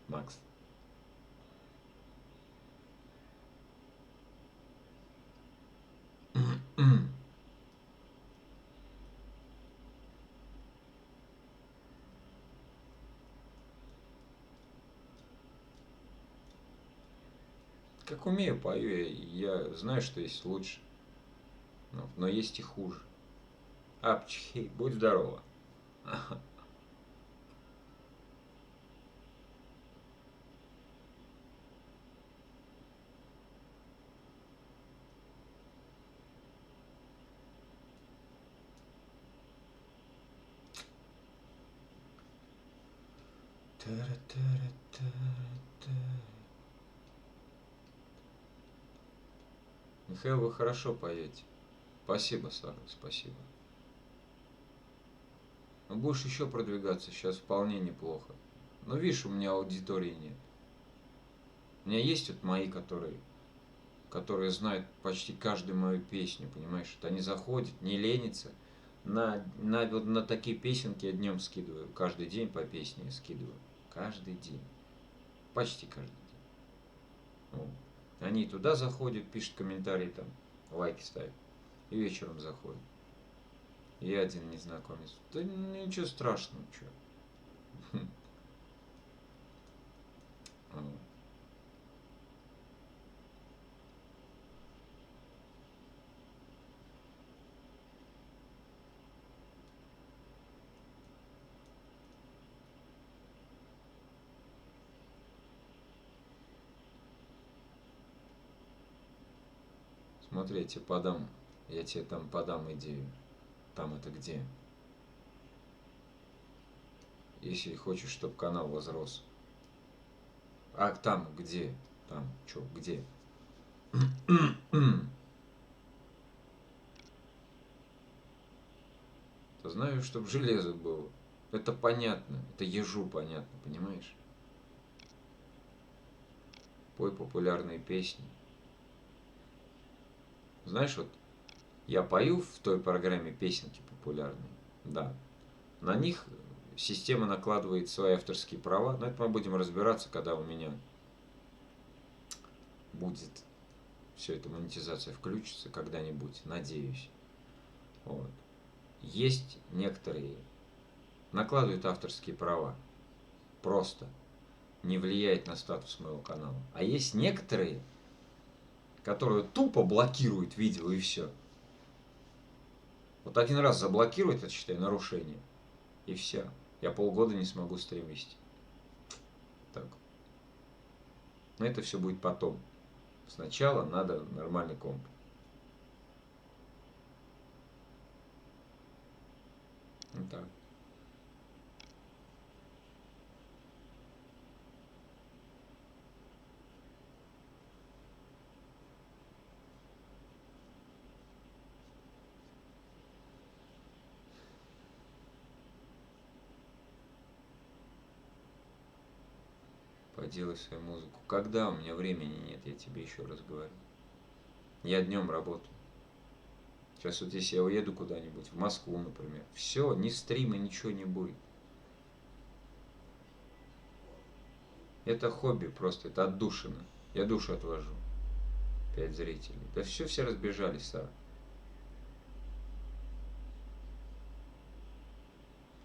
Макс. Как умею, пою. Я знаю, что есть лучше. Но есть и хуже. Апчхи, будь здорова. Михаил, вы хорошо поете. Спасибо, Сара, спасибо. Но будешь еще продвигаться, сейчас вполне неплохо. Но видишь, у меня аудитории нет. У меня есть вот мои, которые знают почти каждую мою песню, понимаешь? Вот они заходят, не ленятся. Вот на такие песенки я днем скидываю. Каждый день по песне скидываю. Каждый день. Почти каждый день. Вот. Они туда заходят, пишут комментарии там, лайки ставят. И вечером заходят. И я один незнакомец. Да ничего страшного, что. Смотри, я тебе там подам идею. Там это где? Если хочешь, чтобы канал возрос. А там где? Там, что, где? Ты знаешь, чтобы железо было. Это понятно. Это ежу понятно, понимаешь? Пой популярные песни. Знаешь, вот я пою в той программе песенки популярные. Да. На них система накладывает свои авторские права. Но это мы будем разбираться, когда у меня будет все это монетизация включится когда-нибудь, надеюсь. Вот. Есть некоторые накладывают авторские права. Просто не влияет на статус моего канала. А есть некоторые, которые тупо блокируют видео и все. Вот один раз заблокирует, это считай нарушение. И все. Я полгода не смогу стрим вести. Так. Но это все будет потом. Сначала надо нормальный комп. Вот так. Поделай свою музыку. Когда? У меня времени нет, я тебе еще раз говорю. Я днем работаю. Сейчас вот если я уеду куда-нибудь, в Москву, например, все, ни стрима, ничего не будет. Это хобби просто, это отдушина. Я душу отвожу. 5 зрителей. Да все разбежались, Сара.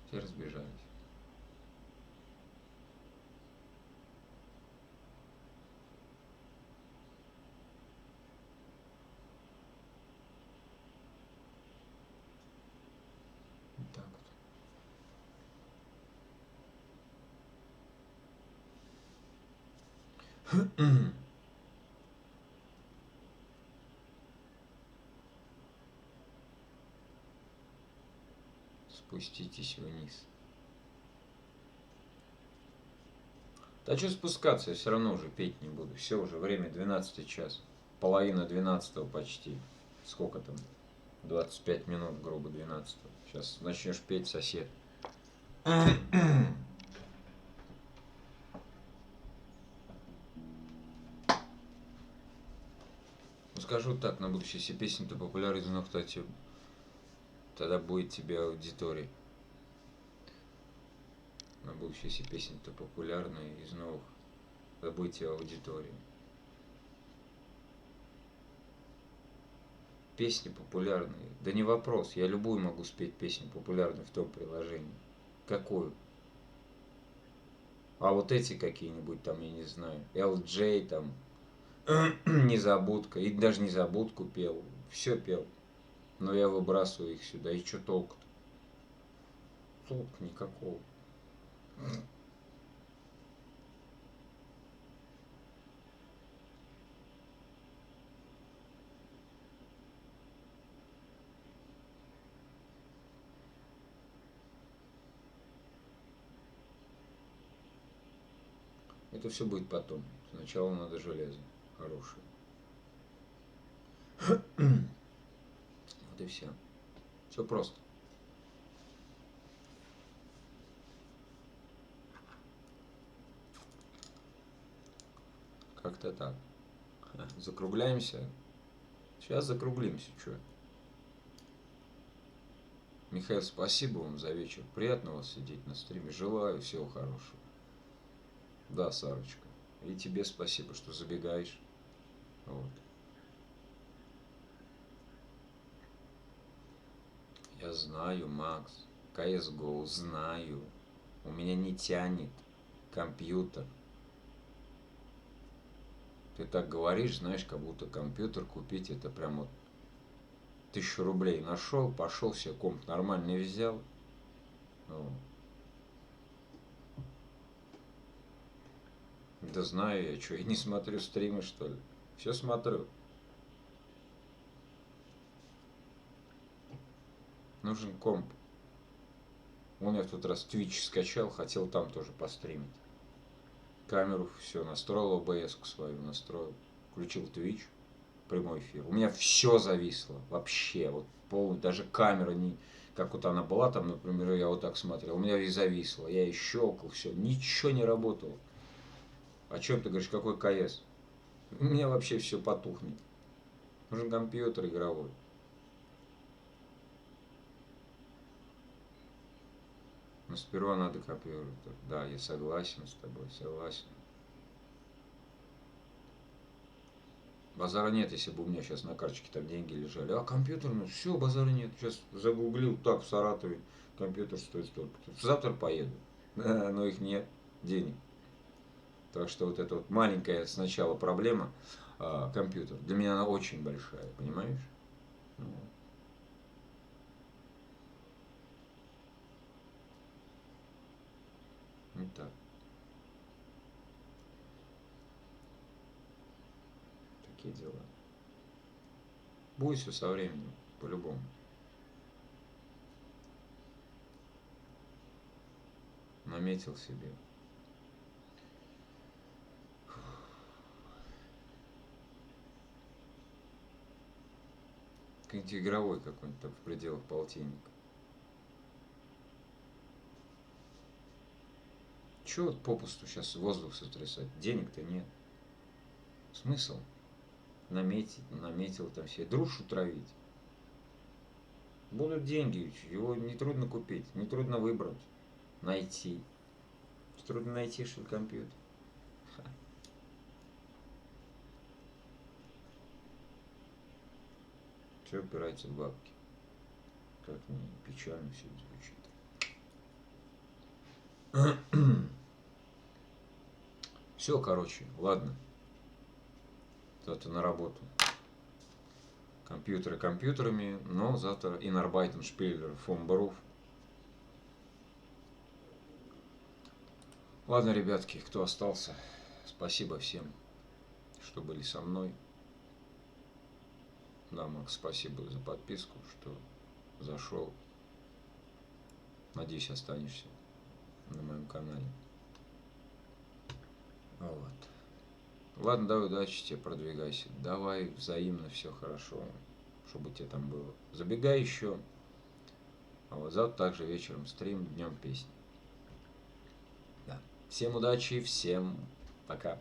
Все разбежались. Вот так вот. Спуститесь вниз. Да что спускаться, я все равно уже петь не буду. Все, уже время 12 час. Половина 12 почти. Сколько там? 25 минут, грубо 12. Сейчас начнешь петь, сосед. Ну, скажу так, на будущее, если песня-то популяризует, кстати, тогда будет тебе аудитория. На будущее, если песня-то популярная из новых, тогда будет тебе аудитория. Песни популярные. Да не вопрос, я любую могу спеть песню популярную в том приложении. Какую? А вот эти какие-нибудь там, я не знаю, LJ там, Незабудка, и даже Незабудку пел, все пел. Но я выбрасываю их сюда, и что толку-то? Толк никакого. Это все будет потом. Сначала надо железо хорошее. Вот и все. Все просто. Как-то так. Закругляемся. Сейчас закруглимся, что? Михаил, спасибо вам за вечер. Приятно вас сидеть на стриме. Желаю всего хорошего. Да, Сарочка. И тебе спасибо, что забегаешь. Вот. Я знаю, Макс. CSGO знаю. У меня не тянет компьютер. Ты так говоришь, знаешь, как будто компьютер купить это прям вот 1000 рублей нашел, пошел себе комп нормальный взял. Вот. Да знаю я, что, я не смотрю стримы, что ли. Все смотрю. Нужен комп. Он я в тот раз Twitch скачал, хотел там тоже постримить. Камеру все настроил, OBS свою настроил. Включил Twitch, прямой эфир. У меня все зависло. Вообще. Вот полный, даже камера не... Как вот она была там, например, я вот так смотрел. У меня и зависло. Я и щелкал, все. Ничего не работало. О чем ты говоришь, какой КС? У меня вообще все потухнет. Нужен компьютер игровой. Но сперва надо компьютер. Да, я согласен с тобой, согласен. Базара нет, если бы у меня сейчас на карточке там деньги лежали. А компьютер, ну все, базара нет. Сейчас загуглил, так, в Саратове компьютер стоит столько. Завтра поеду. Но их нет, денег. Так что вот эта вот маленькая сначала проблема, компьютер, для меня она очень большая, понимаешь? Ну. Вот так. Такие дела. Будет все со временем, по-любому. Наметил себе. Какой-нибудь игровой какой-нибудь там в пределах полтинника. Чего вот попусту сейчас воздух сотрясать? Денег-то нет. Смысл? Наметил там все. Дружу травить. Будут деньги, его нетрудно купить, нетрудно выбрать, найти. Трудно найти, что ли, компьютер. Все упирается в бабки. Как ни печально все звучит. Все, короче, ладно. Завтра на работу. Компьютеры компьютерами, но завтра Инарбайтен Шпиллер фон Баруф. Ладно, ребятки, кто остался, спасибо всем, что были со мной. Да, Макс, спасибо за подписку, что зашел. Надеюсь, останешься на моем канале. Вот. Ладно, давай, удачи тебе, продвигайся. Давай, взаимно, все хорошо, чтобы тебе там было. Забегай еще. А вот завтра также вечером стрим, днем песни. Да. Всем удачи, всем пока.